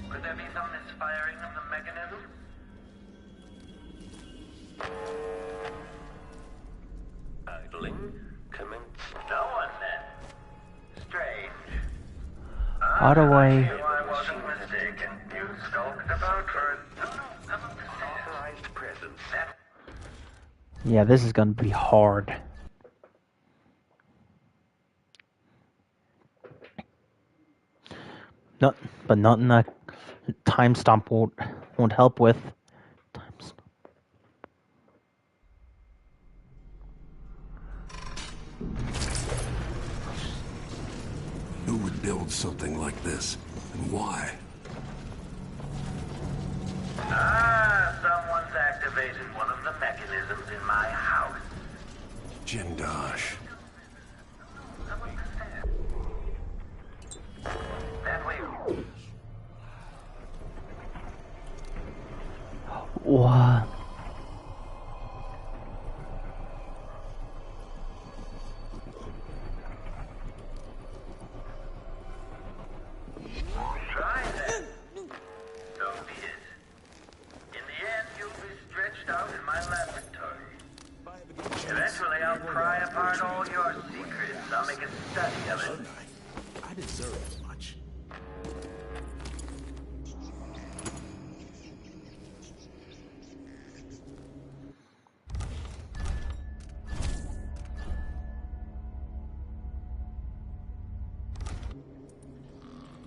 [SPEAKER 9] Could there be some misfiring of the mechanism? Idling? Commence. No one then. Strange.
[SPEAKER 2] How do I...
[SPEAKER 9] I wasn't mistaken. You skulked about for an unauthorized presence.
[SPEAKER 2] Yeah, this is gonna be hard. But nothing that time stomp won't help with.
[SPEAKER 6] Who would build something like this, and why?
[SPEAKER 9] Someone's activated one of the mechanisms in my house.
[SPEAKER 6] Jindosh.
[SPEAKER 9] That way.
[SPEAKER 2] What?
[SPEAKER 9] Try that. So be it. In the end, you'll be stretched out in my laboratory. Eventually, I'll pry apart all your secrets. I'll make a study of it.
[SPEAKER 11] I deserve as much.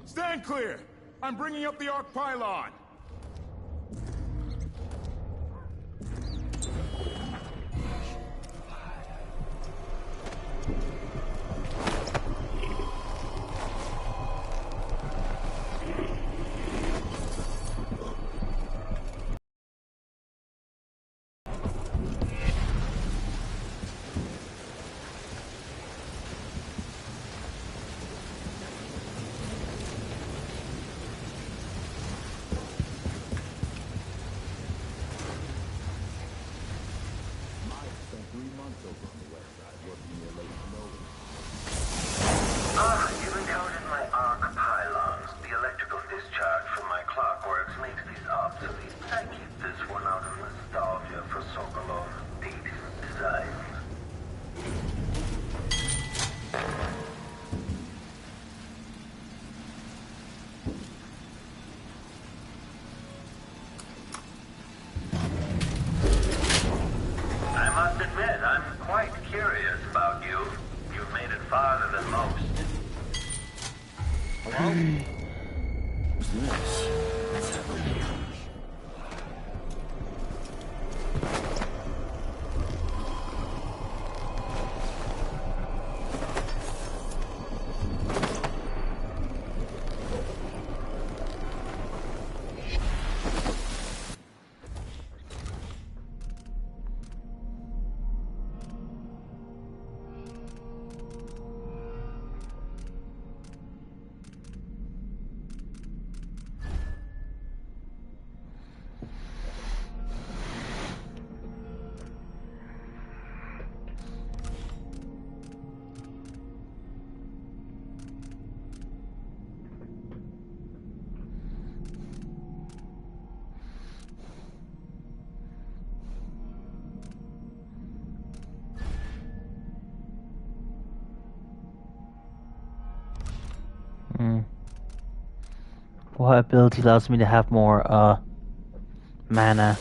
[SPEAKER 12] Stand clear! I'm bringing up the arc pylon!
[SPEAKER 9] You've encountered my arc pylons. The electrical discharge from my clockworks makes these obsolete. I keep this one out of nostalgia for Sokolov dated design. I must admit, I'm quite curious about you. You've made it farther than most.
[SPEAKER 11] Hello? Yes. Let's have a look.
[SPEAKER 2] What ability allows me to have more mana?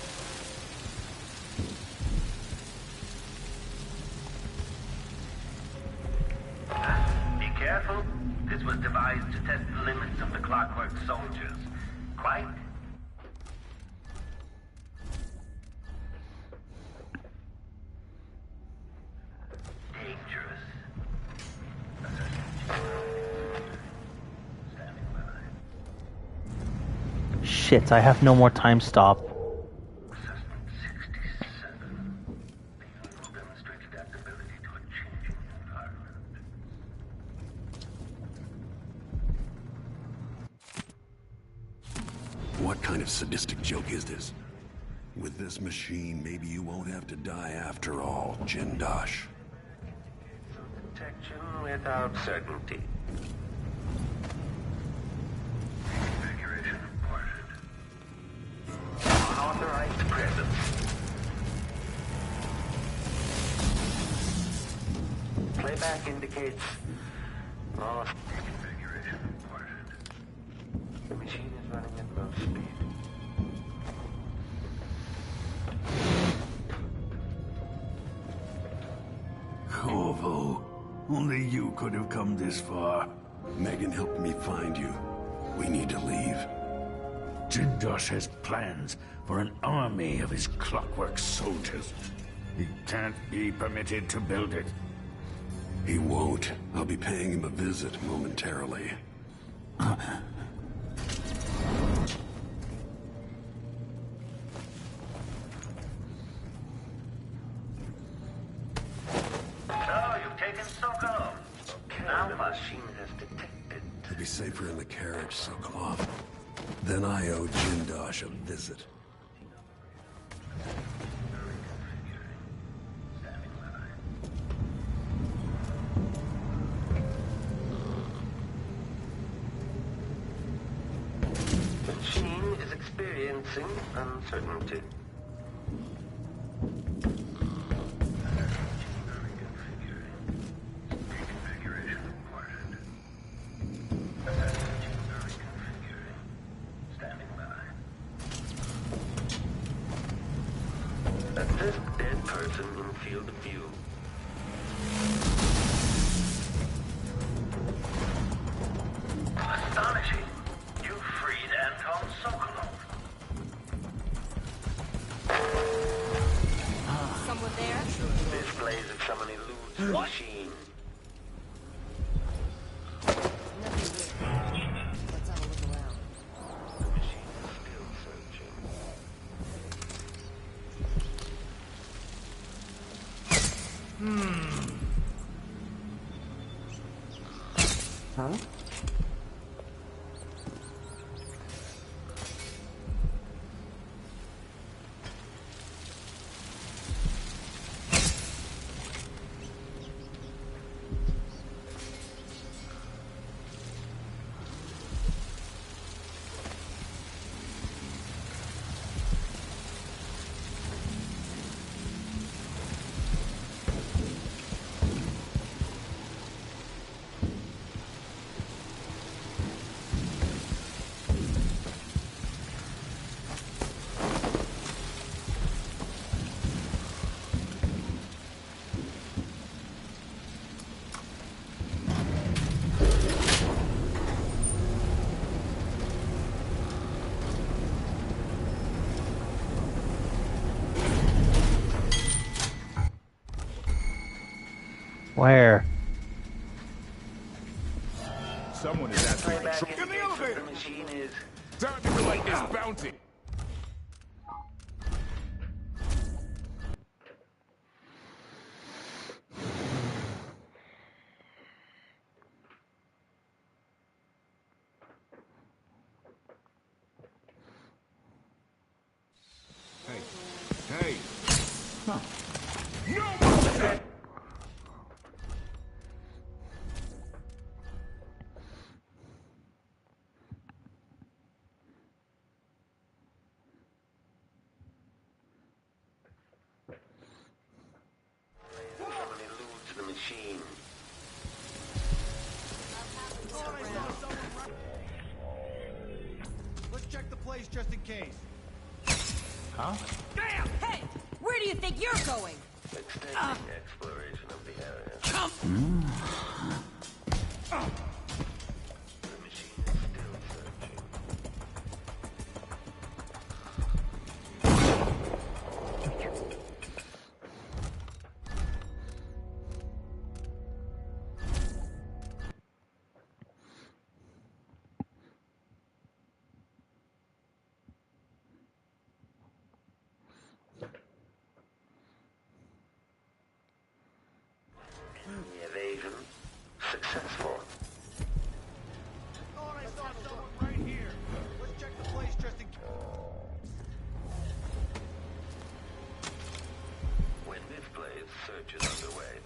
[SPEAKER 9] Be careful. This was devised to test the limits of the clockwork soldiers. Quite. Dangerous.
[SPEAKER 2] Shit, I have no more time stop.
[SPEAKER 6] What kind of sadistic joke is this? With this machine, maybe you won't have to die after all, Jindosh.
[SPEAKER 9] Protection without certainty. Configuration reported. Unauthorized presence. Playback indicates lost. Configuration reported. The machine is running at low speed.
[SPEAKER 6] Corvo, only you could have come this far. Megan helped me find you. We need to leave.
[SPEAKER 8] Jindosh has plans for an army of his clockwork soldiers. He can't be permitted to build it.
[SPEAKER 6] He won't. I'll be paying him a visit momentarily. To be safer in the carriage, Sokolov. Then I owe Jindosh a visit.
[SPEAKER 9] The machine is experiencing uncertainty. Assist dead person in field of view. Astonishing! You freed Anton Sokolov.
[SPEAKER 4] Someone there?
[SPEAKER 9] Displays if someone eludes the machine.
[SPEAKER 4] Let's have a look around.
[SPEAKER 9] The machine is still searching.
[SPEAKER 1] Huh?
[SPEAKER 2] Where?
[SPEAKER 16] Someone is actually
[SPEAKER 9] Playback
[SPEAKER 16] patrolling.
[SPEAKER 9] indicates that the machine is
[SPEAKER 16] Time to collect this bounty. Hey. Huh. No more!
[SPEAKER 9] someone eludes the machine.
[SPEAKER 12] Let's check the place just in case.
[SPEAKER 16] Huh?
[SPEAKER 4] Damn! Hey! Where do you think you're going?
[SPEAKER 9] Extending exploration of the area. The machine is still searching.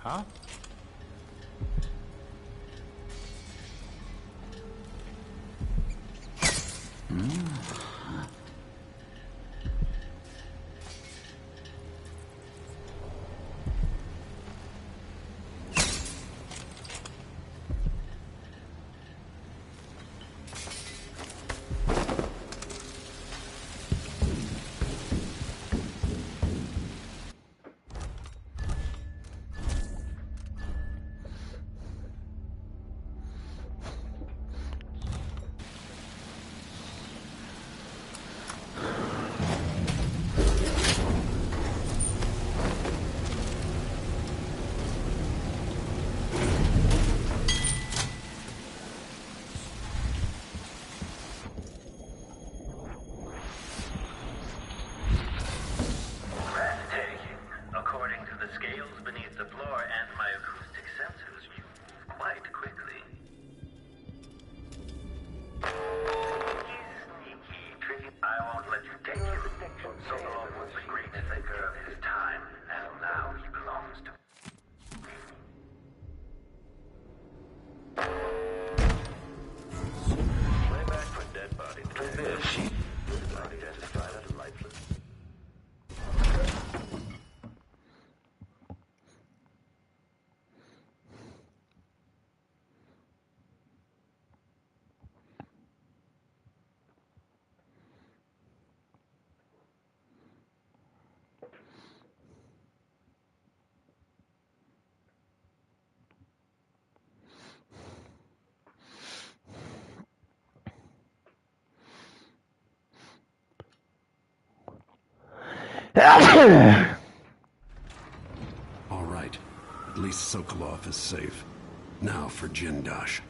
[SPEAKER 3] Huh?
[SPEAKER 6] All right. At least Sokolov is safe. Now for Jindosh.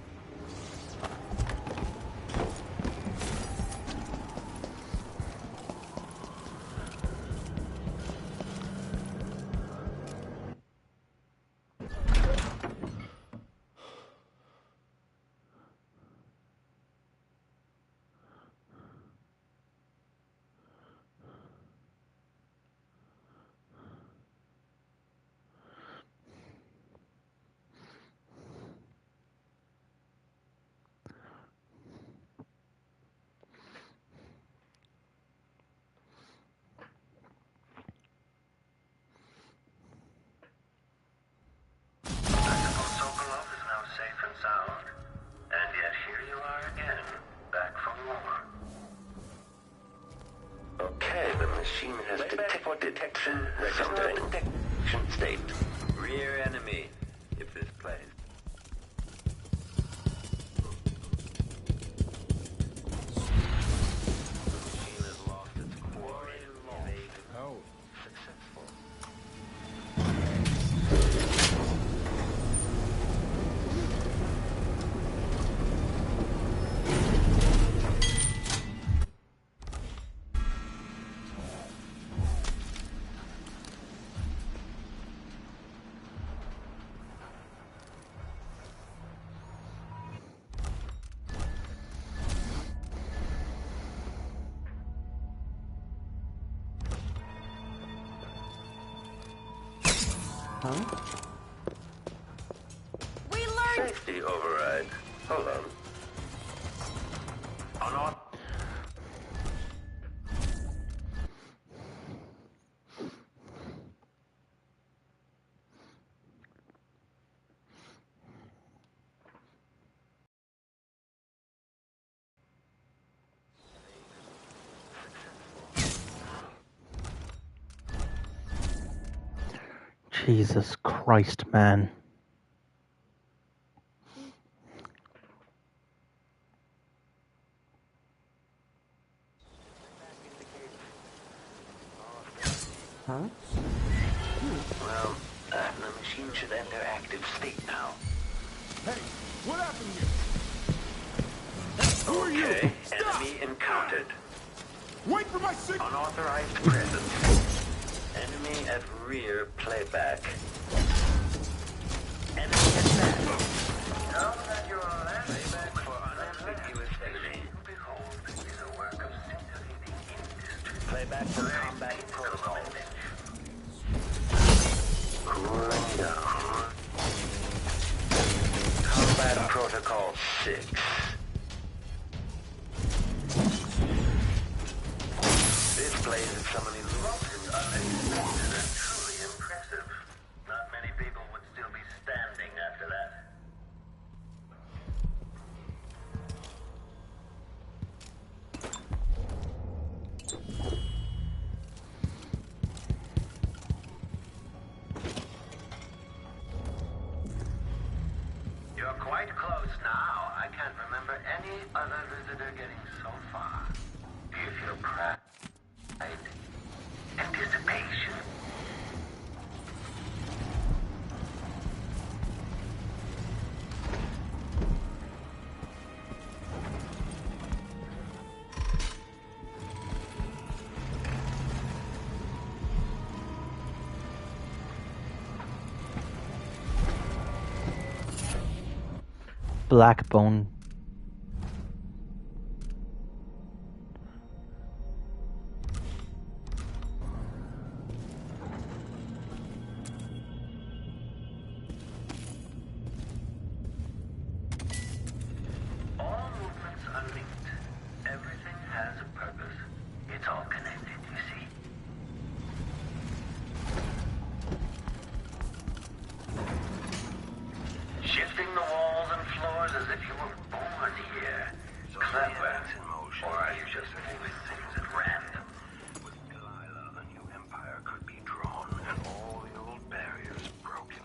[SPEAKER 9] Okay, the machine has detection state. Rear enemy, if this plays. The machine has lost its coordinated evade.
[SPEAKER 16] Oh.
[SPEAKER 9] Successful.
[SPEAKER 3] Huh?
[SPEAKER 9] We learned safety override. Hold on.
[SPEAKER 2] Jesus Christ, man.
[SPEAKER 3] Huh?
[SPEAKER 9] Well, the machine should enter active state now.
[SPEAKER 10] Hey, what happened here?
[SPEAKER 9] Who are you? Enemy encountered.
[SPEAKER 10] Wait for my signal!
[SPEAKER 9] Unauthorized presence. Enemy at rear playback. Enemy attack. Now that you're on playback for unambiguous enemy. Behold, is a work of scintillating industry. Playback for combat protocol. Cooling down. displays at some of these rocks is unexpected and truly impressive. Not many people would still be standing after that. You're quite close now. I can't remember any other visitor getting so far. Do you feel pride? Anticipation?
[SPEAKER 2] Blackbone.
[SPEAKER 9] All movements are linked. Everything has a purpose. It's all connected, you see. Shifting the walls and floors as if you were born here. Clever. Or are you just moving things at random? With Delilah, a new empire could be drawn and all the old barriers broken.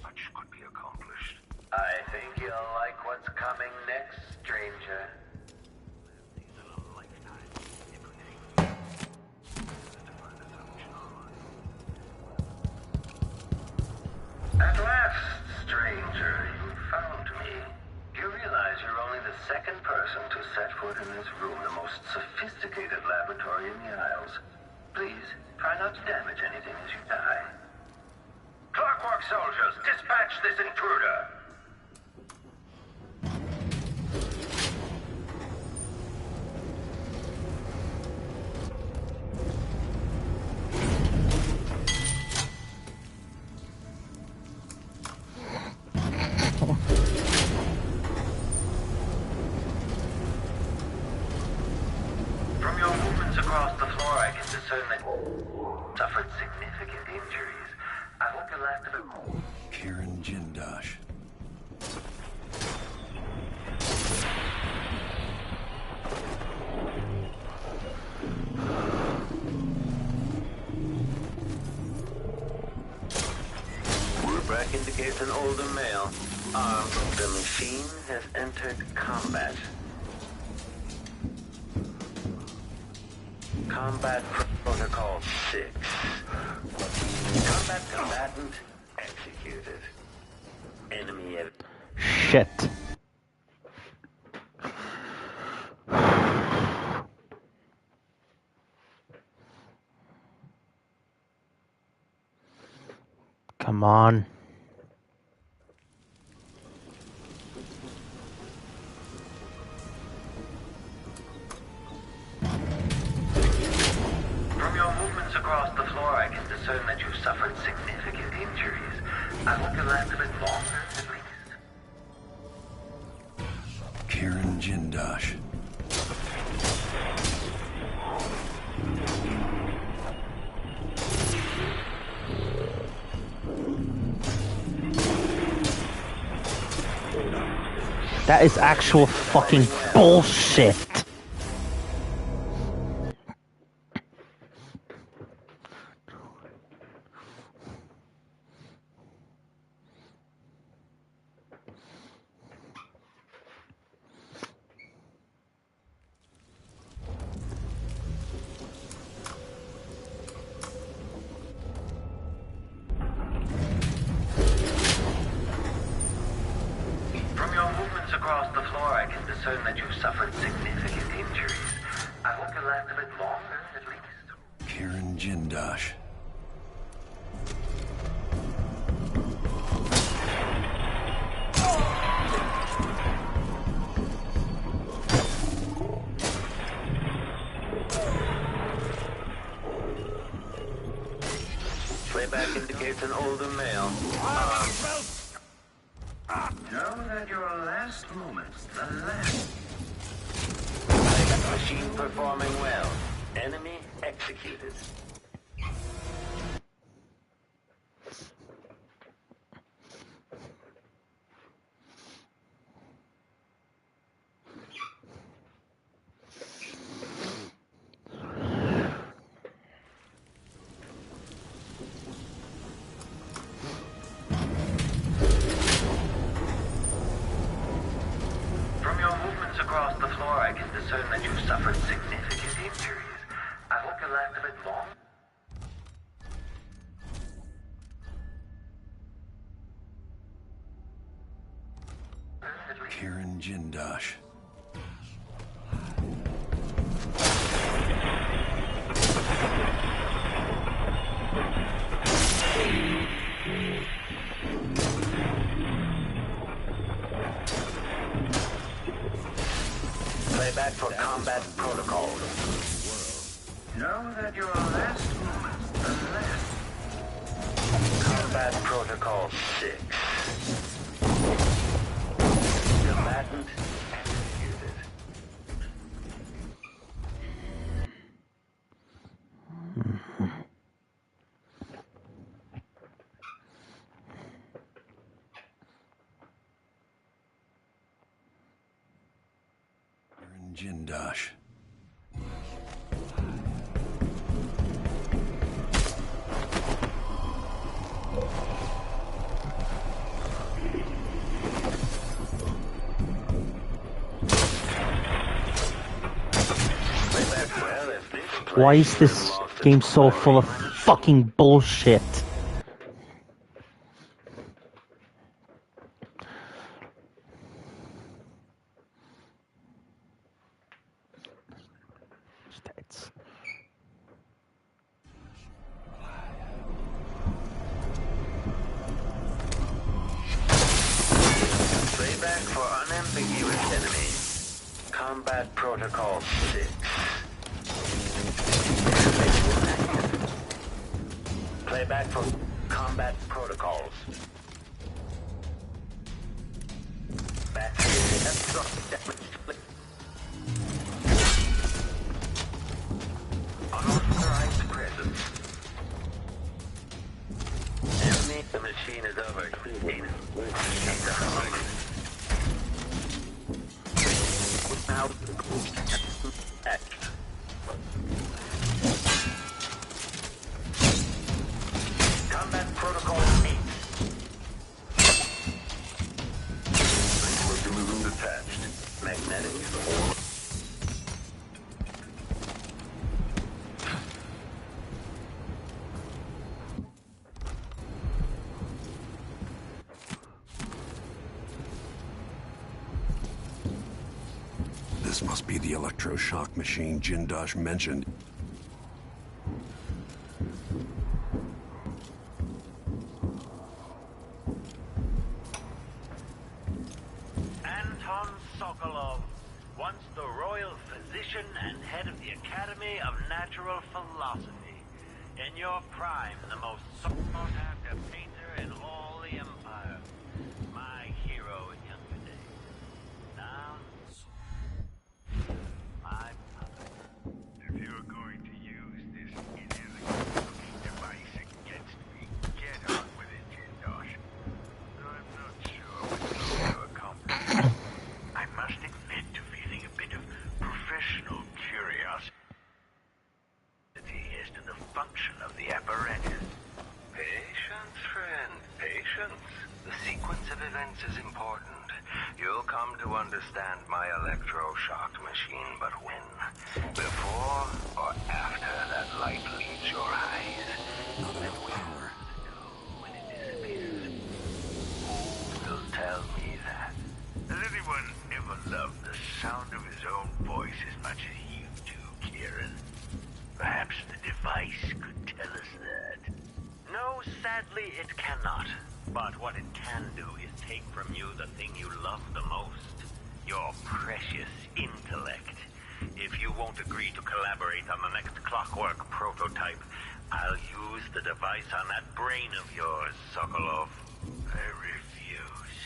[SPEAKER 9] Much could be accomplished. I think you'll like what's coming next, stranger. At last, stranger, you found me. You realize you're only the second person to set foot in this room, the most sophisticated laboratory in the Isles. Please, try not to damage anything as you die. Clockwork soldiers, dispatch this intruder! From your movements across the floor, I can discern that you suffered significant injuries. I hope you'll activate...
[SPEAKER 6] Kieran Jindosh.
[SPEAKER 9] Rubric indicates an older male. The machine has entered combat. Combat Protocol 6. Combat combatant executed. Enemy...
[SPEAKER 2] Shit. Come on.
[SPEAKER 9] From your movements across the floor, I can discern that you've suffered significant injuries. I hope you'll last a bit longer, at least.
[SPEAKER 6] Kieran Jindosh.
[SPEAKER 2] That is actual fucking bullshit.
[SPEAKER 9] Across the floor, I can discern that you've suffered significant injuries. I hope you'll last a bit longer, at least.
[SPEAKER 6] Kieran Jindosh.
[SPEAKER 9] Playback indicates an older male. Know that executed. From your movements across the floor, I can discern that you've suffered significant injuries. I hope you last a bit long.
[SPEAKER 6] Kirin Jindosh.
[SPEAKER 9] Playback for combat protocol. Know that your last moments are left. Combat protocol 6. Combatant executed.
[SPEAKER 6] Kirin Jindosh.
[SPEAKER 2] Why is this game so full of fucking bullshit?
[SPEAKER 9] Playback for unambiguous enemy. Combat protocol 6. Playback for combat protocols. Back to unauthorized presence. Enemy, the machine is overheating. Now, combat protocol 8. Mechanism detached. Magnetic.
[SPEAKER 6] This must be the electroshock machine Jindosh mentioned.
[SPEAKER 9] Anton Sokolov, once the royal physician and head of the Academy of Natural Philosophy. In your prime, the most sought-after painter in all the Empire. My hero in younger days. Now, my puppet.
[SPEAKER 7] If you're going to use this inelegant-looking device against me, get on with it, Jindosh. I'm not sure what you're going to accomplish. I must admit to feeling a bit of professional curiosity as to the function of the apparatus.
[SPEAKER 9] Patience, friend, patience. The sequence of events is important. You'll come to understand my electroshock machine, but when? Before or after that light leaves your eyes?
[SPEAKER 6] Not enough power.
[SPEAKER 9] When it disappears. Who will tell me that?
[SPEAKER 7] Has anyone ever loved the sound of his own voice as much as you do, Kieran? Perhaps the device could tell us that.
[SPEAKER 9] No, sadly, it cannot. But what it can do is take from you the thing you love the most. Your precious intellect. If you won't agree to collaborate on the next clockwork prototype, I'll use the device on that brain of yours, Sokolov.
[SPEAKER 7] I refuse.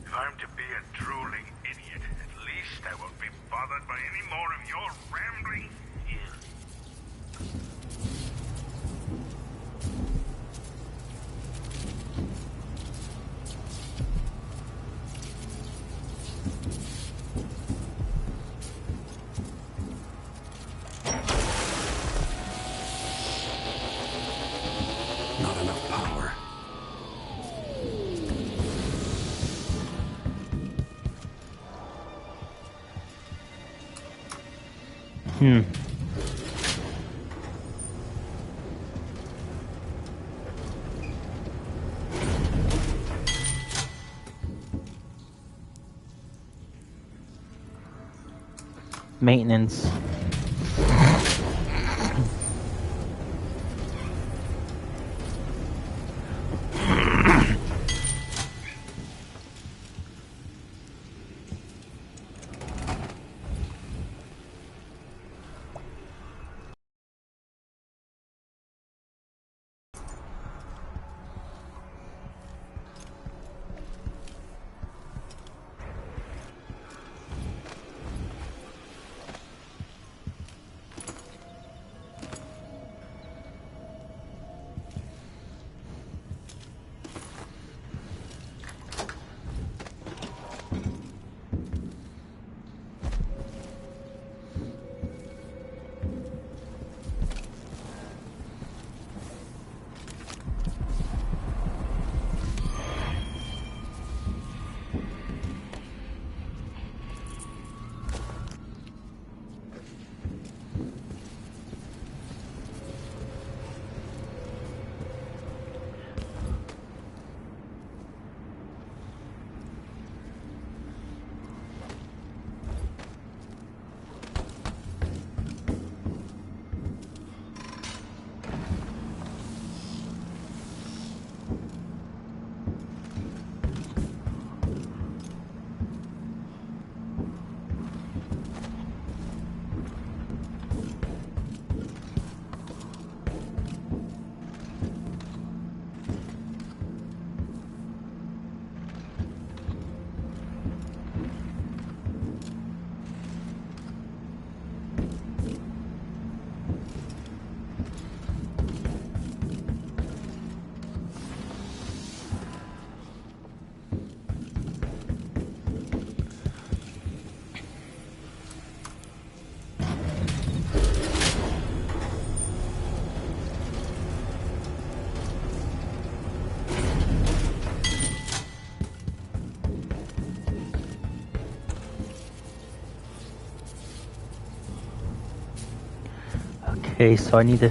[SPEAKER 7] If I'm to be a drooling idiot, at least I won't be bothered by any more of your rambling.
[SPEAKER 2] Maintenance. Okay, so I need to...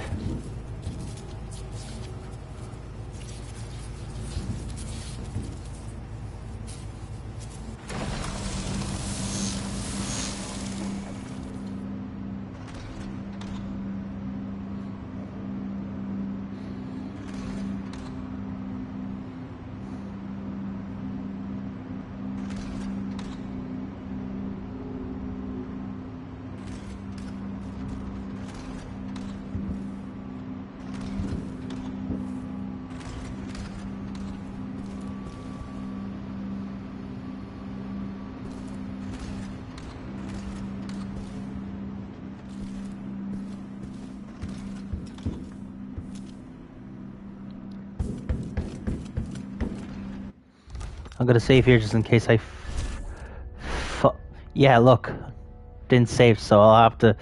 [SPEAKER 2] I'm gonna save here just in case I yeah, look. Didn't save, so I'll have to...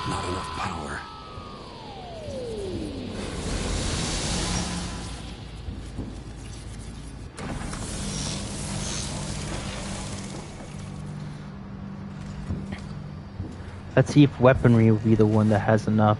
[SPEAKER 6] Not enough power.
[SPEAKER 2] Let's see if weaponry will be the one that has enough.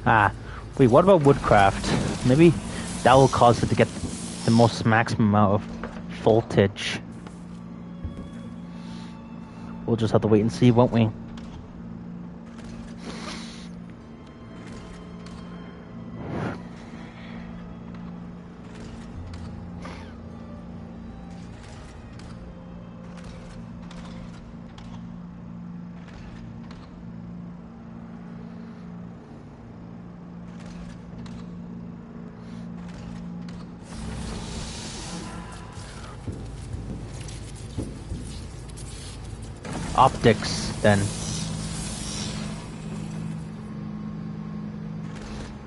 [SPEAKER 2] Ah, wait, what about woodcraft? Maybe that will cause it to get the most maximum amount of voltage. We'll just have to wait and see, won't we? Optics, then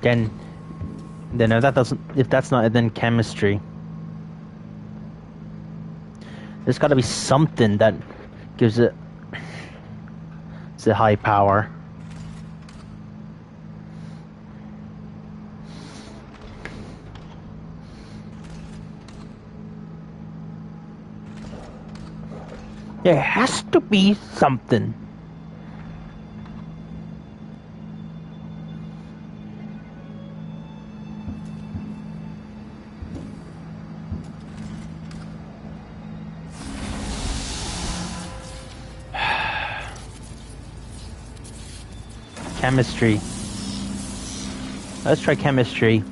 [SPEAKER 2] if that doesn't, if that's not it, then chemistry. There's got to be something that gives it the high power. There has to be something. Chemistry. Let's try chemistry.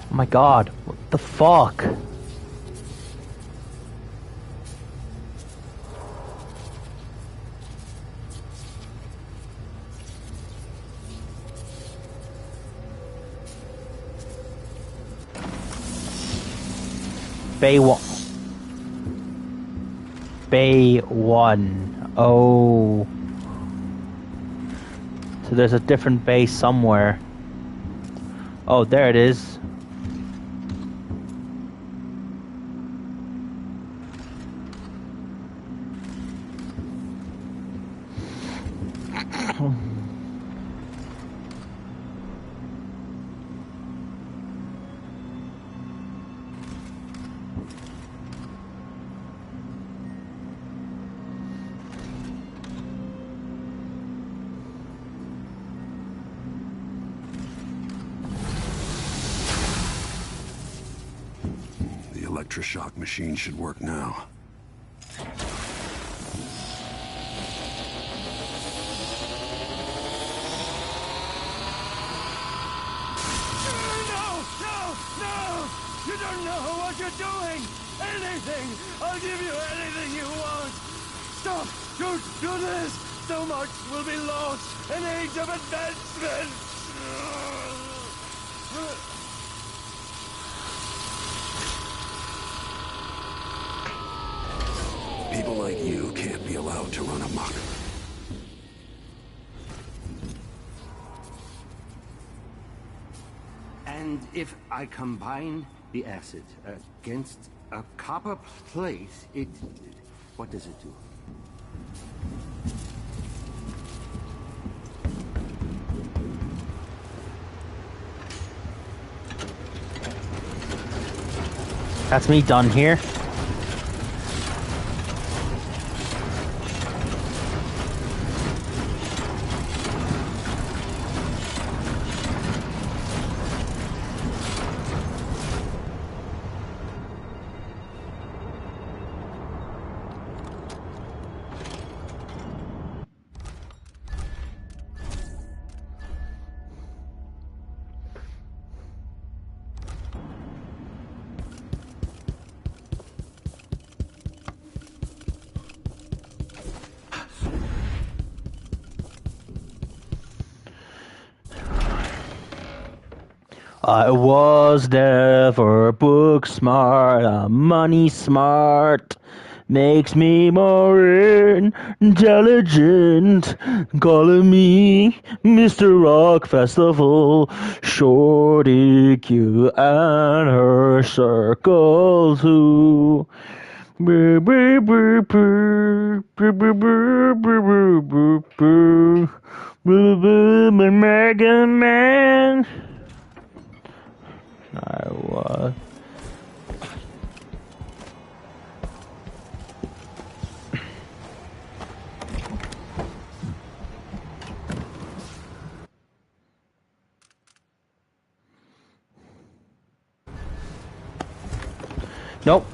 [SPEAKER 2] Oh my god, what the fuck? Bay 1. Oh. So there's a different bay somewhere. Oh, there it is.
[SPEAKER 6] Electroshock machine should work now.
[SPEAKER 10] No! You don't know what you're doing! Anything! I'll give you anything you want! Stop! Don't do this! So much will be lost! An age of advancement!
[SPEAKER 6] People like you can't be allowed to run amok.
[SPEAKER 11] And if I combine the acid against a copper plate, what does it do?
[SPEAKER 2] That's me done here. I was never book smart, I'm money smart. Makes me more intelligent. Calling me Mr. Rock Festival. Shorty Q and her circle too. Brr, brr, brr, brr, brr, brr, brr, brr, brr, brr, brr, Mega Man. I was. Nope.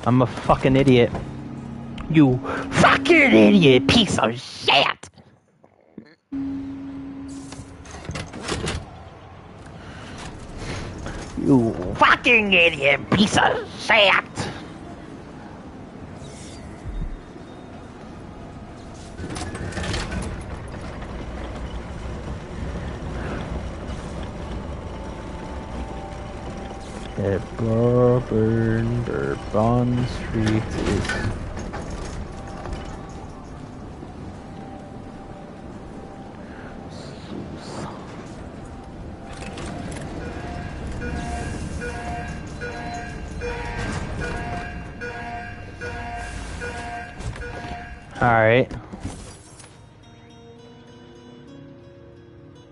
[SPEAKER 2] I'm a fucking idiot. You fucking idiot, piece of shit! You fucking idiot, piece of shit! Bourbon Street is... Alright.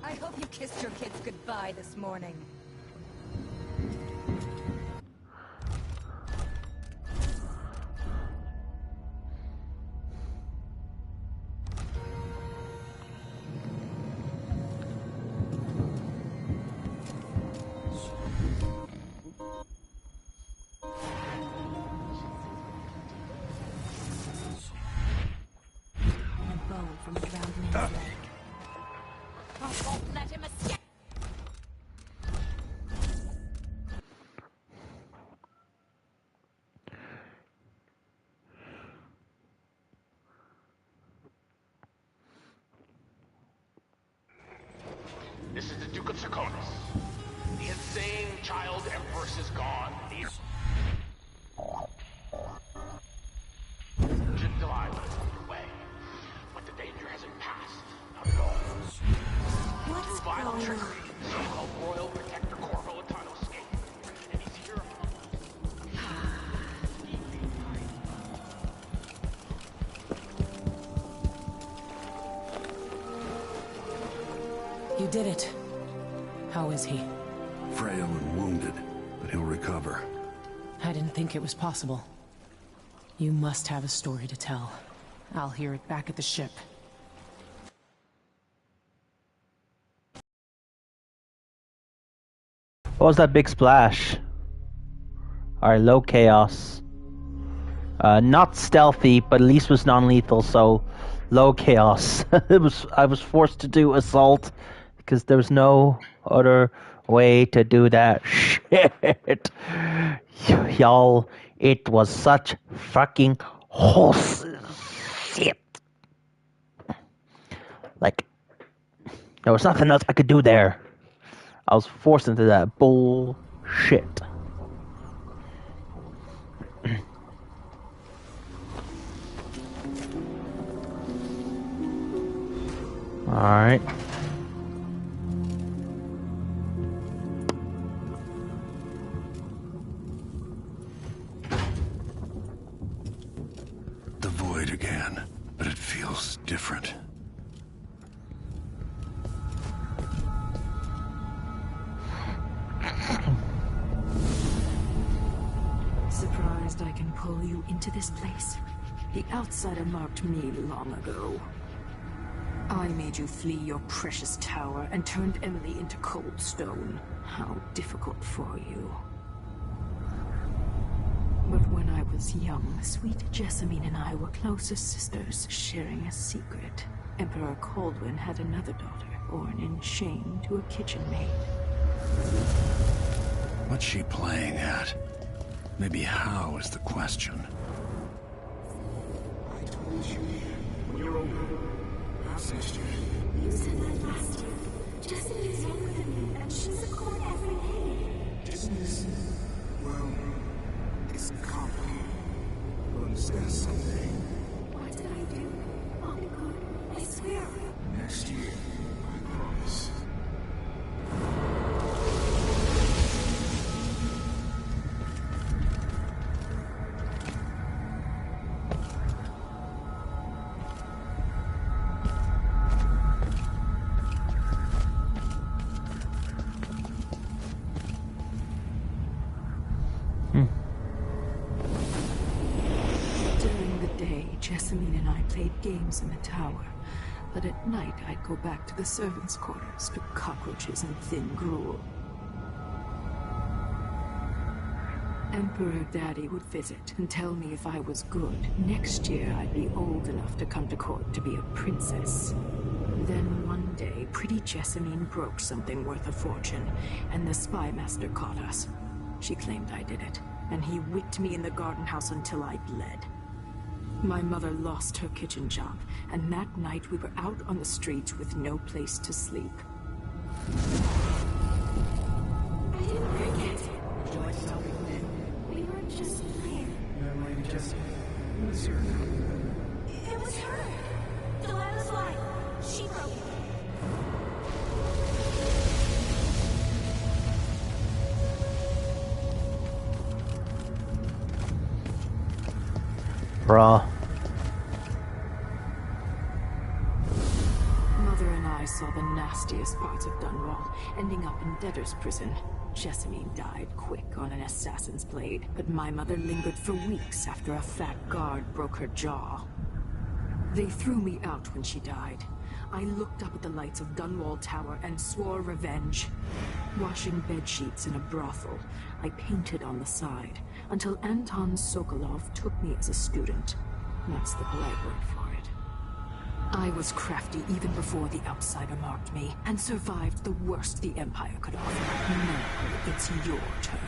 [SPEAKER 21] I hope you kissed your kids goodbye this morning. From a drowned man's leg. I won't let him escape.
[SPEAKER 18] This is the Duke of Sarkonis. The insane child empress is gone. The Jim Delilah is underway. But the danger hasn't passed. Not at all. Through vile trickery, so-called Royal Protector Corvo Atano escaped. And he's here
[SPEAKER 17] You did it. How is he?
[SPEAKER 6] Frail and wounded, but he'll recover.
[SPEAKER 17] I didn't think it was possible. You must have a story to tell. I'll hear it back at the ship.
[SPEAKER 2] What was that big splash? Alright, low chaos. Not stealthy, but at least was non-lethal, so low chaos. I was forced to do assault because there was no other way to do that shit. Y'all, it was such fucking horse shit. Like, there was nothing else I could do there. I was forced into that bullshit. Alright.
[SPEAKER 6] The void again, but it feels different.
[SPEAKER 22] Surprised I can pull you into this place? The outsider marked me long ago. I made you flee your precious tower and turned Emily into cold stone. How difficult for you. But when I was young, sweet Jessamine and I were close as sisters, sharing a secret. Emperor Kaldwin had another daughter, born in shame to a kitchen maid.
[SPEAKER 6] What's she playing at? Maybe how is the question.
[SPEAKER 10] I told you, when you're older, I'll assist you.
[SPEAKER 5] You said that last year.
[SPEAKER 22] Jessamine is younger than me, and she's a court every day.
[SPEAKER 13] Business, well, it's complicated. We'll understand someday.
[SPEAKER 22] What did I do? I'll be good. I swear.
[SPEAKER 13] Next year, I promise.
[SPEAKER 22] Jessamine and I played games in the tower, but at night I'd go back to the servants' quarters to cockroaches and thin gruel. Emperor Daddy would visit and tell me if I was good. Next year I'd be old enough to come to court to be a princess. Then one day, pretty Jessamine broke something worth a fortune, and the spy master caught us. She claimed I did it, and he whipped me in the garden house until I bled. My mother lost her kitchen job, and that night we were out on the streets with no place to sleep. I didn't forget. Enjoy something then. We were just playing.
[SPEAKER 13] Emily, just... It was her.
[SPEAKER 22] It was her. Delilah's life. She broke it.
[SPEAKER 2] Bruh.
[SPEAKER 22] Mother and I saw the nastiest parts of Dunwall, ending up in debtor's prison. Jessamine died quick on an assassin's blade, but my mother lingered for weeks after a fat guard broke her jaw. They threw me out when she died. I looked up at the lights of Dunwall Tower and swore revenge. Washing bedsheets in a brothel, I painted on the side, until Anton Sokolov took me as a student. That's the polite word for it. I was crafty even before the outsider marked me, and survived the worst the Empire could offer. Now it's your turn.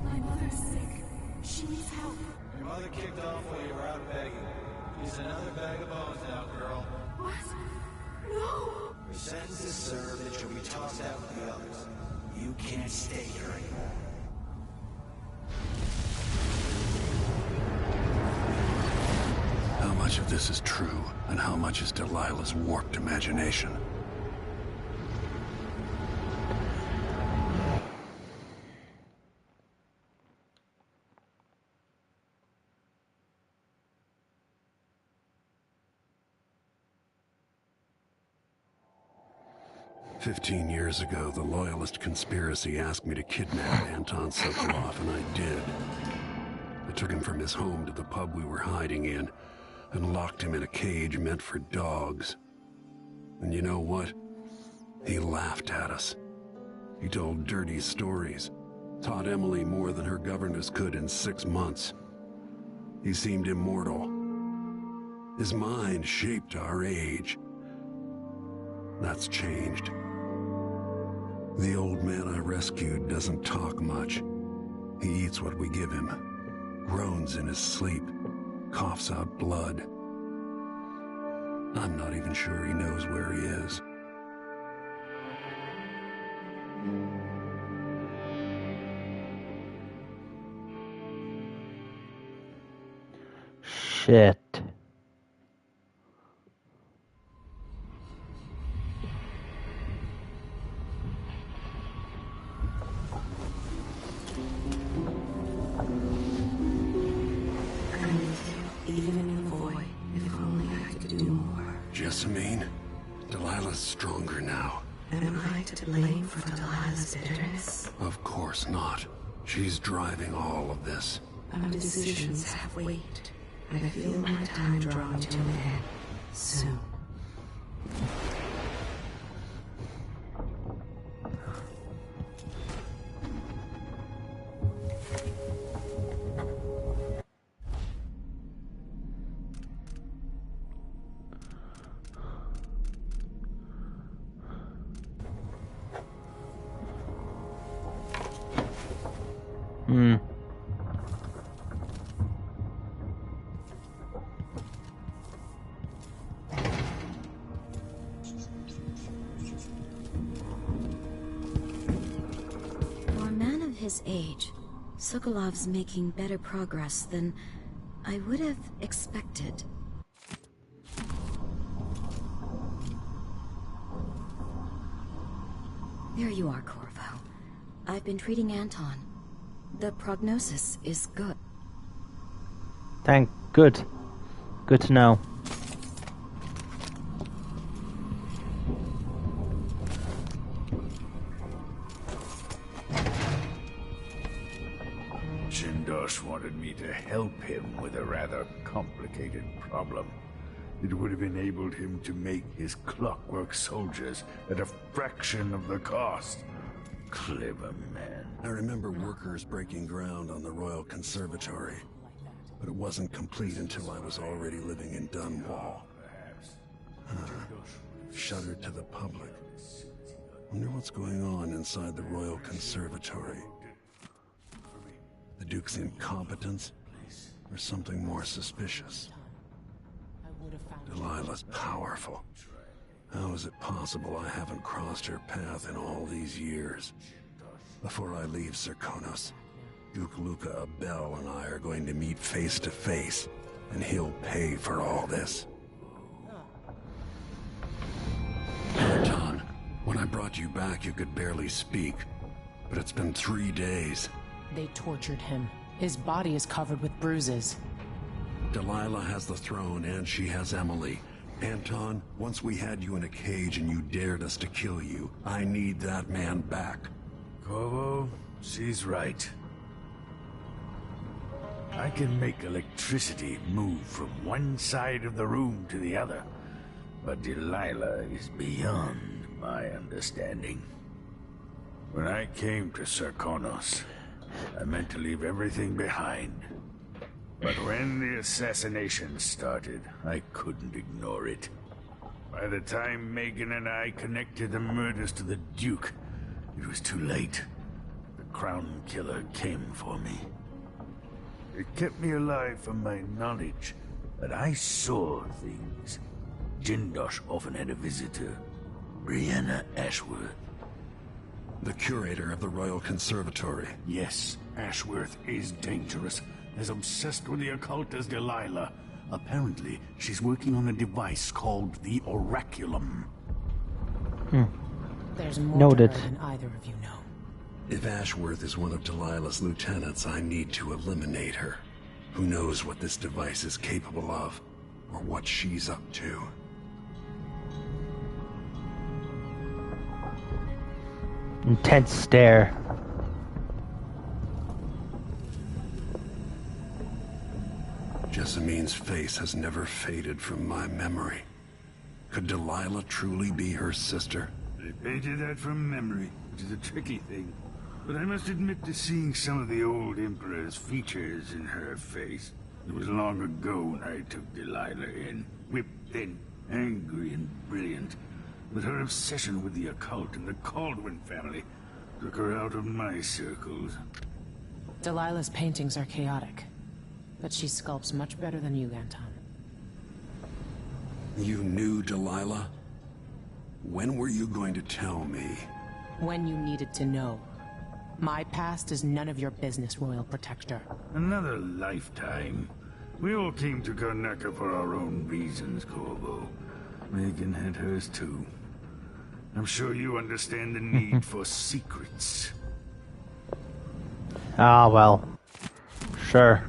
[SPEAKER 22] My mother's sick. She needs help.
[SPEAKER 12] Your mother kicked off while you were out begging. She's another bag of bones now, girl.
[SPEAKER 22] What? No!
[SPEAKER 19] Your sentence is served and she'll be tossed out with the others. You can't stay here anymore.
[SPEAKER 6] How much of this is true, and how much is Delilah's warped imagination? "15 years ago, the Loyalist conspiracy asked me to kidnap Anton Sokolov, and I did. I took him from his home to the pub we were hiding in, and locked him in a cage meant for dogs. And you know what? He laughed at us. He told dirty stories, taught Emily more than her governess could in 6 months. He seemed immortal. His mind shaped our age. That's changed. The old man I rescued doesn't talk much. He eats what we give him, groans in his sleep, coughs out blood. I'm not even sure he knows where he is."
[SPEAKER 2] Shit.
[SPEAKER 22] Even in the void, if only I could do more.
[SPEAKER 6] Jessamine? Delilah's stronger now.
[SPEAKER 22] Am I to blame for Delilah's bitterness?
[SPEAKER 6] Of course not. She's driving all of this.
[SPEAKER 22] Our decisions have weight. I feel my time drawing to an end soon.
[SPEAKER 5] his age, Sokolov's making better progress than I would have expected. There you are, Corvo. I've been treating Anton. The prognosis is good.
[SPEAKER 2] Good. Good to know.
[SPEAKER 8] Jindosh wanted me to help him with a rather complicated problem. It would have enabled him to make his clockwork soldiers at a fraction of the cost. Clever man.
[SPEAKER 6] I remember workers breaking ground on the Royal Conservatory, but it wasn't complete until I was already living in Dunwall. Shuttered to the public. Wonder what's going on inside the Royal Conservatory. The Duke's incompetence, or something more suspicious? Delilah's powerful. How is it possible I haven't crossed her path in all these years? Before I leave Serkonos, Duke Luca Abel and I are going to meet face to face, and he'll pay for all this. Anton, when I brought you back, you could barely speak, but it's been 3 days.
[SPEAKER 17] They tortured him. His body is covered with bruises.
[SPEAKER 6] Delilah has the throne, and she has Emily. Anton, once we had you in a cage and you dared us to kill you, I need that man back.
[SPEAKER 8] Corvo, she's right. I can make electricity move from one side of the room to the other, but Delilah is beyond my understanding. When I came to Serkonos, I meant to leave everything behind. But when the assassination started, I couldn't ignore it. By the time Megan and I connected the murders to the Duke, it was too late. The Crown Killer came for me. It kept me alive from my knowledge that I saw things. Jindosh often had a visitor, Brianna Ashworth.
[SPEAKER 6] The curator of the Royal Conservatory.
[SPEAKER 8] Yes, Ashworth is dangerous. As obsessed with the occult as Delilah. Apparently, she's working on a device called the Oraculum.
[SPEAKER 17] There's more
[SPEAKER 2] Noted.
[SPEAKER 17] to her than either of you know.
[SPEAKER 6] If Ashworth is one of Delilah's lieutenants, I need to eliminate her. Who knows what this device is capable of, or what she's up to.
[SPEAKER 2] Intense stare.
[SPEAKER 6] Jessamine's face has never faded from my memory. Could Delilah truly be her sister?
[SPEAKER 8] I painted that from memory, which is a tricky thing. But I must admit to seeing some of the old Emperor's features in her face. It was long ago when I took Delilah in, whipped thin, angry and brilliant. But her obsession with the occult and the Caldwin family took her out of my circles.
[SPEAKER 17] Delilah's paintings are chaotic, but she sculpts much better than you, Anton.
[SPEAKER 6] You knew Delilah? When were you going to tell me?
[SPEAKER 17] When you needed to know. My past is none of your business, Royal Protector.
[SPEAKER 8] Another lifetime. We all came to Karnaca for our own reasons, Corvo. Megan had hers too. I'm sure you understand the need for secrets.
[SPEAKER 2] Ah, well. Sure.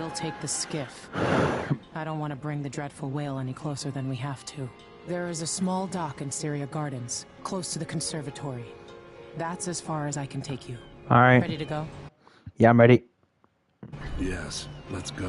[SPEAKER 17] We'll take the skiff. I don't want to bring the dreadful whale any closer than we have to. There is a small dock in Syria Gardens, close to the conservatory. That's as far as I can take you.
[SPEAKER 2] All right.
[SPEAKER 17] Ready to go?
[SPEAKER 2] Yeah, I'm ready.
[SPEAKER 6] Yes, let's go.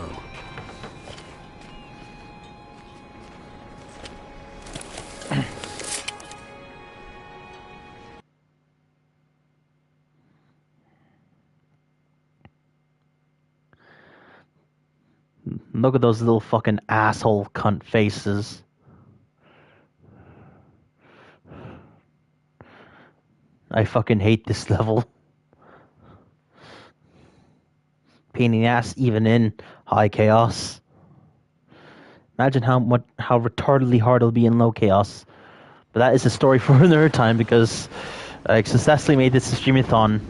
[SPEAKER 2] Look at those little fucking asshole cunt faces. I fucking hate this level. Pain in the ass even in high chaos. Imagine how retardedly hard it'll be in low chaos. But that is a story for another time because I successfully made this a streamathon.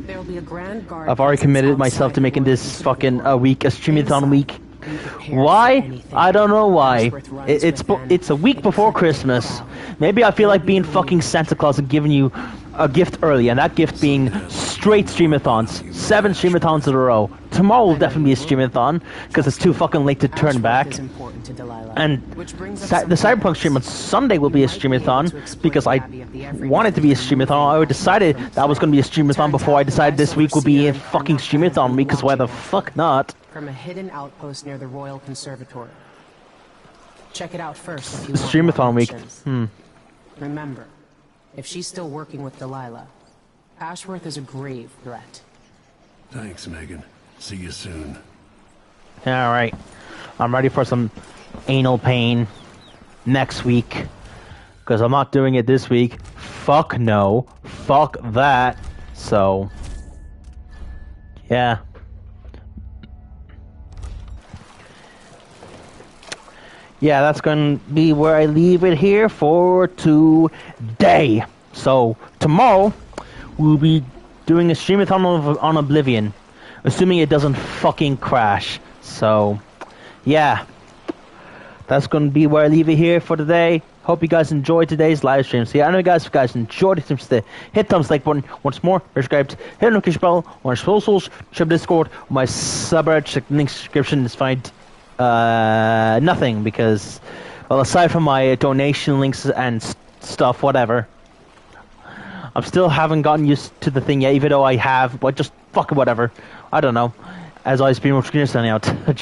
[SPEAKER 17] There'll be a grand guard.
[SPEAKER 2] I've already committed myself to making this fucking a streamathon week. Why? I don't know why. It's a week before Christmas. Maybe I feel like being fucking Santa Claus and giving you a gift early, and that gift being straight streamathons. 7 streamathons in a row. Tomorrow will definitely be a streamathon because it's too fucking late to turn back. And the Cyberpunk stream on Sunday will be a streamathon because I wanted to be a streamathon. I decided that was going to be a streamathon before I decided this week would be a fucking streamathon week because why the fuck not?
[SPEAKER 17] From a hidden outpost near the Royal Conservatory. Check it out first if you want
[SPEAKER 2] streamathon week.
[SPEAKER 17] Remember, if she's still working with Delilah, Ashworth is a grave threat.
[SPEAKER 6] Thanks, Megan. See you soon.
[SPEAKER 2] Alright. I'm ready for some anal pain next week. Because I'm not doing it this week. Fuck no. Fuck that. So, yeah. Yeah, that's going to be where I leave it here for today. So, tomorrow, we'll be doing a streamathon on Oblivion. Assuming it doesn't fucking crash. So, yeah. That's going to be where I leave it here for today. Hope you guys enjoyed today's live stream. So, yeah, I know if you guys enjoyed it, hit the thumbs like button. Once more, subscribe, hit the notification bell on our socials, share Discord, my subreddit link description is find nothing because, well, aside from my donation links and stuff, whatever, I still haven't gotten used to the thing yet, even though I have, but just fucking whatever. I don't know. As always, be more screen standing out.